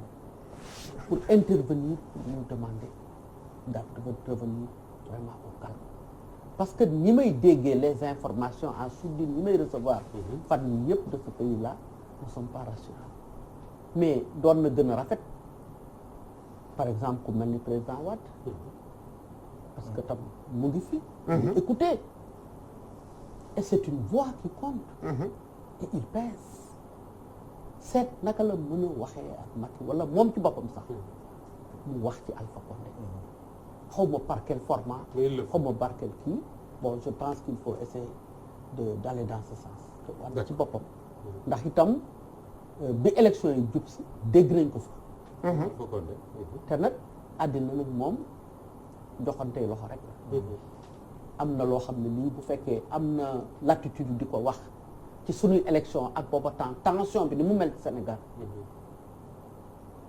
pour intervenir pour ñu demander daal de revenir vraiment au calme parce que ñi may déggee les informations en sourdine ñi may recevoir fan yi yëpp de ce pays là ne sont pas rassurants mais doon na gën a rafet par exemple ku mel ni président Wade parce que tam mu ngi fi écoutez et c'est une voix qui compte et il pèse seet naka la mën a waxee ak Macky wala moom ci boppam sax mu wax ci Alpha Condé xaw ma par quel format xaw ma par quel kii bon je pense qu'il faut essayer d'aller dans ce sens te wàll ci boppam ndax itam bi élection yi jub si dégg nañ ko fa te nag àddina nag moom joxantey loxo rek am na loo xam ne lii bu fekkee am na latitude di ko wax ci suñuy élection ak booba tension bi ni mu mel ci Sénégal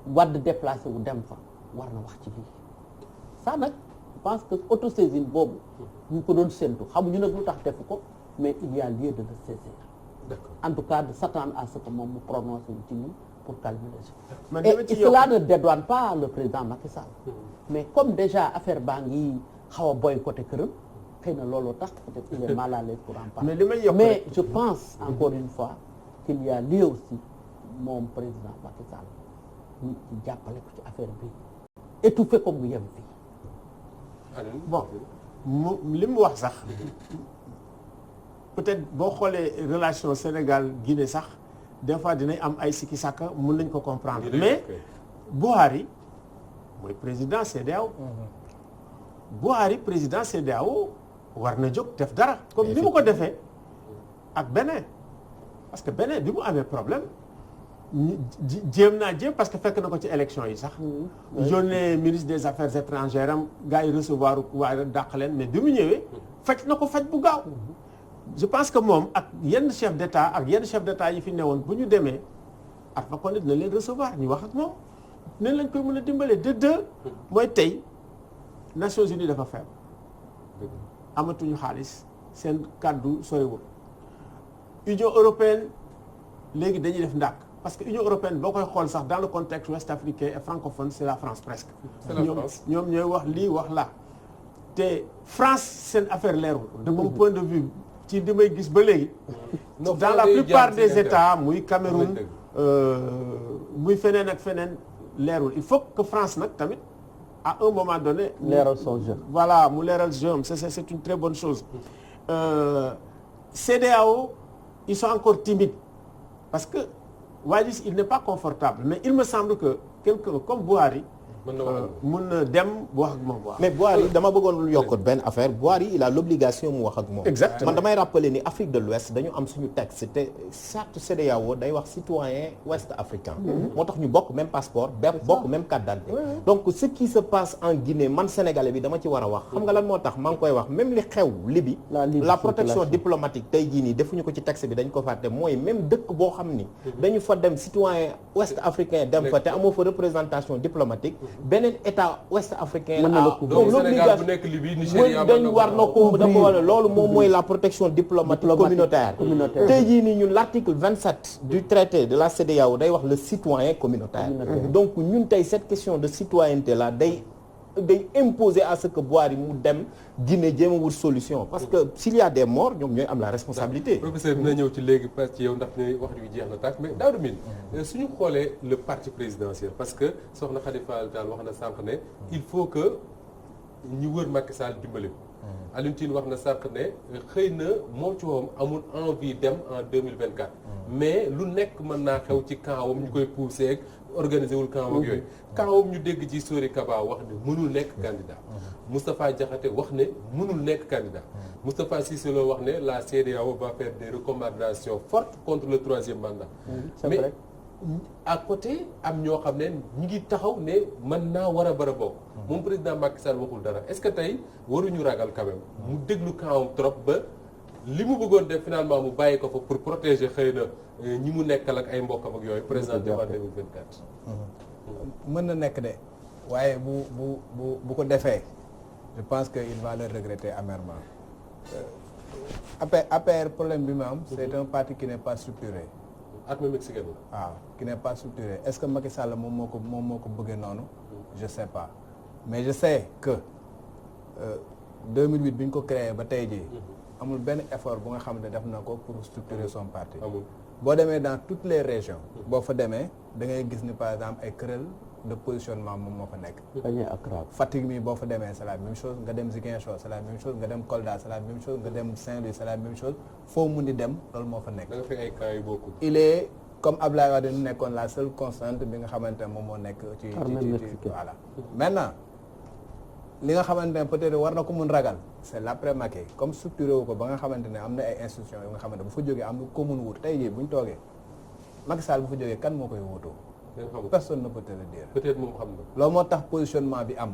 Wade déplacé wu dem fa war na wax ci lii ça nag je pense que autosaisine boobu ñu ko doon séntu xamuñu nag lu tax defu ko mais il y a lieu de le saisir en tout cas de s'attendre à ce que moom mu prononce wu ci lii pour calmer les gens et cela ne dédouane pas le président Macky Sall mais comme déjà affaire baa ngi xaw a boycotté këram xëy na looloo tax peut-être il est mal à l'aise pour en parler mais je pense encore une fois qu'il y a lieu aussi moom président Macky Sall nit ci jàppale ko ci affaire bi étouffé ko mu yem fii bon li mu wax sax peut-être boo xoolee relation Sénégal Guinée sax des fois dinañ am ay sikki sàkka mën nañ ko comprendre mais Buhari mooy président CEDEAO Buhari président CEDEAO war na jóg def dara comme ni mu ko defee ak Bénin parce que Bénin bi mu amee problème jéem parce que fekk na ko ci élection yi sax yónnee ministre des affaires étrangères am gars yi recevoir waaye dàq leen mais bi mu ñëwee faj na ko faj bu gaaw je pense que moom ak yenn chef d'état ak yenn chef d'état yi fi newoon bu ñu demee Alpha Condé dina leen recevoir ñu wax ak moom ne lañ koy mën a dimbalee de deux mooy tey Nations Unies dafa faible amatuñu xaalis seen kàddu soriwul Union européenne léegi dañuy def ndànk parce que Union européenne boo koy xool sax dans le contexte ouest africain et francophone c'est la France presque ñoom ñooy wax lii wax la te France seen affaire leerul de mon point de vue ci di may gis ba léegi dans la plupart des états muy Cameroun muy feneen ak feneen leerul il faut que France nag tamit à un moment donné leeral son jeu voilà mu leeral jeu c'est une très bonne chose CEDEAO ils sont encore timides parce que waa ji il n'est pas confortable mais il me semble que quelqu'un comme Buhari mun na dem wax ak moom waaw. mais Boiry dama bëggoon lu yokk benn affaire Boiry il a l'obligation mu wax ak moom. Exactement. man damay rappeler ni Afrique de l'Ouest dañu am suñu texte te charte CEDEAO day wax citoyen ouest africain. moo tax ñu bokk même passeport bokk même carte d'identité. donc ce qui se passe en Guinée man sénégalais bi dama ci war a wax. xam nga lan moo tax maa ngi koy wax même li xew Libye. la protection diplomatique tey jii nii defuñu ko ci texte bi dañ ko fàtte mooy même dëkk boo xam ni. dañu fa dem citoyen ouest africain dem fa te amoo fa représentation diplomatique. beneen état ouest africain donc Sénégal bu nekk Libye Nigéria dañ war na ko dafa war loolu moom mooy la protection diplomatique communautaire tey jii nii ñun l'article 27 du traité de la CEDEAO day wax le citoyen communautaire donc ñun tey cette question de citoyenneté là day imposer à ce que Boiry mu dem Guinée jéem a wut solution parce que s'il y a des morts ñoom ñooy am la responsabilité. professeur dina ñëw ci léegi parce que yow ndax ne wax yu jeex na tàkk mais Daouda Mine suñu xoolee le parti présidentiel parce que soxna Khady Fall Tall wax na sànq ne il faut que ñu wër Macky Sall dimbali ko. Alioune Tine wax na sànq ne xëy na moom ci woom amul envie dem en 2024. mais lu nekk mën naa xew ci kaawam ñu koy pousser ak organiser wul kaawam ak yooyu. kaawam ñu dégg ci Sori Kaba wax ne mënul nekk candidat. Moustapha Diakhaté wax ne mënul nekk candidat. Moustapha Cissé Lo wax ne la CEDEAO va faire des recommandations fortes contre le troisième mandat. c'est vrai. à côté am ñoo xam ne ñi ngi taxaw ne mën naa war a bokk. moom président Macky Sall waxul dara est-ce que tey waruñu ragal quand même mu déglu kaawam trop ba li mu bëggoon def finalement mu bàyyi ko fa pour protéger xëy na ñi mu nekkal ak ay mbokkam ak yooyu présenté en 2024. mën na nekk de waaye bu ko defee je pense que il va le regretter amèrement. APR problème bi mu am c'est un parti qui n'est pas structuré. armée mexicaine la. waaw qui n'est pas structuré est-ce que Macky Sall moom moo ko bëggee noonu. je sais pas mais je sais que 2008 bi ñu ko créé ba tey jii. amul benn effort bu nga xam ne def na ko pour structurer son parti. boo demee dans toutes les régions. boo fa demee da ngay gis ni par exemple ay querelle de positionnement moom moo fa nekk. Fatick mi boo fa demee c'est la même chose nga dem Ziguinchor c'est la même chose nga dem Kolda c'est la même chose nga dem Saint-Louis c'est la même chose foo mun di dem loolu moo fa nekk. da nga fekk ay cas yu bokkul. il est comme Abdoulaye Wade nekkoon la seule constante bi nga xamante ne moom moo nekk ci voilà. maintenant li nga xamante ne peut-être war na ko mun ragal c'est l'après Macky comme structuré wu ko ba nga xamante ne am na ay institutions yu nga xamante bu fa jógee am na ko mun wut tey jii bu ñu toogee Macky Sall bu fa jógee kan moo koy wutoo. personne ne peut te le dire. peut-être moom xam na. loolu moo tax positionnement bi am.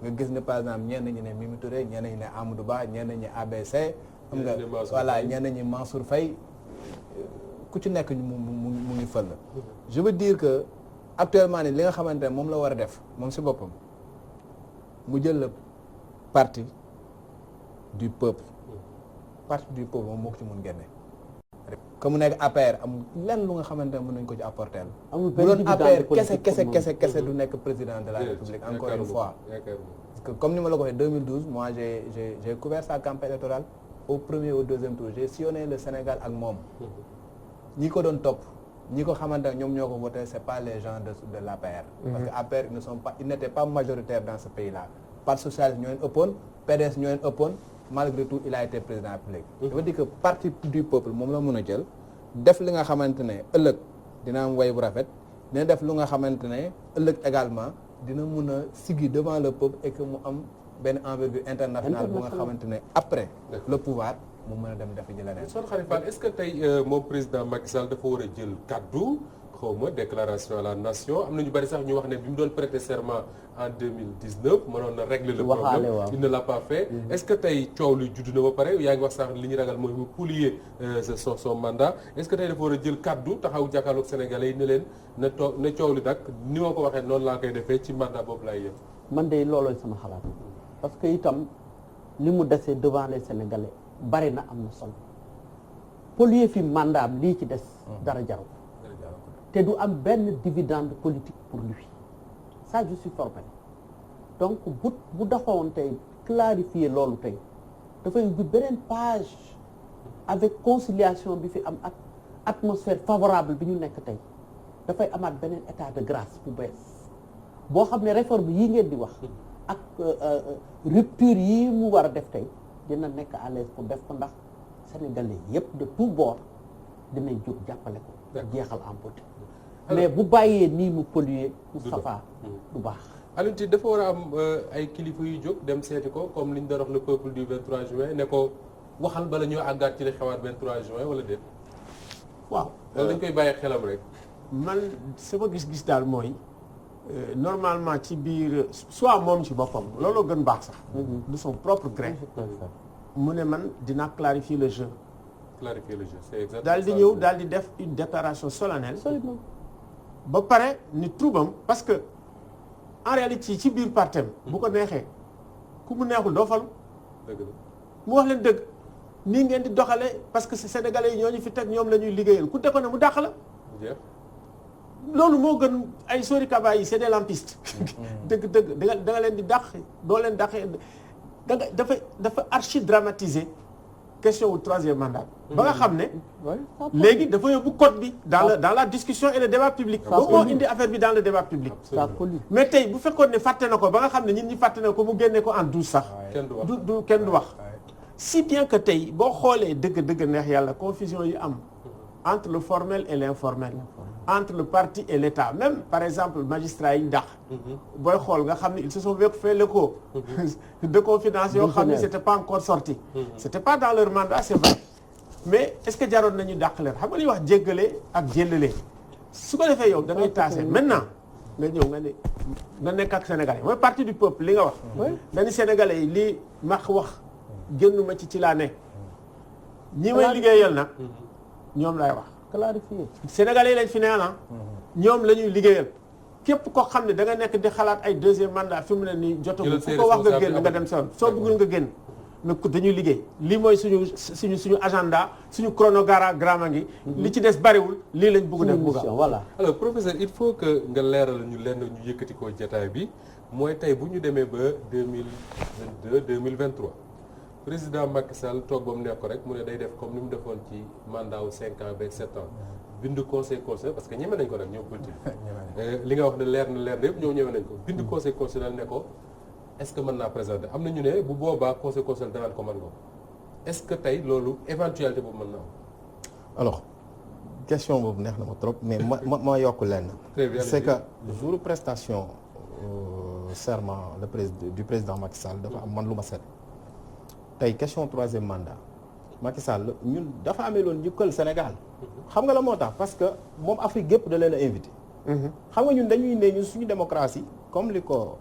nga gis ne par exemple ñenn ñi ne Mimi Touré ñenn ñi ne Amadou Ba ñenn ñi ABC. xam nga voilà ñenn ñi Mansour Faye ku ci nekk mu ngi fël. je veux dire que actuellement ni li nga xamante ne moom la war a def moom si boppam mu jël le parti du peuple. parti du peuple moom moo ko ci mun génne. que mu nekk APR amul lenn lu nga xamante ne mën nañu ko ci apporter. amul bu doon APR kese du nekk président de la République encore une fois. parce que comme ni ma la ko waxee 2012 moi j'ai couvert sa campagne électorale au premier au deuxième tour j'ai sillonné le Sénégal ak moom. ñi ko doon topp ñi ko xamante ne ñoom ñoo ko voté c'est pas les gens de l'APR. parce que APR ils n'étaient pas majoritaires dans ce pays-là. Parti socialiste ñoo leen ëppoon PDS ñoo leen ëppoon. malgré tout il a été président de la République. ça veut dire que parti du peuple moom la mën a jël def li nga xamante ne ëllëg dina am way bu rafet dina def lu nga xamante ne ëllëg également dina mun a siggi devant le peuple et que mu am benn envergure internationale bu nga xamante ne après le pouvoir mu mën a dem def ji leneen. Soxna Khady Fall est-ce que tey moom président Macky Sall dafa war a jël kaddu xawma déclaration à la nation am na ñu bari sax ñu wax ne bi mu doon prêter serment en 2019 mënoon na régler le problème il ne l'a pas fait. est-ce que tey coow li judd na ba pare yaa ngi wax sax li ñu ragal mooy mu poulier son mandat est-ce que tey dafa war a jël kaddu taxaw jàkkaarloog Sénégalais yi ne leen na coow li nag ni ma ko waxee noonu laa koy defee ci mandat boobu laay yem. man de loolooy sama xalaat parce que itam li mu desee devant les Sénégalais bari na am na solo poulier fi mandat am lii ci des dara jaru te du am benn dividende politique pour lui ça je suis formel donc bu daxawoon tey clarifier loolu tey dafay ubbi beneen page avec conciliation bi fi am ak atmosphère favorable bi ñu nekk tey dafay amaat beneen état de grâce bu bees boo xam ne réforme yi ngeen di wax ak rupture yi mu war a def tey dina nekk à l'aise pour def ko ndax sénégalais yépp de tous bords dinañ jóg jàppale ko jeexal en beauté mais bu bàyyee nii mu polluer Moustapha du baax Alioune Tine dafa war a am ay kilifa yu jóg dem seeti ko comme li ñu doon wax le peuple du 23 juin ne ko waxal bala ñoo àggaat ci li xewaat 23 juin wala déet. waaw wala dañ koy bàyyi xelam rek. man sama gis-gis daal mooy normalement ci biir soit moom ci boppam looloo gën baax sax. de son propre gré. mu ne man dinaa clarifier le jeu. clarifier le jeu c'est exactement daal di ñëw daal di def une déclaration solennelle. ba pare ni troubam parce que en réalité ci biir partem bu ko neexee ku mu neexul doo falu. dëgg la mu wax leen dëgg nii ngeen di doxalee parce que sénégalais yi ñooñu fi teg ñoom la ñuy liggéeyal ku dekkoon ne mu dàq la. jeex loolu moo gën ay sori kaba yi c'est des lampistes. dëgg da nga leen di dàq doo leen dàqee da nga dafa archi dramatiser question wu troisième mandat. ba nga xam ne. léegi dafa yóbbu code bi. dans la discussion et le débat public. boobu moo indi affaire bi dans le débat public. mais tey bu fekkoon ne fàtte na ko ba nga xam ne ñun ñi fàtte na ko mu génne ko en 12 sax. kenn du wax. si bien que tey boo xoolee dëgg neex yàlla confusion yi am entre le formel et l'informel. entre le parti et l'État même par exemple magistrat yi ñu dàq. booy xool nga xam ne ils se sont fait l'écho de confidence yoo xam ne c'était pas encore sorti. c'était pas dans leur mandat c'est vrai mais est-ce que jaroon nañu dàq leen xam nga li ñuy wax jéggale ak jéllale su ko defee yow da ngay taase maintenant nga ñëw nga nekk ak sénégalais mooy parti du peuple li nga wax. dañu sénégalais yi lii max wax génnuma ci laa nekk ñi may liggéeyal nag ñoom lay wax. clarifier sénégalais yi lañ fi nee na ñoom la ñuy liggéeyal képp koo xam ne da nga nekk di xalaat ay deuxième mandat fi mu ne nii jotagul ku ko wax nga génn nga dem sa soo bëggul nga génn mais dañuy liggéey lii mooy suñu agenda suñu chronogramme ngi li ci des bariwul lii lañ bëgg def bëgg voilà. alors professeur il faut que nga leeral ñu lenn ñu yëkkati ko jotaay bi mooy tey bu ñu demee ba 2022 2023 président Macky Sall toog ba mu nekk ko rek mu ne day def comme ni mu defoon ci mandat wu 5 ans ba 7 ans bind conseil constitutionnel parce que ñeme nañ ko nag ñoom politique li nga wax ne leer na yëpp ñoom ñeme nañ ko bind conseil constitutionnel ne ko est-ce que mën naa présenter am na ñu ne bu boobaa conseil constitutionnel danaan ko mën nga ko est-ce que tey loolu éventualité boobu mën na am. alors question boobu neex na ma trop mais ma yokk lenn. c'est que jour prestation serment du président Macky Sall dafa am man lu ma seet. tey question troisième mandat Macky Sall ñun dafa amee loon njukkal Sénégal xam nga la moo tax parce que moom Afrique gépp da leen a invité. xam nga ñun dañuy ne ñun suñu démocratie comme li ko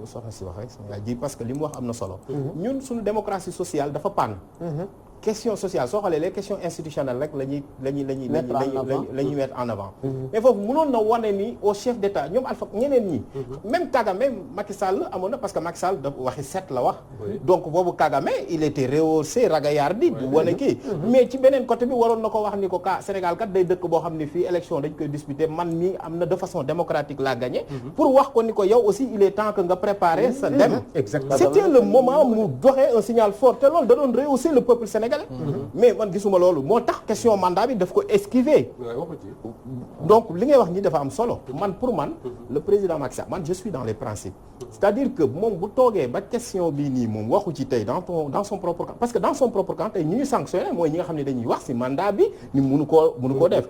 soxna si wax rek sama yaay ji parce que li mu wax am na solo. ñun suñu démocratie sociale dafa panne. question sociale soo xoolee les questions institutionnelles rek la ñuy mettre en avant. mais foofu mënoon na wane ni au chef d'État ñoom Alpha ñeneen ñi. même Kagame Macky Sall amoon na parce que Macky Sall dafa waxi set la wax. donc boobu Kagame il était rehaussé ragaillardi du wane kii. mais ci beneen côté bi waroon na ko wax ni ko Sénégal kat day dëkk boo xam ne fii élection dañ koy disputer man mii am na de façon démocratique laa gagné. pour wax ko ni ko yow aussi il est temps que nga préparer sa dem. exactement c'était le moment mu joxe un signal fort te loolu da doon rehausser le peuple sénégalais. mais man gisuma loolu moo tax question mandat bi daf ko esquiver. donc li ngay wax ni dafa am solo. man pour man le président Macky Sall man je suis dans les principes. c'est-à-dire que moom bu toogee ba question bii nii moom waxu ci tey dans son propre camp parce que dans son propre camp tey ñi ñu sanctionné mooy ñi nga xam ne dañuy wax ci mandat bi ni mënu koo def.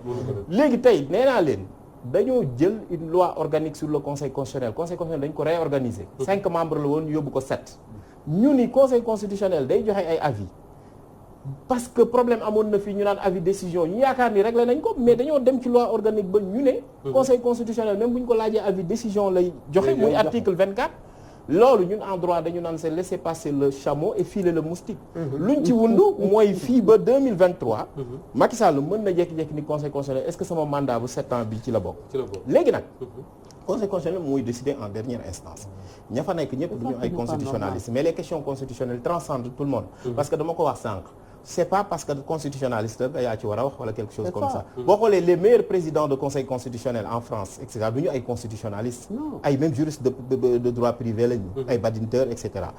léegi tey nee naa leen dañoo jël une loi organique sur le conseil constitutionnel dañ ko réorganiser. 5 membres la woon ñu yóbbu ko 7. ñu ni conseil constitutionnel day joxe ay avis. parce que problème amoon na fii ñu naan avis décision ñu yaakaar ni réglé nañ ko mais dañoo dem ci loi organique ba ñu ne. conseil constitutionnel même bu ñu ko laajee avis décision lay joxe. muy article 24. loolu ñun en droit dañu naan c'est laisser passer le chameau et filer le moustique. luñ ci wundu mooy fii ba 2023. Macky Sall mën na jékki-jékki ni conseil constitutionnel est-ce que sama mandat bu 7 ans bi ci la bokk. léegi nag. conseil constitutionnel mooy décider en dernière instance. ña fa nekk ñëpp du ñu ay constitutionnalistes mais les questions constitutionnelles transcendent tout le monde. parce que dama ko wax sànq. c'est pas parce que constitutionnaliste nga yaa ci war a wax wala quelque chose comme ça. boo xoolee les meilleurs présidents de conseil constitutionnel en France et cetera du ñu ay constitutionnalistes. ay même juristes de droit privé lañu. ay Badinter et cetera.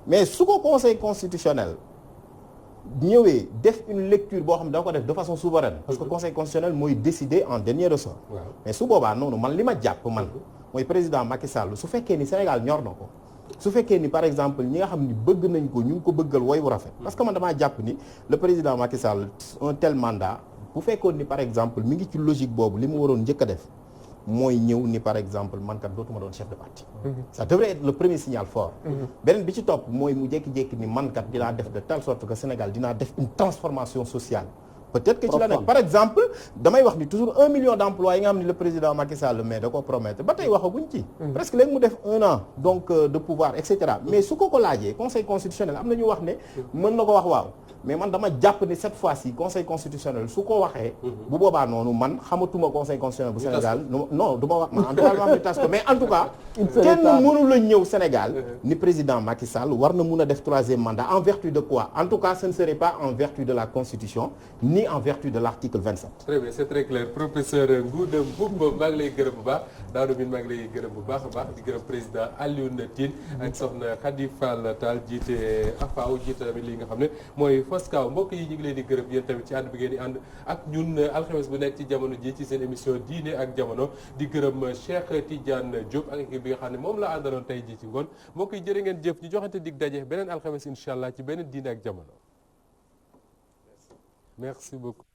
mais su ko conseil constitutionnel ñëwee def une lecture boo xam ne da ko def de façon souveraine. parce que conseil constitutionnel mooy décider en dernier ressort. mais su boobaa noonu man li ma jàpp man mooy président Macky Sall su fekkee ni Sénégal ñor na ko. su fekkee ni par exemple ñi nga xam ni bëgg nañ ko ñu ngi ko bëggal woy wu rafet parce que man damaa jàpp ni le président Macky Sall un tel mandat bu fekkoon ni par exemple mi ngi ci logique boobu li mu waroon njëkk a def mooy ñëw ni par exemple man kat dootuma doon chef de parti. ça devrait être le premier signal fort. beneen bi ci topp mooy mu jékki-jékki ni man kat dinaa def de telle sorte que Sénégal dinaa def une transformation sociale. peut-être que ci la nekk par exemple damay wax ni toujours 1 million d'emplois yi nga xam ne le président Macky Sall mais da ko promettre ba tey waxaguñ ci. presque léegi mu def 1 an donc de pouvoir et cetera mais su ko laajee conseil constitutionnel am na ñu wax ne. mën na ko wax waaw. mais man dama jàpp ni cette fois-ci conseil constitutionnel su ko waxee. bu boobaa noonu man xamatuma conseil constitutionnel bu Sénégal non du ma wax man en tout cas ma tas ko mais en tout cas. kenn mënu la ñëw Sénégal. ni président Macky Sall war na mun a def 3e mandat en vertu de quoi en tout cas ce ne serait pas en vertu de la constitution ni en vertu de l'article 27. très bien c'est très clair professeur Ngouda Mboup maa ngi lay gërëm bu baax Daouda Mine maa ngi lay gërëm bu baax a baax di gërëm président Alioune Tine ak soxna Khady Fall Tall jiite AFAW jiite tamit li nga xam ne mooy FOSCAW mbokk yi ñu ngi leen di gërëm yéen tamit ci ànd bi ngeen di ànd ak ñun alxames bu nekk ci jamono ji ci seen émission diine ak jamono di gërëm Cheikh Tidiane Diop ak équipe bi nga xam ne moom la àndaloon tey ji ci ngoon mbokk yi jërë ngeen jëf ñu joxante dig daje beneen alxames incha allah ci beneen diine ak jamono merci beaucoup